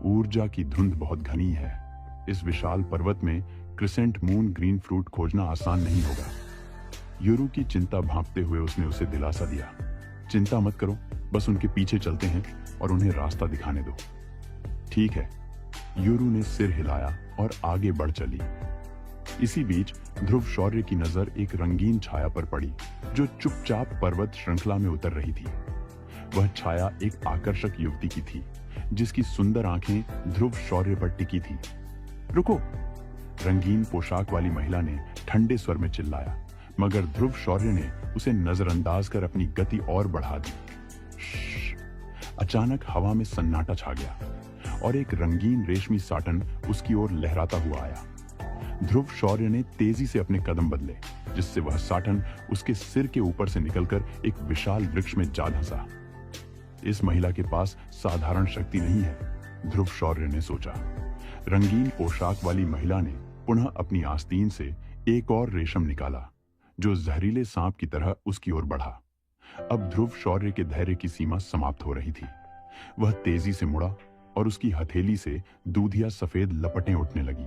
ऊर्जा की धुंध बहुत घनी है। इस विशाल पर्वत में क्रिसेंट मून ग्रीन फ्रूट खोजना आसान नहीं होगा। योरू की चिंता भांपते हुए उसने उसे दिलासा दिया, चिंता मत करो, बस उनके पीछे चलते हैं और उन्हें रास्ता दिखाने दो। ठीक है, योरू ने सिर हिलाया और आगे बढ़ चली। इसी बीच ध्रुव शौर्य की नजर एक रंगीन छाया पर पड़ी जो चुपचाप पर्वत श्रृंखला में उतर रही थी। वह छाया एक आकर्षक युवती की थी जिसकी सुंदर आंखें ध्रुव शौर्य पर टिकी थी। रुको, रंगीन पोशाक वाली महिला ने ठंडे स्वर में चिल्लाया, मगर ध्रुव शौर्य ने उसे नजरअंदाज कर अपनी गति और बढ़ा दी। अचानक हवा में सन्नाटा छा गया और एक रंगीन रेशमी साटन उसकी ओर लहराता हुआ आया। ध्रुव शौर्य ने तेजी से अपने कदम बदले, जिससे वह साटन उसके सिर के ऊपर से निकलकर एक विशाल वृक्ष में जा धंसा। इस महिला के पास साधारण शक्ति नहीं है, ध्रुव शौर्य ने सोचा। रंगीन पोशाक वाली महिला ने पुनः अपनी आस्तीन से एक और रेशम निकाला जो जहरीले सांप की तरह उसकी ओर बढ़ा। अब ध्रुव शौर्य के धैर्य की सीमा समाप्त हो रही थी। वह तेजी से मुड़ा और उसकी हथेली से दूधिया सफेद लपटें उठने लगी।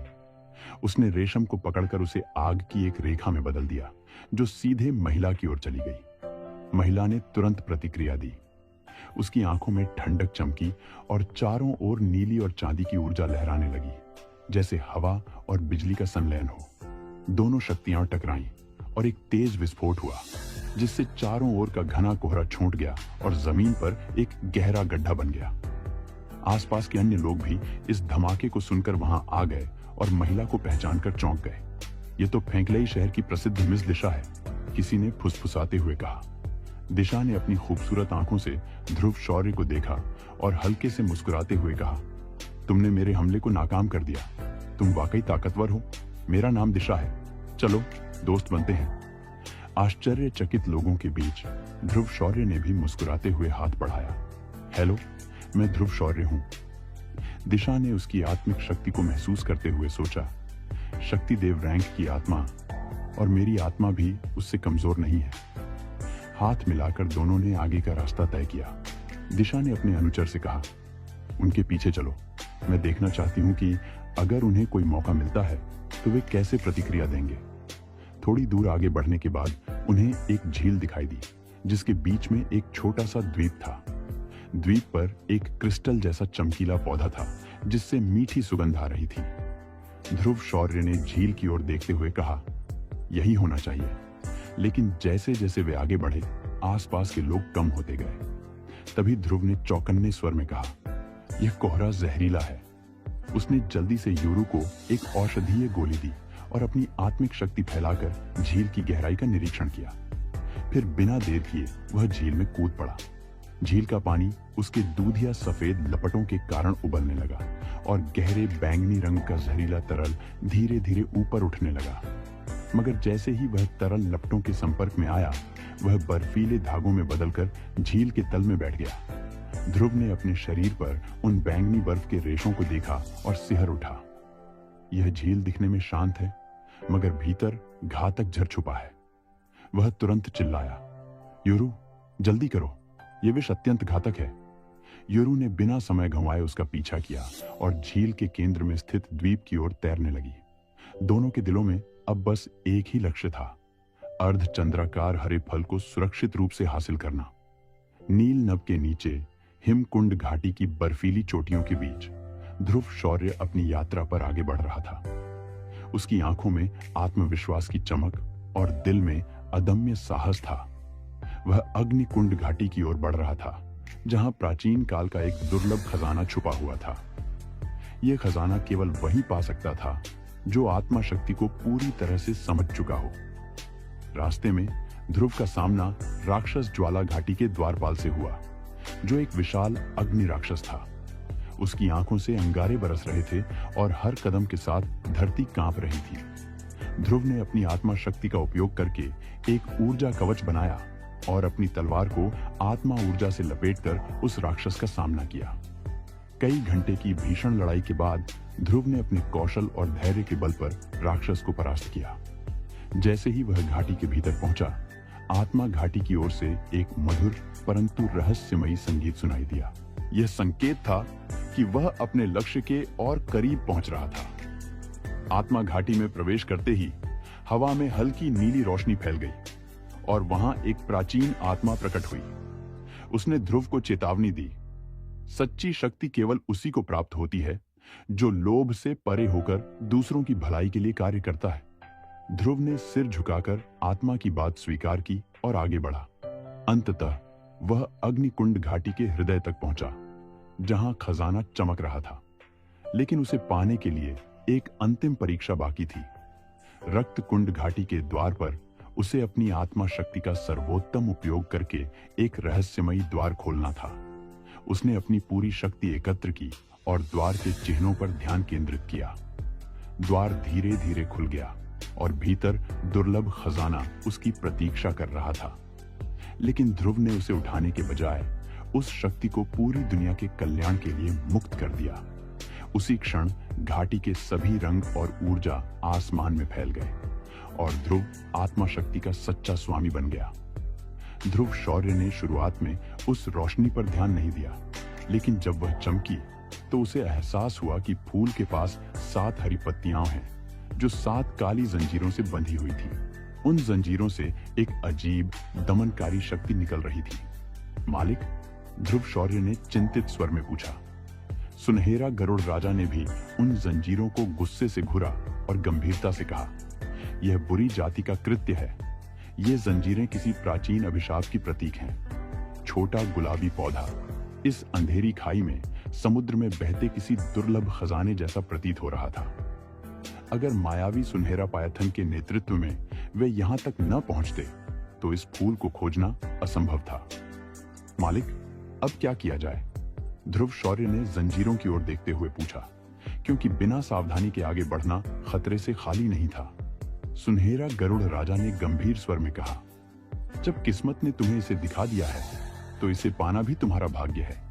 उसने रेशम को पकड़कर उसे आग की एक रेखा में बदल दिया जो सीधे महिला की ओर चली गई। महिला ने तुरंत प्रतिक्रिया दी। उसकी आंखों में ठंडक चमकी और चारों ओर नीली और चांदी की ऊर्जा लहराने लगी, जैसे हवा और बिजली का संलयन हो। दोनों शक्तियां टकराईं और एक तेज विस्फोट हुआ, जिससे चारों ओर का घना कोहरा छूट गया और जमीन पर एक गहरा गड्ढा बन गया। आसपास के अन्य लोग भी इस धमाके को सुनकर वहां आ गए और महिला को पहचानकर चौंक गए। ये तो फेंकलई शहर की प्रसिद्ध मिस दिशा है, किसी ने फुसफुसाते हुए कहा। दिशा ने अपनी खूबसूरत आंखों से ध्रुव शौर्य को देखा और हल्के से मुस्कुराते हुए कहा, तुमने मेरे हमले को नाकाम कर दिया। तुम वाकई ताकतवर हो। मेरा नाम दिशा है, चलो दोस्त बनते हैं। आश्चर्यचकित लोगों के बीच ध्रुव शौर्य ने भी मुस्कुराते हुए हाथ बढ़ाया। हेलो, मैं ध्रुव शौर्य हूं। दिशा ने उसकी आत्मिक शक्ति को महसूस करते हुए सोचा, शक्ति देव रैंक की आत्मा, और मेरी आत्मा भी उससे कमजोर नहीं है। हाथ मिलाकर दोनों ने आगे का रास्ता तय किया। दिशा ने अपने अनुचर से कहा, उनके पीछे चलो। मैं देखना चाहती हूं कि अगर उन्हें कोई मौका मिलता है तो वे कैसे प्रतिक्रिया देंगे। थोड़ी दूर आगे बढ़ने के बाद उन्हें एक झील दिखाई दी जिसके बीच में एक छोटा सा द्वीप था। द्वीप पर एक क्रिस्टल जैसा चमकीला पौधा था जिससे मीठी सुगंध आ रही थी। ध्रुव शौर्य ने झील की ओर देखते हुए कहा, यही होना चाहिए। लेकिन जैसे जैसे वे आगे बढ़े, आसपास के लोग कम होते गए। तभी ध्रुव ने चौकन्ने स्वर में कहा, यह कोहरा जहरीला है। उसने जल्दी से योरू को एक औषधीय गोली दी और अपनी आत्मिक शक्ति फैलाकर झील की गहराई का निरीक्षण किया। फिर बिना देर किए वह झील में कूद पड़ा। झील का पानी उसके दूधिया सफेद लपटों के कारण उबलने लगा और गहरे बैंगनी रंग का जहरीला तरल धीरे धीरे ऊपर उठने लगा। मगर जैसे ही वह तरल लपटों के संपर्क में आया, वह बर्फीले धागों में बदलकर झील के तल में बैठ गया। ध्रुव ने अपने शरीर पर उन बैंगनी बर्फ के रेशों को देखा और सिहर उठा। यह झील दिखने में शांत है, मगर भीतर घातक जहर छुपा है। वह तुरंत चिल्लाया, योरू, जल्दी करो, यह विष अत्यंत घातक है। योरू ने बिना समय गंवाए उसका पीछा किया और झील के केंद्र में स्थित द्वीप की ओर तैरने लगी। दोनों के दिलों में अब बस एक ही लक्ष्य था, अर्धचंद्राकार हरे फल को सुरक्षित रूप से हासिल करना। नील नभ के नीचे हिमकुंड घाटी की बर्फीली चोटियों के बीच ध्रुव शौर्य अपनी यात्रा पर आगे बढ़ रहा था। उसकी आंखों में आत्मविश्वास की चमक और दिल में अदम्य साहस था। वह अग्निकुंड घाटी की ओर बढ़ रहा था, जहां प्राचीन काल का एक दुर्लभ खजाना छुपा हुआ था। यह खजाना केवल वही पा सकता था जो आत्मा शक्ति को पूरी तरह से समझ चुका हो। रास्ते में ध्रुव का सामना राक्षस ज्वाला घाटी के द्वारपाल से हुआ, जो एक विशाल अग्नि राक्षस था। उसकी आंखों से अंगारे बरस रहे थे और हर कदम के साथ धरती कांप रही थी। ध्रुव ने अपनी आत्मा शक्ति का उपयोग करके एक ऊर्जा कवच बनाया और अपनी तलवार को आत्मा ऊर्जा से लपेटकर उस राक्षस का सामना किया। कई घंटे की भीषण लड़ाई के बाद ध्रुव ने अपने कौशल और धैर्य के बल पर राक्षस को परास्त किया। जैसे ही वह घाटी के भीतर पहुंचा, आत्मा घाटी की ओर से एक मधुर परंतु रहस्यमयी संगीत सुनाई दिया। यह संकेत था कि वह अपने लक्ष्य के और करीब पहुंच रहा था। आत्मा घाटी में प्रवेश करते ही हवा में हल्की नीली रोशनी फैल गई और वहां एक प्राचीन आत्मा प्रकट हुई। उसने ध्रुव को चेतावनी दी, सच्ची शक्ति केवल उसी को प्राप्त होती है जो लोभ से परे होकर दूसरों की भलाई के लिए कार्य करता है। ध्रुव ने सिर झुकाकर आत्मा की बात स्वीकार की और आगे बढ़ा। अंततः वह अग्निकुंड घाटी के हृदय तक पहुंचा, जहां खजाना चमक रहा था। लेकिन उसे पाने के लिए एक अंतिम परीक्षा बाकी थी। रक्त कुंड घाटी के द्वार पर उसे अपनी आत्मा शक्ति का सर्वोत्तम उपयोग करके एक रहस्यमयी द्वार खोलना था। उसने अपनी पूरी शक्ति एकत्र की और द्वार के चिन्हों पर ध्यान केंद्रित किया। द्वार धीरे धीरे खुल गया और भीतर दुर्लभ खजाना उसकी प्रतीक्षा कर रहा था। लेकिन ध्रुव ने उसे उठाने के बजाय उस शक्ति को पूरी दुनिया के कल्याण के लिए मुक्त कर दिया। उसी क्षण घाटी के सभी रंग और ऊर्जा आसमान में फैल गए और ध्रुव आत्मा शक्ति का सच्चा स्वामी बन गया। ध्रुव शौर्य ने शुरुआत में उस रोशनी पर ध्यान नहीं दिया, लेकिन जब वह चमकी तो उसे एहसास हुआ कि फूल के पास 7 हरी पत्तियां हैं जो 7 काली जंजीरों से बंधी हुई थी। उन जंजीरों से एक अजीब दमनकारी शक्ति निकल रही थी। मालिक, ध्रुव शौर्य ने चिंतित स्वर में पूछा। सुनहरा गरुड़ राजा ने भी उन जंजीरों को गुस्से से घुरा और गंभीरता से कहा, यह बुरी जाति का कृत्य है। ये जंजीरें किसी प्राचीन अभिशाप की प्रतीक हैं। छोटा गुलाबी पौधा इस अंधेरी खाई में समुद्र में बहते किसी दुर्लभ खजाने जैसा प्रतीत हो रहा था। अगर मायावी सुनहरा पायथन के नेतृत्व में वे यहां तक न पहुंचते तो इस फूल को खोजना असंभव था। मालिक, अब क्या किया जाए? ध्रुव शौर्य ने जंजीरों की ओर देखते हुए पूछा, क्योंकि बिना सावधानी के आगे बढ़ना खतरे से खाली नहीं था। सुनहरा गरुड़ राजा ने गंभीर स्वर में कहा, जब किस्मत ने तुम्हें इसे दिखा दिया है तो इसे पाना भी तुम्हारा भाग्य है।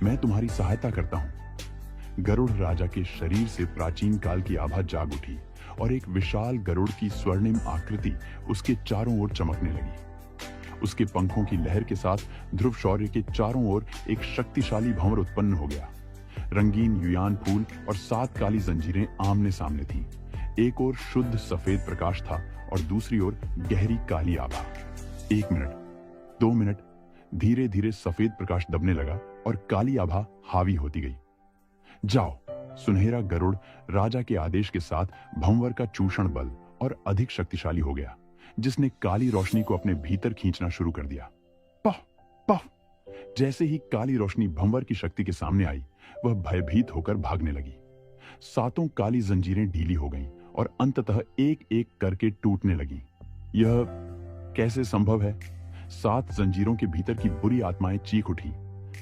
मैं तुम्हारी सहायता करता हूं। गरुड़ राजा के शरीर से प्राचीन काल की आभा जाग उठी और एक विशाल गरुड़ की स्वर्णिम आकृति उसके चारों ओर चमकने लगी। उसके पंखों की लहर के साथ ध्रुव शौर्य के चारों ओर एक शक्तिशाली भंवर उत्पन्न हो गया। रंगीन युयान फूल और 7 काली जंजीरें आमने सामने थीं। एक ओर शुद्ध सफेद प्रकाश था और दूसरी ओर गहरी काली आभा। 1 मिनट, 2 मिनट, धीरे धीरे सफेद प्रकाश दबने लगा और काली आभा हावी होती गई। जाओ, सुनहरा गरुड़ राजा के आदेश के साथ भंवर का चूषण बल और अधिक शक्तिशाली हो गया, जिसने काली रोशनी को अपने भीतर खींचना शुरू कर दिया। पफ पफ, जैसे ही काली रोशनी भंवर की शक्ति के सामने आई, वह भयभीत होकर भागने लगी। 7 काली जंजीरें ढीली हो गईं और अंततः एक एक करके टूटने लगी। यह कैसे संभव है? 7 जंजीरों के भीतर की बुरी आत्माएं चीख उठी,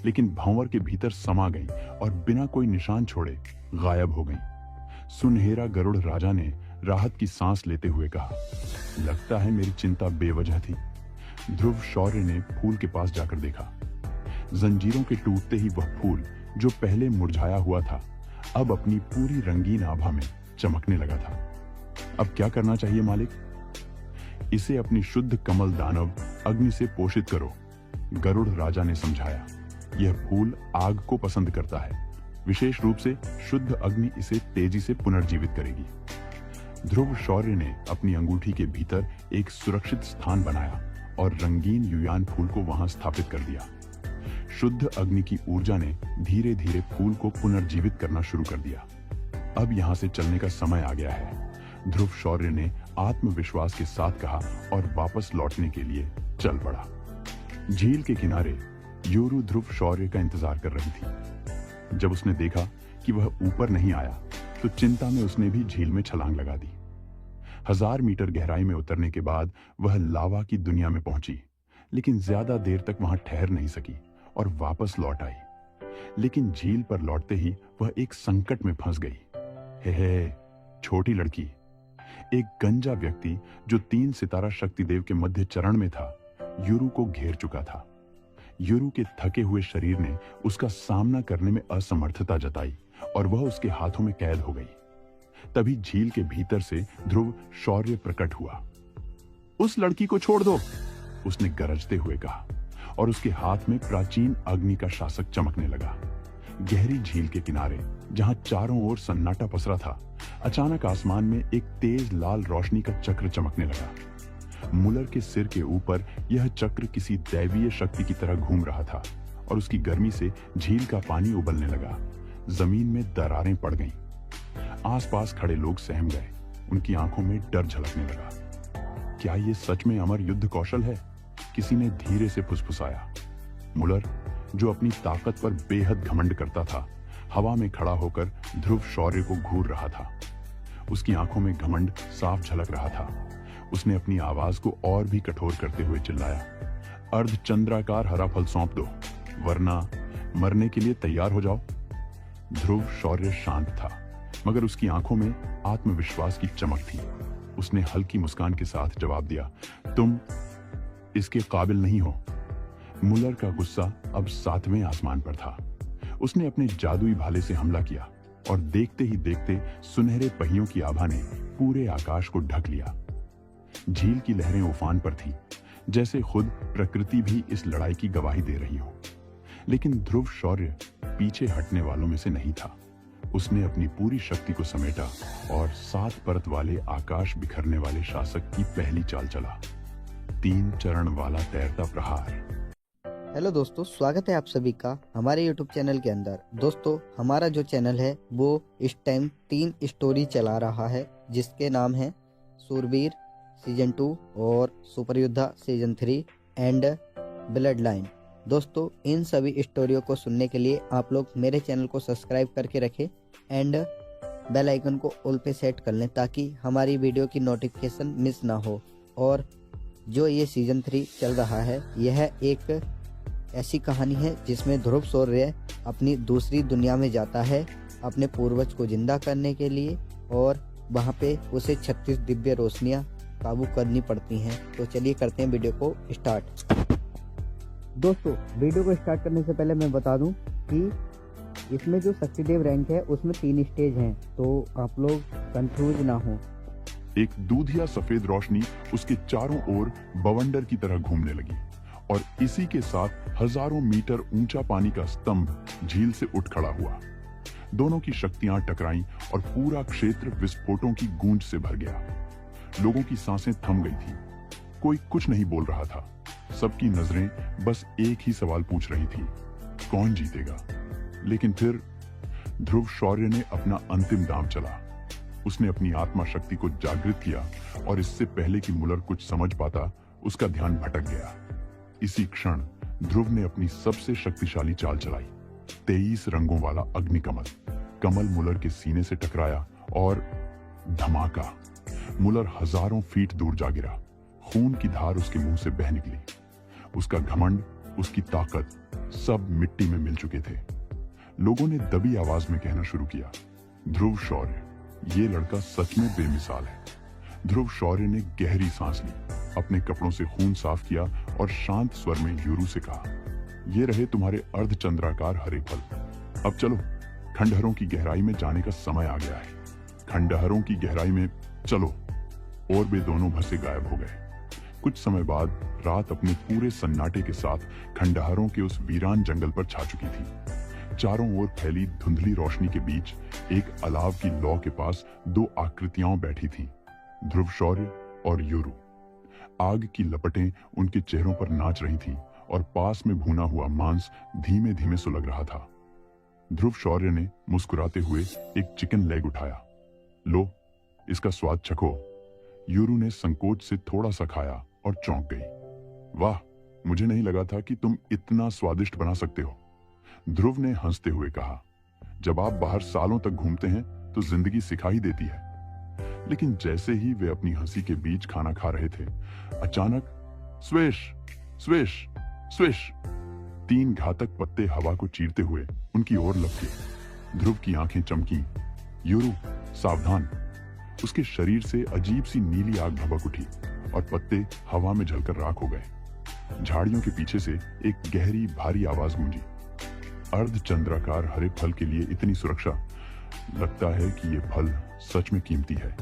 लेकिन भंवर के भीतर समा गईं और बिना कोई निशान छोड़े गायब हो गईं। सुनहरा गरुड़ राजा ने राहत की सांस लेते हुए कहा, लगता है मेरी चिंता बेवजह थी। ध्रुव शौर्य ने फूल के पास जाकर देखा। जंजीरों के टूटते ही वह फूल जो पहले मुरझाया हुआ था, अब अपनी पूरी रंगीन आभा में चमकने लगा था। अब क्या करना चाहिए मालिक? इसे अपनी शुद्ध कमल दानव अग्नि से पोषित करो, गरुड़ राजा ने समझाया। यह फूल आग को पसंद करता है, विशेष रूप से शुद्ध अग्नि इसे तेजी से पुनर्जीवित करेगी। ध्रुव शौर्य ने अपनी अंगूठी के भीतर एक सुरक्षित स्थान बनाया और रंगीन युयान फूल को वहां स्थापित कर दिया। शुद्ध अग्नि की ऊर्जा ने धीरे धीरे फूल को पुनर्जीवित करना शुरू कर दिया। अब यहां से चलने का समय आ गया है, ध्रुव शौर्य ने आत्मविश्वास के साथ कहा और वापस लौटने के लिए चल पड़ा। झील के किनारे योरू ध्रुव शौर्य का इंतजार कर रही थी। जब उसने देखा कि वह ऊपर नहीं आया तो चिंता में उसने भी झील में छलांग लगा दी। 1000 मीटर गहराई में उतरने के बाद वह लावा की दुनिया में पहुंची, लेकिन ज्यादा देर तक वहां ठहर नहीं सकी और वापस लौट आई। लेकिन झील पर लौटते ही वह एक संकट में फंस गई। हे छोटी लड़की। एक गंजा व्यक्ति जो 3 सितारा शक्तिदेव के मध्य चरण में था, योरू को घेर चुका था। योरू के थके हुए शरीर ने उसका सामना करने में असमर्थता जताई और वह उसके हाथों में कैद हो गई। तभी झील के भीतर से ध्रुव शौर्य प्रकट हुआ। उस लड़की को छोड़ दो, उसने गरजते हुए कहा और उसके हाथ में प्राचीन अग्नि का शासक चमकने लगा। गहरी झील के किनारे जहां चारों ओर सन्नाटा पसरा था, अचानक आसमान में एक तेज लाल रोशनी का चक्र चमकने लगा। मुलर के सिर के ऊपर यह चक्र किसी दैवीय शक्ति की तरह घूम रहा था और उसकी गर्मी से झील का पानी उबलने लगा। जमीन में दरारें पड़ गईं। आसपास खड़े लोग सहम गए, उनकी आंखों में डर झलकने लगा। क्या ये सच में अमर युद्ध कौशल है? किसी ने धीरे से फुसफुसाया। मुलर, जो अपनी ताकत पर बेहद घमंड करता था, हवा में खड़ा होकर ध्रुव शौर्य को घूर रहा था। उसकी आंखों में घमंड साफ झलक रहा था। उसने अपनी आवाज को और भी कठोर करते हुए चिल्लाया, अर्धचंद्राकार हरा फल सौंप दो, वरना मरने के लिए तैयार हो जाओ। ध्रुव शौर्य शांत था, मगर उसकी आंखों में आत्मविश्वास की चमक थी। उसने हल्की मुस्कान के साथ जवाब दिया, तुम इसके काबिल नहीं हो। मुलर का गुस्सा अब 7वें आसमान पर था। उसने अपने जादुई भाले से हमला किया और देखते ही देखते सुनहरे पहियों की आभा ने पूरे आकाश को ढक लिया। झील की लहरें उफान पर थी, जैसे खुद प्रकृति भी इस लड़ाई की गवाही दे रही हो। लेकिन ध्रुव शौर्य पीछे हटने वालों में से नहीं था। उसने अपनी पूरी शक्ति को समेटा और 7 परत वाले आकाश बिखरने वाले शासक की पहली चाल चला। 3 चरण वाला तैरता प्रहार। हेलो दोस्तों, स्वागत है आप सभी का हमारे YouTube चैनल के अंदर। दोस्तों, हमारा जो चैनल है वो इस टाइम 3 स्टोरी चला रहा है, जिसके नाम है सूरवीर सीजन 2 और सुपर योद्धा सीजन 3 एंड ब्लड लाइन। दोस्तों, इन सभी स्टोरियों को सुनने के लिए आप लोग मेरे चैनल को सब्सक्राइब करके रखें एंड बेल आइकन को ऑल पे सेट कर लें, ताकि हमारी वीडियो की नोटिफिकेशन मिस ना हो। और जो ये सीजन 3 चल रहा है, यह एक ऐसी कहानी है जिसमें ध्रुव शौर्य अपनी दूसरी दुनिया में जाता है अपने पूर्वज को जिंदा करने के लिए, और वहाँ पे उसे 36 दिव्य रोशनियाँ काबू करनी पड़ती हैं। तो चलिए करते हैं वीडियो को स्टार्ट। दोस्तों, वीडियो को स्टार्ट करने से पहले मैं बता दूं कि इसमें जो शक्तिदेव रैंक है उसमें 3 स्टेज हैं, तो आप लोग कंफ्यूज ना हो। एक दूधिया सफेद रोशनी उसके चारों ओर बवंडर की तरह घूमने लगी और इसी के साथ हजारों मीटर ऊंचा पानी का स्तंभ झील से उठ खड़ा हुआ। दोनों की शक्तियां टकराईं और पूरा क्षेत्र विस्फोटों की गूंज से भर गया। लोगों की सांसें थम गई थी। कोई कुछ नहीं बोल रहा था। सबकी नजरें बस एक ही सवाल पूछ रही थी, कौन जीतेगा? लेकिन फिर ध्रुव शौर्य ने अपना अंतिम दांव चला। उसने अपनी आत्मा शक्ति को जागृत किया और इससे पहले कि मुलर कुछ समझ पाता, उसका ध्यान भटक गया। इसी क्षण ध्रुव ने अपनी सबसे शक्तिशाली चाल चलाई। 23 रंगों वाला अग्निकमल। कमल मुलर के सीने से टकराया और धमाका, मुलर हजारों फीट दूर जा गिरा। खून की धार उसके मुंह से बह निकली। उसका घमंड, उसकी ताकत सब मिट्टी में मिल चुके थे। लोगों ने दबी आवाज में कहना शुरू किया, ध्रुव शौर्य, ये लड़का सच में बेमिसाल है। ध्रुव शौर्य ने गहरी सांस ली, अपने कपड़ों से खून साफ किया और शांत स्वर में यूरू से कहा, ये रहे तुम्हारे अर्धचंद्राकार हरे फल। अब चलो, खंडहरों की गहराई में जाने का समय आ गया है। खंडहरों की गहराई में चलो। और वे दोनों भसे गायब हो गए। कुछ समय बाद रात अपने पूरे सन्नाटे के साथ खंडहरों के उस वीरान जंगल पर छा चुकी थी। चारों ओर फैली धुंधली रोशनी के बीच एक अलाव की लौ के पास दो आकृतियां बैठी थीं, ध्रुव शौर्य और यूरू। आग की लपटें उनके चेहरों पर नाच रही थीं और पास में भुना हुआ मांस धीमे धीमे सुलग रहा था। ध्रुव शौर्य ने मुस्कुराते हुए एक चिकन लेग उठाया। लो, इसका स्वाद चखो। यूरू ने संकोच से थोड़ा सा खाया और चौंक गई। वाह, मुझे नहीं लगा था कि तुम इतना स्वादिष्ट बना सकते हो। ध्रुव ने हंसते हुए कहा, जब आप बाहर सालों तक घूमते हैं तो जिंदगी सिखा ही देती है। लेकिन जैसे ही वे अपनी हंसी के बीच खाना खा रहे थे, अचानक स्विश स्विश स्विश 3 घातक पत्ते हवा को चीरते हुए उनकी ओर लपके। ध्रुव की आंखें चमकी। यूरू, सावधान। उसके शरीर से अजीब सी नीली आग भभक उठी और पत्ते हवा में जलकर राख हो गए। झाड़ियों के पीछे से एक गहरी भारी आवाज गूंजी, अर्धचंद्राकार हरे फल के लिए इतनी सुरक्षा, लगता है कि ये फल सच में कीमती है।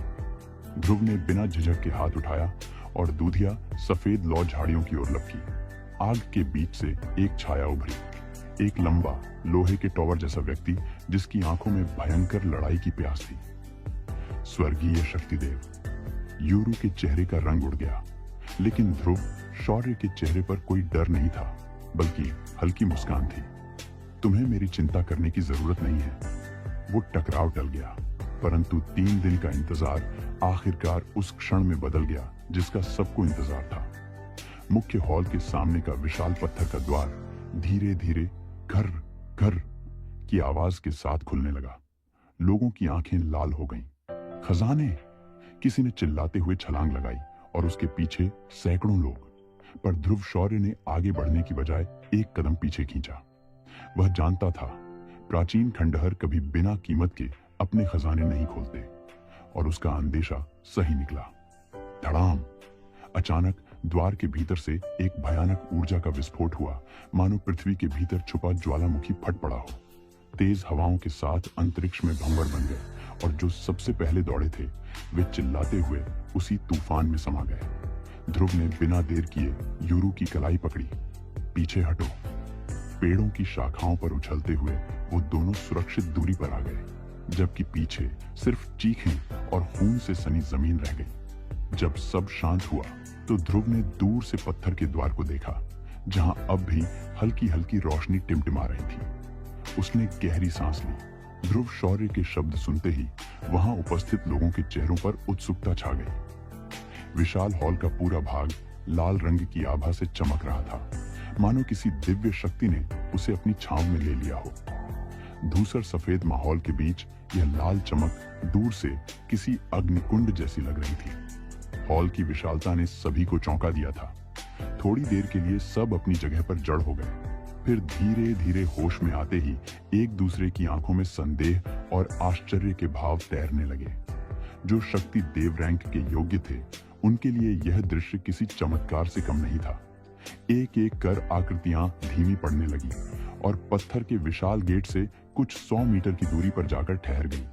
ध्रुव ने बिना झिझक के हाथ उठाया और दूधिया सफेद लौ झाड़ियों की ओर लपकी। आग के बीच से एक छाया उभरी, एक लंबा लोहे के टॉवर जैसा व्यक्ति जिसकी आंखों में भयंकर लड़ाई की प्यास थी। स्वर्गीय शक्तिदेव। यूरू के चेहरे का रंग उड़ गया, लेकिन ध्रुव शौर्य के चेहरे पर कोई डर नहीं था, बल्कि हल्की मुस्कान थी। तुम्हें मेरी चिंता करने की जरूरत नहीं है। वो टकराव टल गया, परंतु 3 दिन का इंतजार आखिरकार उस क्षण में बदल गया जिसका सबको इंतजार था। मुख्य हॉल के सामने का विशाल पत्थर का द्वार धीरे धीरे घर घर की आवाज के साथ खुलने लगा। लोगों की आंखें लाल हो गईं। खजाने! किसी ने चिल्लाते हुए छलांग लगाई और उसके पीछे सैकड़ों लोग। पर ध्रुव शौर्य ने आगे बढ़ने की बजाय एक कदम पीछे खींचा। वह जानता था, प्राचीन खंडहर कभी बिना कीमत के अपने खजाने नहीं खोलते, और उसका अंदेशा सही निकला। धड़ाम! अचानक द्वार के भीतर से एक भयानक ऊर्जा का विस्फोट हुआ, मानो पृथ्वी के भीतर छुपा ज्वालामुखी फट पड़ा हो। तेज हवाओं के साथ अंतरिक्ष में भंवर बन गए और जो सबसे पहले दौड़े थे वे चिल्लाते हुए उसी तूफान में समा गए। ध्रुव ने बिना देर किए यूरू की कलाई पकड़ी। पीछे हटो। पेड़ों की शाखाओं पर उछलते हुए वो दोनों सुरक्षित दूरी पर आ गए, जबकि पीछे सिर्फ चीखें और खून से सनी जमीन रह गई। जब सब शांत हुआ तो ध्रुव ने दूर से पत्थर के द्वार को देखा, जहां अब भी हल्की हल्की रोशनी टिमटिमा रही थी। उसने गहरी सांस ली। ध्रुव शौर्य के शब्द सुनते ही वहां उपस्थित लोगों के चेहरों पर उत्सुकता छा गई। विशाल हॉल का पूरा भाग लाल रंग की आभा से चमक रहा था, मानो किसी दिव्य शक्ति ने उसे अपनी छांव में ले लिया हो। धूसर सफेद माहौल के बीच यह लाल चमक दूर से किसी अग्निकुंड जैसी लग रही थी। हॉल की विशालता ने सभी को चौंका दिया था। थोड़ी देर के लिए सब अपनी जगह पर जड़ हो गए, फिर धीरे धीरे होश में आते ही एक दूसरे की आंखों में संदेह और आश्चर्य के भाव तैरने लगे। जो शक्ति देव रैंक के योग्य थे, उनके लिए यह दृश्य किसी चमत्कार से कम नहीं था। एक एक कर आकृतियां धीमी पड़ने लगी और पत्थर के विशाल गेट से कुछ 100 मीटर की दूरी पर जाकर ठहर गई।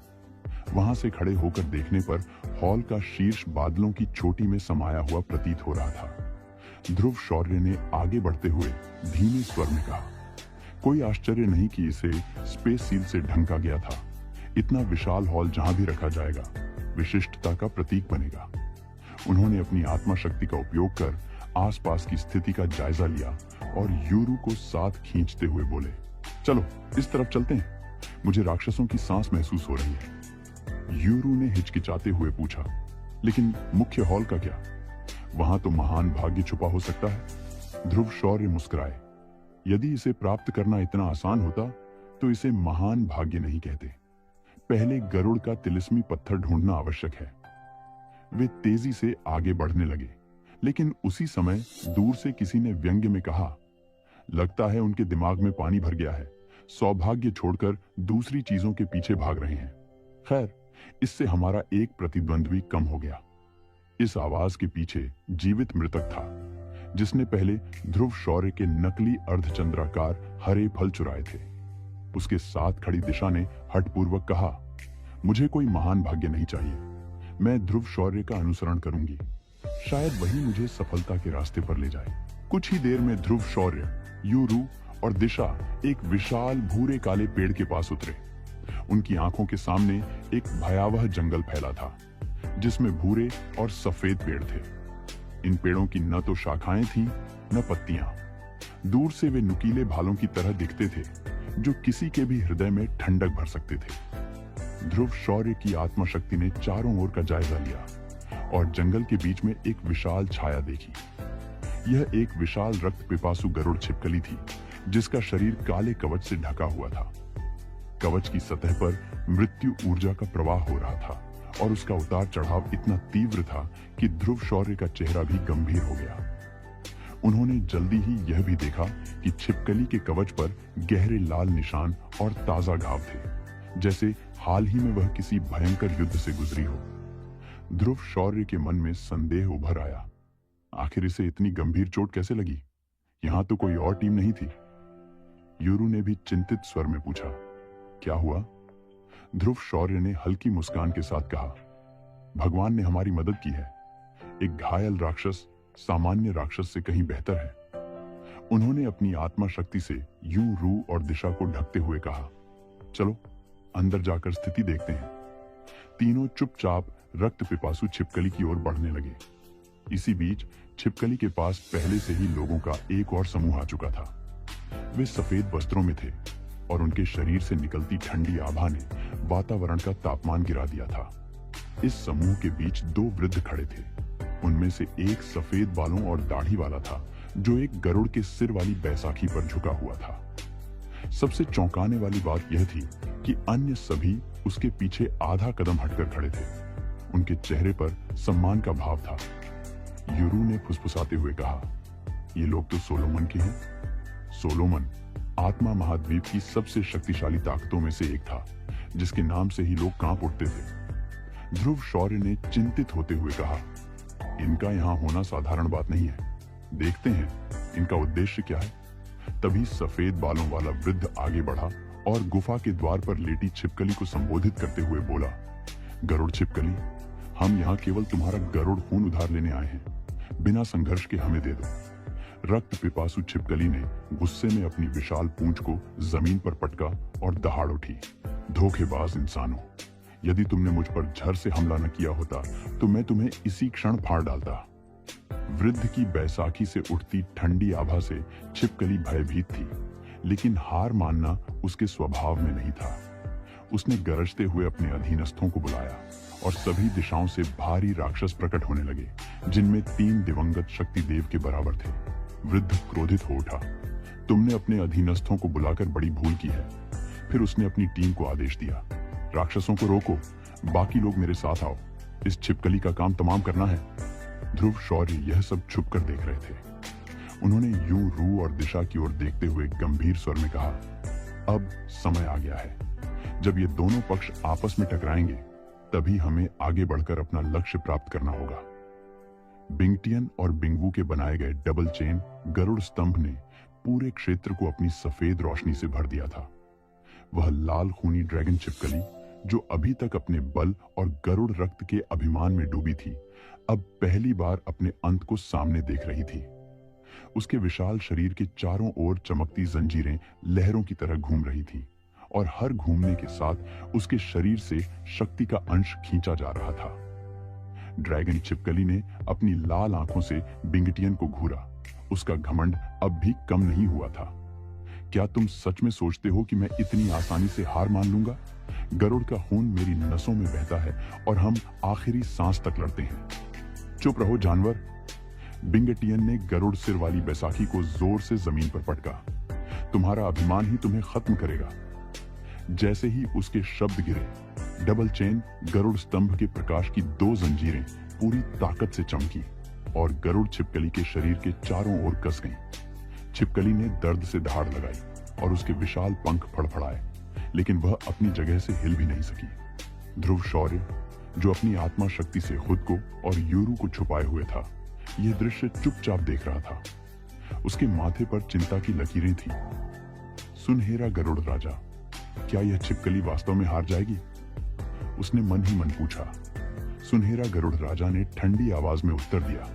वहां से खड़े होकर देखने पर हॉल का शीर्ष बादलों की चोटी में समाया हुआ प्रतीत हो रहा था। ध्रुव शौर्य ने आगे बढ़ते हुए धीमे स्वर में कहा, कोई आश्चर्य नहीं कि इसे स्पेस सील से ढंका गया था। इतना विशाल हॉल जहां भी रखा जाएगा, विशिष्टता का प्रतीक बनेगा। उन्होंने अपनी आत्मा शक्ति का उपयोग कर आसपास की स्थिति का जायजा लिया और यूरू को साथ खींचते हुए बोले, चलो इस तरफ चलते हैं, मुझे राक्षसों की सांस महसूस हो रही है। यूरू ने हिचकिचाते हुए पूछा, लेकिन मुख्य हॉल का क्या? वहां तो महान भाग्य छुपा हो सकता है। ध्रुव शौर्य मुस्कुराए, यदि इसे प्राप्त करना इतना आसान होता तो इसे महान भाग्य नहीं कहते। पहले गरुड़ का तिलिस्मी पत्थर ढूंढना आवश्यक है। वे तेजी से आगे बढ़ने लगे। लेकिन उसी समय दूर से किसी ने व्यंग्य में कहा, लगता है उनके दिमाग में पानी भर गया है, सौभाग्य छोड़कर दूसरी चीजों के पीछे भाग रहे हैं। खैर, इससे हमारा एक प्रतिद्वंद्वी कम हो गया। इस आवाज के पीछे जीवित मृतक था, जिसने पहले ध्रुव शौर्य के नकली अर्धचंद्राकार हरे फल चुराए थे। उसके साथ खड़ी दिशा ने हठपूर्वक कहा, मुझे कोई महान भाग्य नहीं चाहिए, मैं ध्रुव शौर्य का अनुसरण करूंगी, शायद वही मुझे सफलता के रास्ते पर ले जाए। कुछ ही देर में ध्रुव शौर्य, यूरू और दिशा एक विशाल भूरे काले पेड़ के पास उतरे। उनकी आंखों के सामने एक भयावह जंगल फैला था, जिसमें भूरे और सफेद पेड़ थे। इन पेड़ों की न तो शाखाएं थीं, न पत्तियां। दूर से वे नुकीले भालों की तरह दिखते थे, जो किसी के भी हृदय में ठंडक भर सकते थे। ध्रुव शौर्य की आत्मशक्ति ने चारों ओर का जायजा लिया और जंगल के बीच में एक विशाल छाया देखी। यह एक विशाल रक्त पिपासु गरुड़ छिपकली थी, जिसका शरीर काले कवच से ढका हुआ था। कवच की सतह पर मृत्यु ऊर्जा का प्रवाह हो रहा था और उसका उतार चढ़ाव इतना तीव्र था कि ध्रुव शौर्य का चेहरा भी गंभीर हो गया। उन्होंने जल्दी ही यह भी देखा कि छिपकली के कवच पर गहरे लाल निशान और ताजा घाव थे, जैसे हाल ही में वह किसी भयंकर युद्ध से गुजरी हो। ध्रुव शौर्य के मन में संदेह उभर आया, आखिर इसे इतनी गंभीर चोट कैसे लगी? यहां तो कोई और टीम नहीं थी। यूरू ने भी चिंतित स्वर में पूछा, क्या हुआ? ध्रुव शौर्य ने हल्की मुस्कान के साथ कहा, भगवान ने हमारी मदद की है। एक घायल राक्षस सामान्य राक्षस से कहीं बेहतर है। उन्होंने अपनी आत्मा शक्ति से यूरू और दिशा को ढकते हुए कहा, चलो अंदर जाकर स्थिति देखते हैं। तीनों चुपचाप रक्त पिपासु छिपकली की ओर बढ़ने लगे। इसी बीच छिपकली के पास पहले से ही लोगों का एक और समूह आ चुका था। वे सफेद वस्त्रों में थे और उनके शरीर से निकलती ठंडी आभा ने वातावरण का तापमान गिरा दिया था। इस समूह के बीच दो वृद्ध खड़े थे। उनमें से एक सफेद बालों और दाढ़ी वाला था, जो एक गरुड़ के सिर वाली बैसाखी पर झुका हुआ था। सबसे चौंकाने वाली बात यह थी कि अन्य सभी उसके पीछे आधा कदम हटकर खड़े थे। उनके चेहरे पर सम्मान का भाव था। यूरू ने फुसफुसाते हुए कहा, ये लोग तो सोलोमन के हैं। सोलोमन आत्मा महाद्वीप की सबसे शक्तिशाली ताकतों में से एक था, जिसके नाम से ही लोग कांप उठते थे। ध्रुव शौर्य ने चिंतित होते हुए कहा, इनका यहाँ होना साधारण बात नहीं है। देखते हैं इनका उद्देश्य क्या है। तभी सफेद बालों वाला वृद्ध आगे बढ़ा और गुफा के द्वार पर लेटी छिपकली को संबोधित करते हुए बोला, गरुड़ छिपकली, हम यहाँ केवल तुम्हारा गरुड़ खून उधार लेने आए हैं। बिना संघर्ष के हमें दे दो। रक्त पिपासु छिपकली ने गुस्से में अपनी विशाल पूंछ को जमीन पर पटका और दहाड़ उठी। धोखेबाज इंसानों, यदि तुमने मुझ पर झर से हमला न किया होता तो मैं तुम्हें इसी क्षण फाड़ डालता। वृद्ध की बैसाखी से उठती ठंडी आभा से छिपकली भयभीत थी, लेकिन हार मानना उसके स्वभाव में नहीं था। उसने गरजते हुए अपने अधीनस्थों को बुलाया और सभी दिशाओं से भारी राक्षस प्रकट होने लगे, जिनमें 3 दिवंगत शक्ति देव के बराबर थे। वृद्ध क्रोधित हो उठा, तुमने अपने अधीनस्थों को बुलाकर बड़ी भूल की है। फिर उसने अपनी टीम को आदेश दिया, राक्षसों को रोको, बाकी लोग मेरे साथ आओ, इस छिपकली का काम तमाम करना है। ध्रुव शौर्य यह सब छुप कर देख रहे थे। उन्होंने यूरू और दिशा की ओर देखते हुए गंभीर स्वर में कहा, अब समय आ गया है। जब ये दोनों पक्ष आपस में टकराएंगे, तभी हमें आगे बढ़कर अपना लक्ष्य प्राप्त करना होगा। बिंगटियन और बिंगवू के बनाए गए डबल चेन गरुड़ स्तंभ ने पूरे क्षेत्र को अपनी सफेद रोशनी से भर दिया था। वह लाल खूनी ड्रैगन छिपकली, जो अभी तक अपने बल और गरुड़ रक्त के अभिमान में डूबी थी, अब पहली बार अपने अंत को सामने देख रही थी। उसके विशाल शरीर के चारों ओर चमकती जंजीरें लहरों की तरह घूम रही थीं, और हर घूमने के साथ उसके शरीर से शक्ति का अंश खींचा जा रहा था। ड्रैगन छिपकली ने अपनी लाल आंखों से बिंगटियन को घूरा। उसका घमंड अब भी कम नहीं हुआ था। क्या तुम सच में सोचते हो कि मैं इतनी आसानी से हार मान लूंगा? गरुड़ का खून मेरी नसों में बहता है और हम आखिरी सांस तक लड़ते हैं। चुप रहो जानवर। बिंगटियन ने गरुड़ सिर वाली बैसाखी को जोर से जमीन पर पटका। तुम्हारा अभिमान ही तुम्हें खत्म करेगा। जैसे ही उसके शब्द गिरे, डबल चेन गरुड़ स्तंभ के प्रकाश की 2 जंजीरें पूरी ताकत से चमकी। और गरुड़ छिपकली के शरीर के चारों ओर कस गई। छिपकली ने दर्द से दहाड़ लगाई और उसके विशाल पंख फड़फड़ाए, लेकिन वह अपनी जगह से हिल भी नहीं सकी। ध्रुव शौर्य, जो अपनी आत्मा शक्ति से खुद को और यूरू को छुपाए हुए था, यह दृश्य चुपचाप देख रहा था। उसके माथे पर चिंता की लकीरें थीं। सुनहरा गरुड़ राजा, क्या यह छिपकली वास्तव में हार जाएगी? उसने मन ही मन पूछा। सुनहरा गरुड़ राजा ने ठंडी आवाज में उत्तर दिया,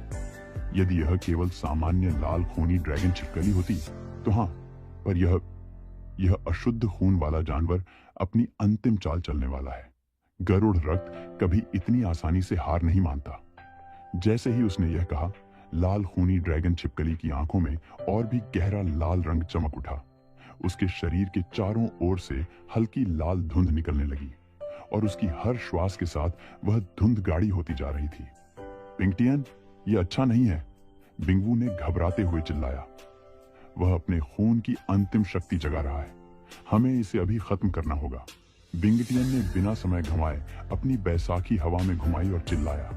यदि यह केवल सामान्य लाल खूनी ड्रैगन छिपकली होती तो हाँ, पर यह अशुद्ध खून वाला जानवर अपनी अंतिम चाल चलने वाला है। गरुड़ रक्त कभी इतनी आसानी से हार नहीं मानता। जैसे ही उसने यह कहा, लाल खूनी ड्रैगन छिपकली की आंखों में और भी गहरा लाल रंग चमक उठा। उसके शरीर के चारों ओर से हल्की लाल धुंध निकलने लगी और उसकी हर श्वास के साथ वह धुंध गाढ़ी होती जा रही थी। पिंगटियन, यह अच्छा नहीं है, बिंगवू ने घबराते हुए चिल्लाया। वह अपने खून की अंतिम शक्ति जगा रहा है, हमें इसे अभी खत्म करना होगा। बिंगटियन ने बिना समय गंवाए अपनी बैसाखी हवा में घुमाई और चिल्लाया,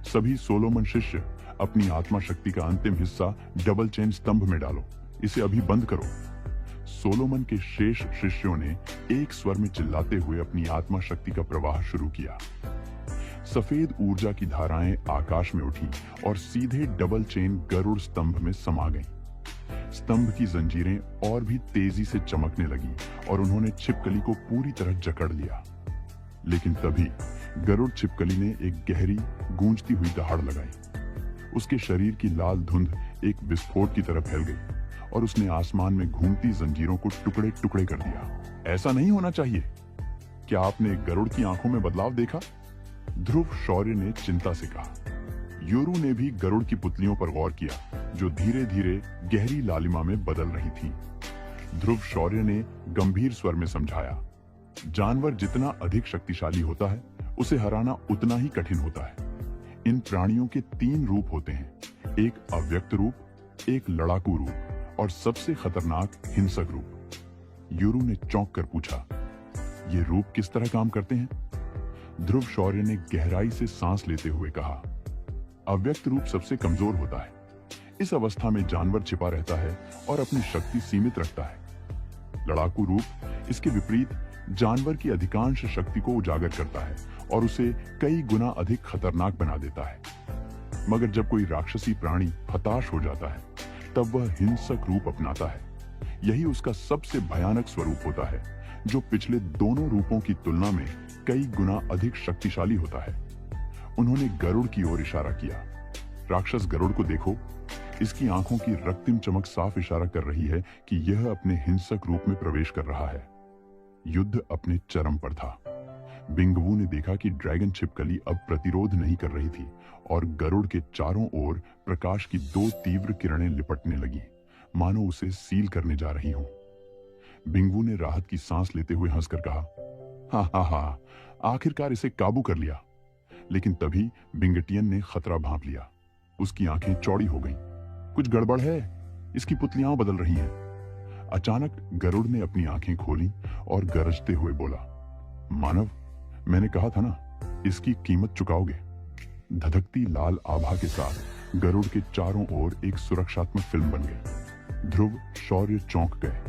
सभी सोलोमन शिष्य अपनी आत्मा शक्ति का अंतिम हिस्सा डबल चेन स्तंभ में डालो, इसे अभी बंद करो। सोलोमन के शेष शिष्यों ने एक स्वर में चिल्लाते हुए अपनी आत्मा शक्ति का प्रवाह शुरू किया। सफेद ऊर्जा की धाराएं आकाश में उठी और सीधे डबल चेन गरुड़ स्तंभ में समा गईं। स्तंभ की जंजीरें और भी तेजी से चमकने लगी और उन्होंने छिपकली को पूरी तरह जकड़ लिया। लेकिन तभी गरुड़ छिपकली ने एक गहरी गूंजती हुई दहाड़ लगाई। उसके शरीर की लाल धुंध एक विस्फोट की तरह फैल गई और उसने आसमान में घूमती जंजीरों को टुकड़े टुकड़े कर दिया। ऐसा नहीं होना चाहिए। क्या आपने गरुड़ की आंखों में बदलाव देखा? ध्रुव शौर्य ने चिंता से कहा। यूरू ने भी गरुड़ की पुतलियों पर गौर किया, जो धीरे धीरे गहरी लालिमा में बदल रही थी। ध्रुव शौर्य ने गंभीर स्वर में समझाया, जानवर जितना अधिक शक्तिशाली होता है, उसे हराना उतना ही कठिन होता है। इन प्राणियों के 3 रूप होते हैं, एक अव्यक्त रूप, एक लड़ाकू रूप और सबसे खतरनाक हिंसक रूप। यूरू ने चौंक कर पूछा, ये रूप किस तरह काम करते हैं? ध्रुव शौर्य ने गहराई से सांस लेते हुए कहा, अव्यक्त रूप सबसे कमजोर होता है। इस अवस्था में जानवर छिपा रहता है और अपनी शक्ति सीमित रखता है। लड़ाकू रूप इसके विपरीत जानवर की अधिकांश शक्ति को उजागर करता है और उसे कई गुना अधिक खतरनाक बना देता है। मगर जब कोई राक्षसी प्राणी हताश हो जाता है, तब वह हिंसक रूप अपनाता है। यही उसका सबसे भयानक स्वरूप होता है, जो पिछले दोनों रूपों की तुलना में कई गुना अधिक शक्तिशाली होता है। उन्होंने गरुड़ की ओर इशारा किया। राक्षस गरुड़ को देखो, इसकी आंखों की रक्तिम चमक साफ इशारा कर रही है कि यह अपने हिंसक रूप में प्रवेश कर रहा है। युद्ध अपने चरम पर था। बिंगवू ने देखा कि ड्रैगन छिपकली अब प्रतिरोध नहीं कर रही थी और गरुड़ के चारों ओर प्रकाश की 2 तीव्र किरणें लिपटने लगी, मानो उसे सील करने जा रही हों। बिंगवू ने राहत की सांस लेते हुए हंसकर कहा, हा हा हा, आखिरकार इसे काबू कर लिया। लेकिन तभी बिंगटियन ने खतरा भांप लिया। उसकी आंखें चौड़ी हो गईं। कुछ गड़बड़ है, इसकी पुतलियां बदल रही हैं। अचानक गरुड़ ने अपनी आंखें खोली और गरजते हुए बोला, मानव, मैंने कहा था ना, इसकी कीमत चुकाओगे। धधकती लाल आभा के साथ गरुड़ के चारों ओर एक सुरक्षात्मक फिल्म बन गई। ध्रुव शौर्य चौंक गए।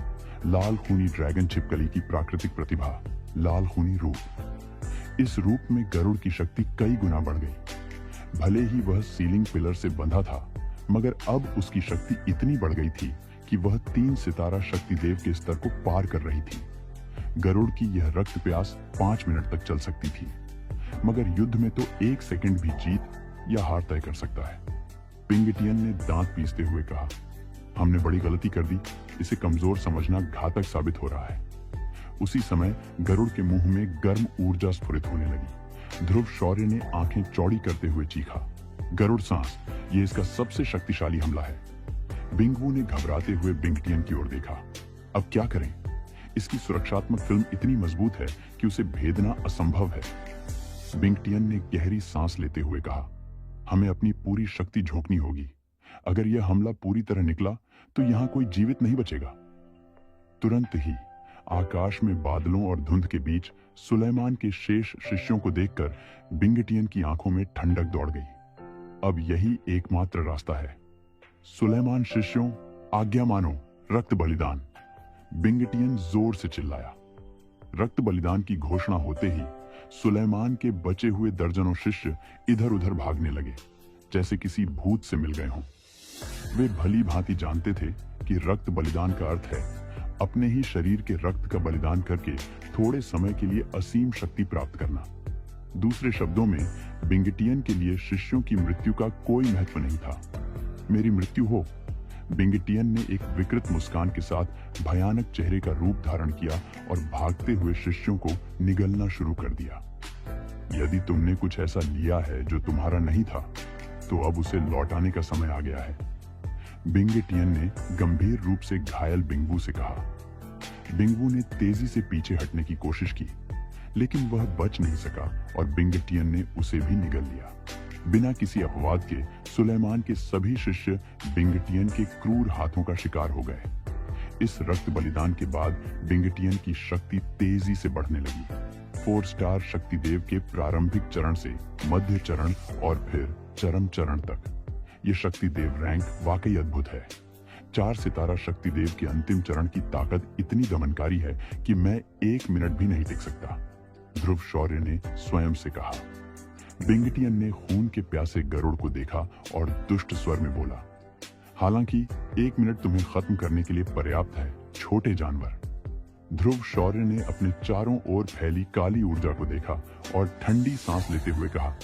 लाल खूनी ड्रैगन छिपकली की प्राकृतिक प्रतिभा, लाल खूनी रूप। इस रूप में गरुड़ की शक्ति कई गुना बढ़ गई। भले ही वह सीलिंग पिलर से बंधा था, मगर अब उसकी शक्ति इतनी बढ़ गई थी कि वह 3 सितारा शक्तिदेव के स्तर को पार कर रही थी। गरुड़ की यह रक्त प्यास 5 मिनट तक चल सकती थी, मगर युद्ध में तो 1 सेकंड भी जीत या हार तय कर सकता है। पिंगटियन ने दांत पीसते हुए कहा, हमने बड़ी गलती कर दी, इसे कमजोर समझना घातक साबित हो रहा है। उसी समय गरुड़ के मुंह में गर्म ऊर्जा स्फुरित होने लगी। ध्रुव शौर्य ने आंखें चौड़ी करते हुए चीखा, गरुड़ सांस, ये इसका सबसे शक्तिशाली हमला है। बिंगवू ने घबराते हुए बिंगटियन की ओर देखा। अब क्या करें? इसकी सुरक्षात्मक फिल्म इतनी मजबूत है कि उसे भेदना असंभव है। बिंगटियन ने गहरी सांस लेते हुए कहा, हमें अपनी पूरी शक्ति झोंकनी होगी। अगर यह हमला पूरी तरह निकला तो यहां कोई जीवित नहीं बचेगा। तुरंत ही आकाश में बादलों और धुंध के बीच सुलेमान के शेष शिष्यों को देखकर बिंगटियन की आंखों में ठंडक दौड़ गई। अब यही एकमात्र रास्ता है। सुलेमान शिष्यों, आज्ञा मानो, रक्त बलिदान। बिंगटियन जोर से चिल्लाया। रक्त बलिदान की घोषणा होते ही सुलेमान के बचे हुए दर्जनों शिष्य इधर उधर भागने लगे, जैसे किसी भूत से मिल गए हों। वे भली भांति जानते थे कि रक्त बलिदान का अर्थ है अपने ही शरीर के रक्त का बलिदान करके थोड़े समय के लिए असीम शक्ति प्राप्त करना। दूसरे शब्दों में, बिंगटियन के लिए शिष्यों की मृत्यु का कोई महत्व नहीं था। मेरी मृत्यु हो। बिंगटियन ने एक विकृत मुस्कान के साथ भयानक चेहरे का रूप धारण किया और भागते हुए शिष्यों को निगलना शुरू कर दिया। यदि तुमने कुछ ऐसा लिया है जो तुम्हारा नहीं था, तो अब उसे लौटाने का समय आ गया है। बिंगटियन ने गंभीर रूप से घायल बिंगबू से कहा। बिंगबू ने तेजी से पीछे हटने की कोशिश की, लेकिन वह बच नहीं सका और बिंगटियन ने उसे भी निगल लिया। बिना किसी अपवाद के सुलेमान के सभी शिष्य बिंगटियन के क्रूर हाथों का शिकार हो गए। इस रक्त बलिदान के बाद बिंगटियन की शक्ति तेजी से बढ़ने लगी। 4 स्टार शक्तिदेव के प्रारंभिक चरण से मध्य चरण और फिर चरम चरण तक। ये शक्तिदेव रैंक वाकई अद्भुत है। 4 सितारा शक्तिदेव के अंतिम चरण की ताकत इतनी दमनकारी है कि मैं 1 मिनट भी नहीं टिक सकता, ध्रुव शौर्य ने स्वयं से कहा। बिंगटियन ने खून के प्यासे गरुड़ को देखा और दुष्ट स्वर में बोला, हालांकि 1 मिनट तुम्हें खत्म करने के लिए पर्याप्त है, छोटे जानवर। ध्रुव शौर्य ने अपने चारों ओर फैली काली ऊर्जा को देखा और ठंडी सांस लेते हुए कहा,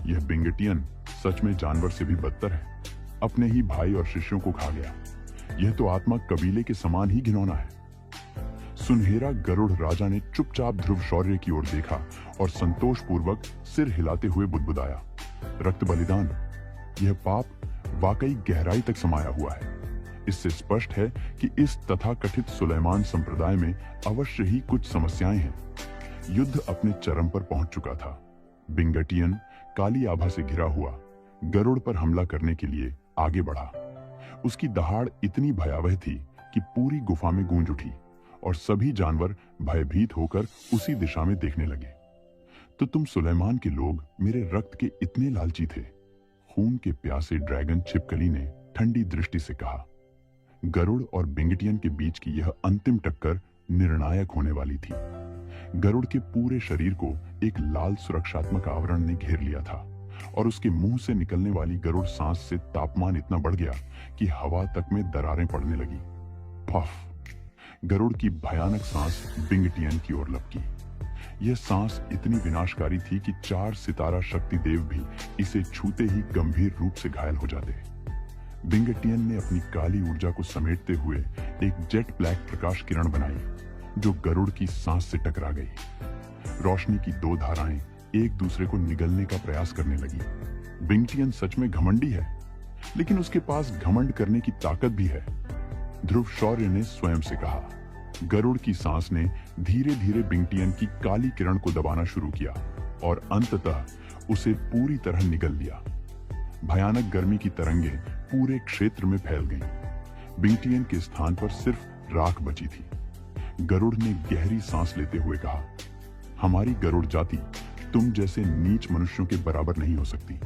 यह बिंगटियन सच में जानवर से भी बदतर है। अपने ही भाई और शिष्यों को खा गया। यह तो आत्मा कबीले के समान ही घिनौना है। सुनहरा गरुड़ राजा ने चुपचाप ध्रुव शौर्य की ओर देखा और संतोषपूर्वक सिर हिलाते हुए बुदबुदाया, रक्त बलिदान, यह पाप वाकई गहराई तक समाया हुआ है। इससे स्पष्ट है कि इस तथाकथित सुलेमान संप्रदाय में अवश्य ही कुछ समस्याएं हैं। युद्ध अपने चरम पर पहुंच चुका था। बिंगटियन काली आभा से घिरा हुआ गरुड़ पर हमला करने के लिए आगे बढ़ा। उसकी दहाड़ इतनी भयावह थी कि पूरी गुफा में गूंज उठी और सभी जानवर भयभीत होकर उसी दिशा में देखने लगे। तो तुम सुलेमान के लोग मेरे रक्त के इतने लालची थे? खून के प्यासे ड्रैगन छिपकली ने ठंडी दृष्टि से कहा। गरुड़ और बिंगटियन के बीच की यह अंतिम टक्कर निर्णायक होने वाली थी। गरुड़ के पूरे शरीर को एक लाल सुरक्षात्मक आवरण ने घेर लिया था और उसके मुंह से निकलने वाली गरुड़ सांस से तापमान इतना बढ़ गया कि हवा तक में दरारें पड़ने लगी। पफ! गरुड़ की भयानक सांस बिंगटियन की ओर लपकी। यह सांस इतनी विनाशकारी थी कि 4 सितारा शक्तिदेव भी इसे छूते ही गंभीर रूप से घायल हो जाते। बिंगटियन ने अपनी काली ऊर्जा को समेटते हुए एक जेट ब्लैक प्रकाश किरण बनाई जो गरुड़ की सांस से टकरा गई। रोशनी की 2 धाराएं एक दूसरे को निगलने का प्रयास करने लगी। बिंगटियन सच में घमंडी है, लेकिन उसके पास घमंड करने की ताकत भी है, ध्रुव शौर्य ने स्वयं से कहा। गरुड़ की सांस ने धीरे धीरे बिंगटियन की काली किरण को दबाना शुरू किया और अंततः उसे पूरी तरह निगल लिया। भयानक गर्मी की तरंगें पूरे क्षेत्र में फैल गईं। बिंगटियन के स्थान पर सिर्फ राख बची थी। गरुड़ ने गहरी सांस लेते हुए कहा, हमारी गरुड़ जाति तुम जैसे नीच मनुष्यों के बराबर नहीं हो सकती।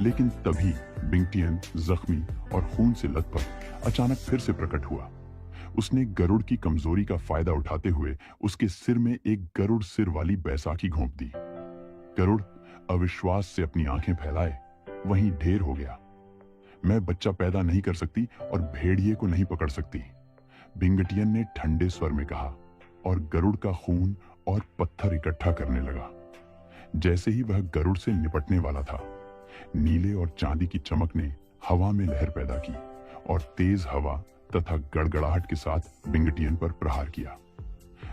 लेकिन तभी बिंगटियन जख्मी और खून से लथपथ अचानक फिर से प्रकट हुआ। उसने गरुड़ की कमजोरी का फायदा उठाते हुए उसके सिर में एक गरुड़ सिर वाली बैसाखी घोंप दी। गरुड़ अविश्वास से अपनी आंखें फैलाए वहीं ढेर हो गया। मैं बच्चा पैदा नहीं कर सकती और भेड़िए को नहीं पकड़ सकती, बिंगटियन ने ठंडे स्वर में कहा और गरुड़ का खून और पत्थर इकट्ठा करने लगा। जैसे ही वह गरुड़ से निपटने वाला था, नीले और चांदी की चमक ने हवा में लहर पैदा की और तेज हवा तथा गड़गड़ाहट के साथ बिंगटियन पर प्रहार किया।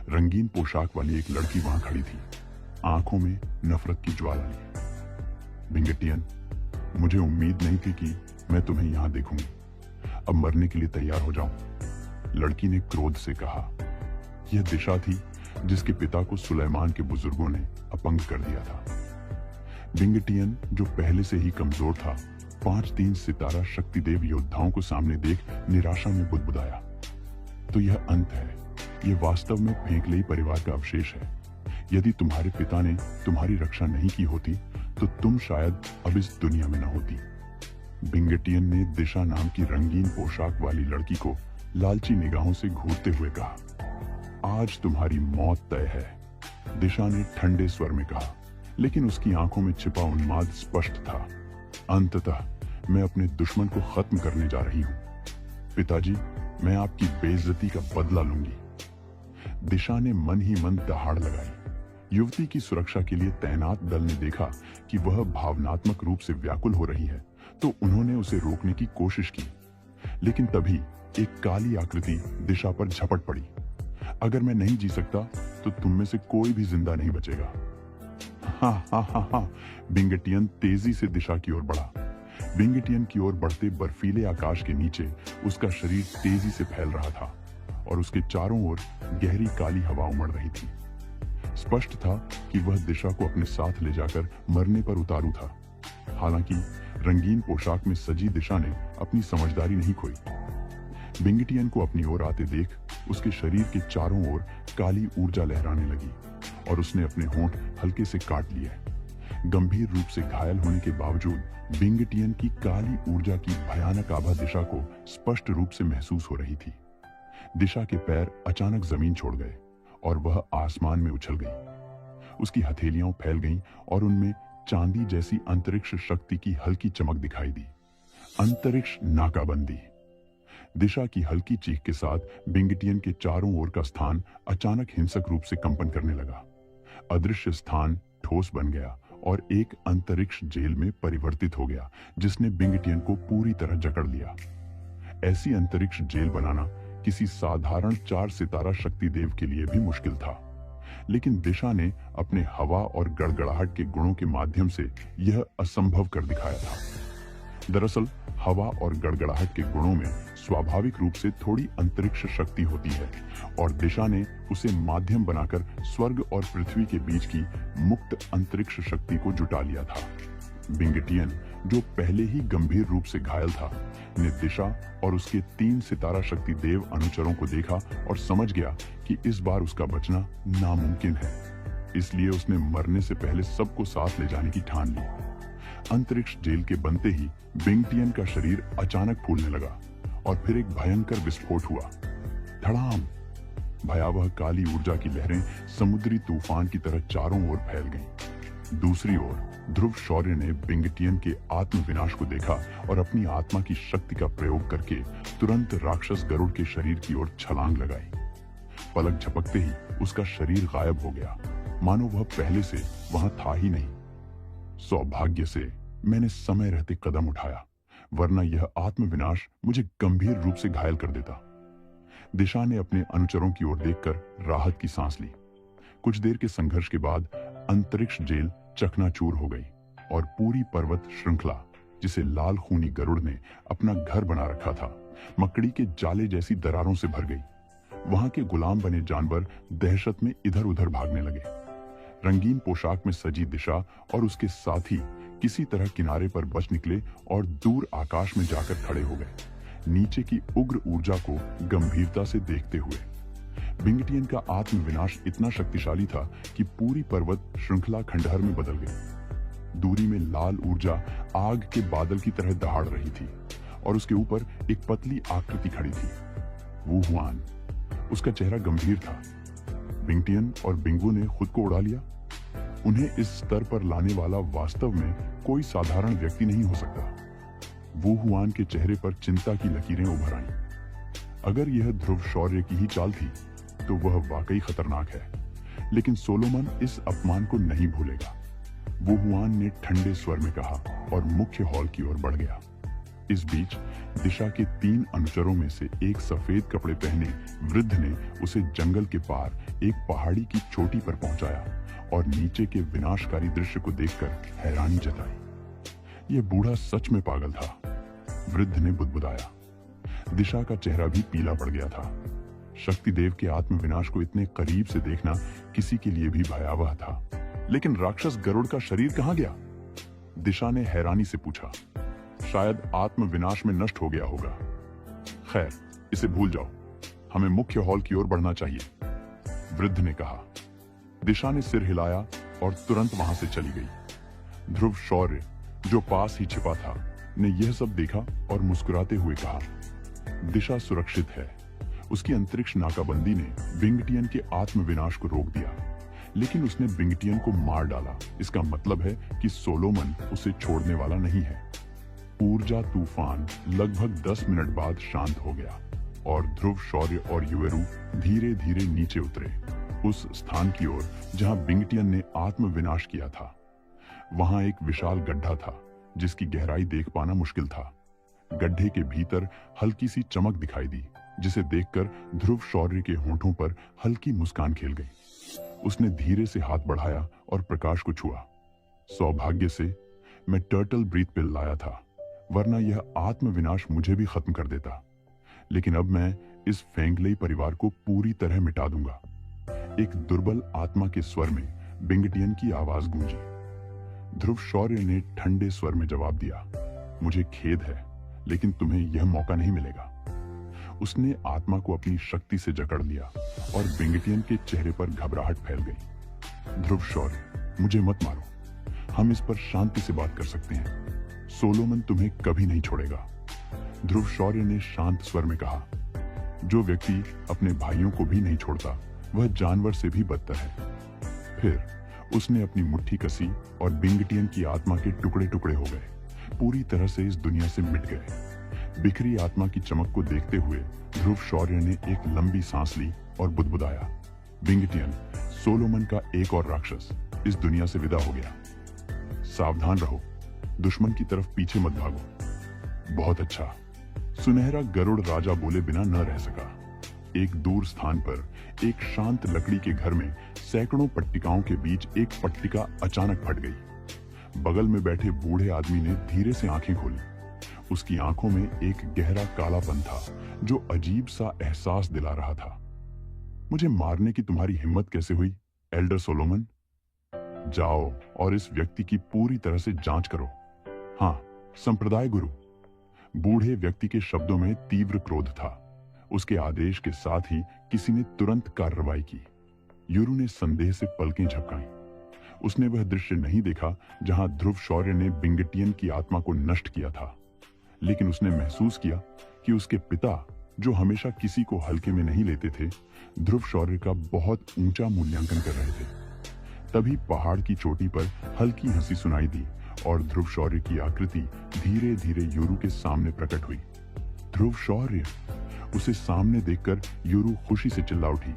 रंगीन पोशाक वाली एक लड़की वहां खड़ी थी, आंखों में नफरत की ज्वाला ली। बिंगटियन, मुझे उम्मीद नहीं थी कि मैं तुम्हें यहां देखूंगी। अब मरने के लिए तैयार हो जाओ, लड़की ने क्रोध से कहा। यह दिशा थी जिसके पिता को सुलेमान के बुजुर्गों ने अपंग कर दिया था। बिंगटियन, जो पहले से ही कमजोर था, 5-3 सितारा शक्तिदेव योद्धाओं को सामने देख निराशा में बुदबुदाया। तो यह अंत है। यह वास्तव में फेंकलेई परिवार का अवशेष है। यदि तुम्हारे पिता ने तुम्हारी रक्षा नहीं की होती तो तुम शायद अब इस दुनिया में न होती। बिंगटियन ने दिशा नाम की रंगीन पोशाक वाली लड़की को लालची निगाहों से घूरते हुए कहा, आज तुम्हारी मौत तय है। दिशा ने ठंडे स्वर में कहा, लेकिन उसकी आंखों में छिपा उन्माद स्पष्ट था। अंततः मैं अपने दुश्मन को खत्म करने जा रही हूं। पिताजी, मैं आपकी बेइज्जती का बदला लूंगी। दिशा ने मन ही मन दहाड़ लगाई। युवती की सुरक्षा के लिए तैनात दल ने देखा कि वह भावनात्मक रूप से व्याकुल हो रही है, तो उन्होंने उसे रोकने की कोशिश की। लेकिन तभी एक काली आकृति दिशा पर झपट पड़ी। अगर मैं नहीं जी सकता तो तुम में से कोई भी जिंदा नहीं बचेगा। हाँ हाँ हाँ हाँ, बिंगटियन तेजी से दिशा की ओर बढ़ा। बिंगटियन की ओर बढ़ते बर्फीले आकाश के नीचे उसका शरीर तेजी से फैल रहा था और उसके चारों ओर गहरी काली हवा उमड़ रही थी। स्पष्ट था कि वह दिशा को अपने साथ ले जाकर मरने पर उतारू था। हालांकि रंगीन पोशाक में सजी दिशा ने अपनी समझदारी नहीं खोई। बिंगटियन को अपनी ओर आते देख उसके शरीर के चारों ओर काली ऊर्जा लहराने लगी और उसने अपने होंठ हल्के से काट लिए। गंभीर रूप से घायल होने के बावजूद बिंगटियन की काली ऊर्जा की भयानक आभा दिशा को स्पष्ट रूप से महसूस हो रही थी। दिशा के पैर अचानक जमीन छोड़ गए और वह आसमान में उछल गई। उसकी हथेलियां फैल गईं और उनमें चांदी जैसी अंतरिक्ष शक्ति की हल्की चमक दिखाई दी। अंतरिक्ष नाकाबंदी। दिशा की हल्की चीख के साथ बिंगटियन के चारों ओर का स्थान अचानक हिंसक रूप से कंपन करने लगा। अदृश्य स्थान ठोस बन गया और एक अंतरिक्ष जेल में परिवर्तित हो गया, जिसने बिंगटियन को पूरी तरह जकड़ लिया। ऐसी अंतरिक्ष जेल बनाना किसी साधारण 4 सितारा शक्ति देव के लिए भी मुश्किल था, लेकिन दिशा ने अपने हवा और गड़गड़ाहट के गुणों के माध्यम से यह असंभव कर दिखाया था। दरअसल हवा और गड़गड़ाहट के गुणों में स्वाभाविक रूप से थोड़ी अंतरिक्ष शक्ति होती है और दिशा ने उसे माध्यम बनाकर स्वर्ग और पृथ्वी के बीच की मुक्त अंतरिक्ष शक्ति को जुटा लिया था। बिंगटियन, जो पहले ही गंभीर रूप से घायल था, ने दिशा और उसके 3 सितारा शक्ति देव अनुचरों को देखा और समझ गया कि इस बार उसका बचना नामुमकिन है। इसलिए उसने मरने से पहले सबको साथ ले जाने की ठान ली। अंतरिक्ष जेल के बनते ही बिंगटियन का शरीर अचानक फूलने लगा और फिर एक भयंकर विस्फोट हुआ। धड़ाम! भयावह काली ऊर्जा की लहरें समुद्री तूफान की तरह चारों ओर फैल गईं। दूसरी ओर ध्रुव शौर्य ने बिंगटियन के आत्मविनाश को देखा और अपनी आत्मा की शक्ति का प्रयोग करके तुरंत राक्षस गरुड़ के शरीर की ओर छलांग लगाई। पलक झपकते ही उसका शरीर गायब हो गया, मानो वह पहले से वहां था ही नहीं। सौभाग्य से मैंने समय रहते कदम उठाया, वरना यह आत्मविनाश मुझे गंभीर रूप से घायल कर देता। दिशा ने अपने अनुचरों की ओर देखकर राहत की सांस ली। कुछ देर के संघर्ष के बाद अंतरिक्ष जेल चकनाचूर हो गई और पूरी पर्वत श्रृंखला, जिसे लाल खूनी गरुड़ ने अपना घर बना रखा था, मकड़ी के जाले जैसी दरारों से भर गई। वहां के गुलाम बने जानवर दहशत में इधर उधर भागने लगे। रंगीन पोशाक में सजी दिशा और उसके साथी किसी तरह किनारे पर बच निकले और दूर आकाश में जाकर खड़े हो गए, नीचे की उग्र ऊर्जा को गंभीरता से देखते हुए। बिंगटियन का आत्मविनाश इतना शक्तिशाली था कि पूरी पर्वत श्रृंखला खंडहर में बदल गई। दूरी में लाल ऊर्जा आग के बादल की तरह दहाड़ रही थी और उसके ऊपर एक पतली आकृति खड़ी थी, वू हुआन। उसका चेहरा गंभीर था। बिंगटियन और बिंगू ने खुद को उड़ा लिया। उन्हें इस स्तर पर लाने वाला वास्तव में कोई साधारण व्यक्ति नहीं हो सकता। वू हुआन के चेहरे पर चिंता की लकीरें उभर आईं। अगर यह ध्रुव शौर्य की ही चाल थी तो वह वाकई खतरनाक है, लेकिन सोलोमन इस अपमान को नहीं भूलेगा। वू हुआन ने ठंडे स्वर में कहा और मुख्य हॉल की ओर बढ़ गया। इस बीच दिशा के 3 अनुचरों में से एक सफेद कपड़े पहने वृद्ध ने उसे जंगल के पार एक पहाड़ी की चोटी पर पहुंचाया और नीचे के विनाशकारी दृश्य को देखकर हैरानी जताई। यह बूढ़ा सच में पागल था, वृद्ध ने बुदबुदाया। दिशा का चेहरा भी पीला पड़ गया था। शक्तिदेव के आत्मविनाश को इतने करीब से देखना किसी के लिए भी भयावह था। लेकिन राक्षस गरुड़ का शरीर कहां गया? दिशा ने हैरानी से पूछा। शायद आत्मविनाश में नष्ट हो गया होगा। खैर, इसे भूल जाओ, हमें मुख्य हॉल की ओर बढ़ना चाहिए, वृद्ध ने कहा। दिशा ने सिर हिलाया और तुरंत वहां से चली गई। ध्रुव शौर्य, जो पास ही छिपा था, ने यह सब देखा और मुस्कुराते हुए कहा, दिशा सुरक्षित है। उसकी अंतरिक्ष नाकाबंदी ने बिंगटियन के आत्मविनाश को रोक दिया, लेकिन उसने बिंगटियन को मार डाला। इसका मतलब है कि सोलोमन उसे छोड़ने वाला नहीं है। ऊर्जा तूफान लगभग 10 मिनट बाद शांत हो गया और ध्रुव शौर्य और युवेरू धीरे धीरे नीचे उतरे, उस स्थान की ओर जहां बिंगटियन ने आत्मविनाश किया था। वहां एक विशाल गड्ढा था जिसकी गहराई देख पाना मुश्किल था। गड्ढे के भीतर हल्की सी चमक दिखाई दी, जिसे देखकर ध्रुव शौर्य के होंठों पर हल्की मुस्कान खेल गई। उसने धीरे से हाथ बढ़ाया और प्रकाश को छुआ। सौभाग्य से मैं टर्टल ब्रीथ पिल लाया था, वरना यह आत्मविनाश मुझे भी खत्म कर देता। लेकिन अब मैं इस फेंगलेई परिवार को पूरी तरह मिटा दूंगा। एक दुर्बल आत्मा के स्वर में बिंगटियन की आवाज गूंजी। ध्रुव शौर्य ने ठंडे स्वर में जवाब दिया, मुझे खेद है, लेकिन तुम्हें यह मौका नहीं मिलेगा। उसने आत्मा को अपनी शक्ति से जकड़ लिया और बिंगटियन के चेहरे पर घबराहट फैल गई। ध्रुव शौर्य, मुझे मत मारो, हम इस पर शांति से बात कर सकते हैं। सोलोमन तुम्हें कभी नहीं छोड़ेगा। ध्रुव शौर्य ने शांत स्वर में कहा, जो व्यक्ति अपने भाइयों को भी नहीं छोड़ता वह जानवर से भी बदतर है। फिर उसने अपनी मुट्ठी कसी और बिंगटियन की आत्मा के टुकड़े टुकड़े हो गए, पूरी तरह से इस दुनिया से मिट गए। बिखरी आत्मा की चमक को देखते हुए ध्रुव शौर्य ने एक लंबी सांस ली और बुदबुदाया, बिंगटियन, सोलोमन का एक और राक्षस इस दुनिया से विदा हो गया। सावधान रहो, दुश्मन की तरफ पीछे मत भागो। बहुत अच्छा। सुनहरा गरुड़ राजा बोले बिना न रह सका। एक दूर स्थान पर एक शांत लकड़ी के घर में सैकड़ों पट्टिकाओं के बीच एक पट्टिका अचानक फट गई। बगल में बैठे बूढ़े आदमी ने धीरे से आंखें खोली। उसकी आंखों में एक गहरा कालापन था जो अजीब सा एहसास दिला रहा था। मुझे मारने की तुम्हारी हिम्मत कैसे हुई, एल्डर सोलोमन? जाओ और इस व्यक्ति की पूरी तरह से जांच करो। हाँ, संप्रदाय गुरु। बूढ़े व्यक्ति के शब्दों में तीव्र क्रोध था। उसके आदेश के साथ ही किसी ने तुरंत कार्रवाई की। युरू ने संदेह से पलकें झपकाईं। उसने वह दृश्य नहीं देखा जहां ध्रुव शौर्य ने बिंगटियन की आत्मा को नष्ट किया था, लेकिन उसने महसूस किया कि उसके पिता, जो हमेशा किसी को हल्के में नहीं लेते थे, ध्रुव शौर्य का बहुत ऊंचा मूल्यांकन कर रहे थे। तभी पहाड़ की चोटी पर हल्की हंसी सुनाई दी और ध्रुव शौर्य की आकृति धीरे धीरे युरू के सामने प्रकट हुई। ध्रुव शौर्य! उसे सामने देखकर युरू खुशी से चिल्ला उठी।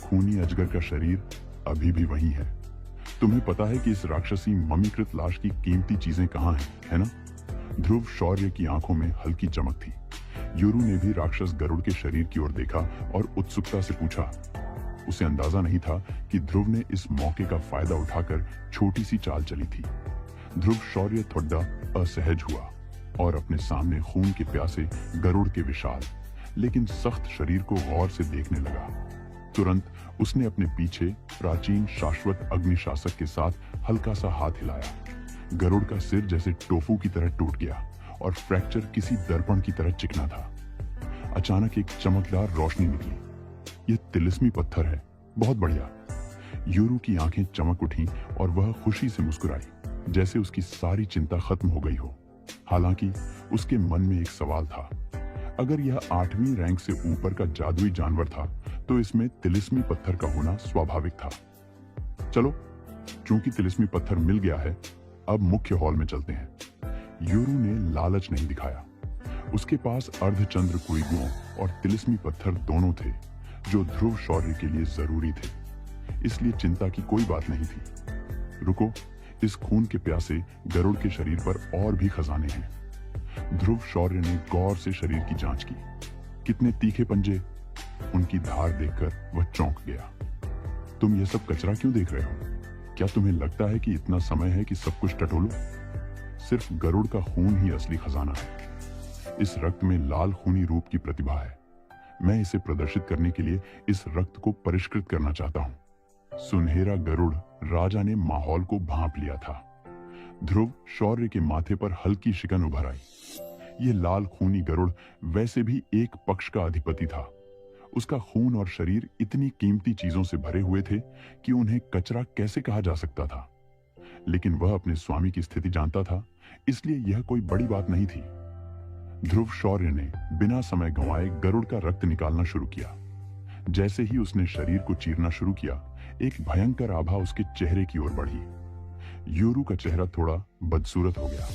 खूनी अजगर का शरीर अभी भी वही है। तुम्हें पता है कि इस राक्षसी मम्मीकृत लाश की कीमती चीजें कहाँ हैं, है ना? ध्रुव शौर्य की आंखों में हल्की चमक थी। युरू ने भी राक्षस गरुड़ के शरीर की ओर देखा और उत्सुकता से पूछा। उसे अंदाजा नहीं था कि ध्रुव ने इस मौके का फायदा उठाकर छोटी सी चाल चली थी। ध्रुव शौर्य थोड़ा असहज हुआ और अपने सामने खून के प्यासे गरुड़ के विशाल लेकिन सख्त शरीर को गौर से देखने लगा। तुरंत उसने अपने पीछे प्राचीन शाश्वत अग्निशासक के साथ हल्का सा हाथ हिलाया। गरुड़ का सिर जैसे टोफू की तरह टूट गया और फ्रैक्चर किसी दर्पण की तरह चिकना था। अचानक एक चमकदार रोशनी निकली। यह तिलिस्मी पत्थर है, बहुत बढ़िया। युरू की आंखें चमक उठी और वह खुशी से मुस्कुराई, जैसे उसकी सारी चिंता खत्म हो गई हो। हालांकि उसके मन में एक सवाल था। अगर यह 8वीं रैंक से ऊपर का जादुई जानवर था तो इसमें तिलिस्मी पत्थर का होना स्वाभाविक था। चलो, चूंकि तिलिस्मी पत्थर मिल गया है, अब मुख्य हॉल में चलते हैं। युरू ने लालच नहीं दिखाया। उसके पास अर्धचंद्र कुइगुओं और तिलिस्मी पत्थर दोनों थे जो ध्रुव शौर्य के लिए जरूरी थे, इसलिए चिंता की कोई बात नहीं थी। रुको, इस खून के प्यासे गरुड़ के शरीर पर और भी खजाने हैं। ध्रुव शौर्य ने गौर से शरीर की जांच की। कितने तीखे पंजे! उनकी धार देखकर वह चौंक गया। तुम ये सब कचरा क्यों देख रहे हो? क्या तुम्हें लगता है कि इतना समय है कि सब कुछ टटोलो? सिर्फ गरुड़ का खून ही असली खजाना है। इस रक्त में लाल खूनी रूप की प्रतिभा है। मैं इसे प्रदर्शित करने के लिए इस रक्त को परिष्कृत करना चाहता हूं। सुनहरा गरुड़ राजा ने माहौल को भांप लिया था। ध्रुव शौर्य के माथे पर हल्की शिकन उभर आई। यह लाल खूनी गरुड़ वैसे भी एक पक्ष का अधिपति था। उसका खून और शरीर इतनी कीमती चीजों से भरे हुए थे कि उन्हें कचरा कैसे कहा जा सकता था। लेकिन वह अपने स्वामी की स्थिति जानता था, इसलिए यह कोई बड़ी बात नहीं थी। ध्रुव शौर्य ने बिना समय गंवाए गरुड़ का रक्त निकालना शुरू किया। जैसे ही उसने शरीर को चीरना शुरू किया, एक भयंकर आभा उसके चेहरे की ओर बढ़ी। योरू का चेहरा थोड़ा बदसूरत हो गया।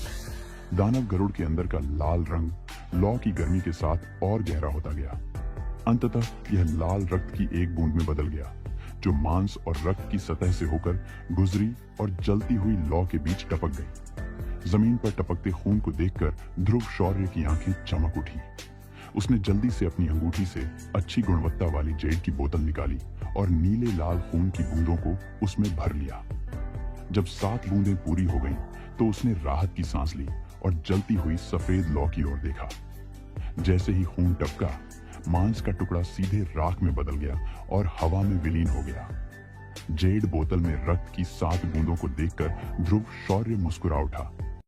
दानव गरुड़ के अंदर का लाल रंग लौ की गर्मी के साथ और गहरा होता गया। अंततः यह लाल रक्त की एक बूंद में बदल गया, जो मांस और रक्त की सतह से होकर गुजरी और जलती हुई लौ के बीच टपक गई। जमीन पर टपकते खून को देखकर ध्रुव शौर्य की आंखें चमक उठी। उसने जल्दी से अपनी अंगूठी से अच्छी गुणवत्ता वाली जेड की बोतल निकाली और नीले लाल खून की बूंदों को उसमें भर लिया। जब 7 बूंदें पूरी हो गईं, तो उसने राहत की सांस ली और जलती हुई सफेद लौ की ओर देखा। जैसे ही खून टपका, मांस का टुकड़ा सीधे राख में बदल गया और हवा में विलीन हो गया। जेड बोतल में रक्त की 7 बूंदों को देखकर ध्रुव शौर्य मुस्कुरा उठा।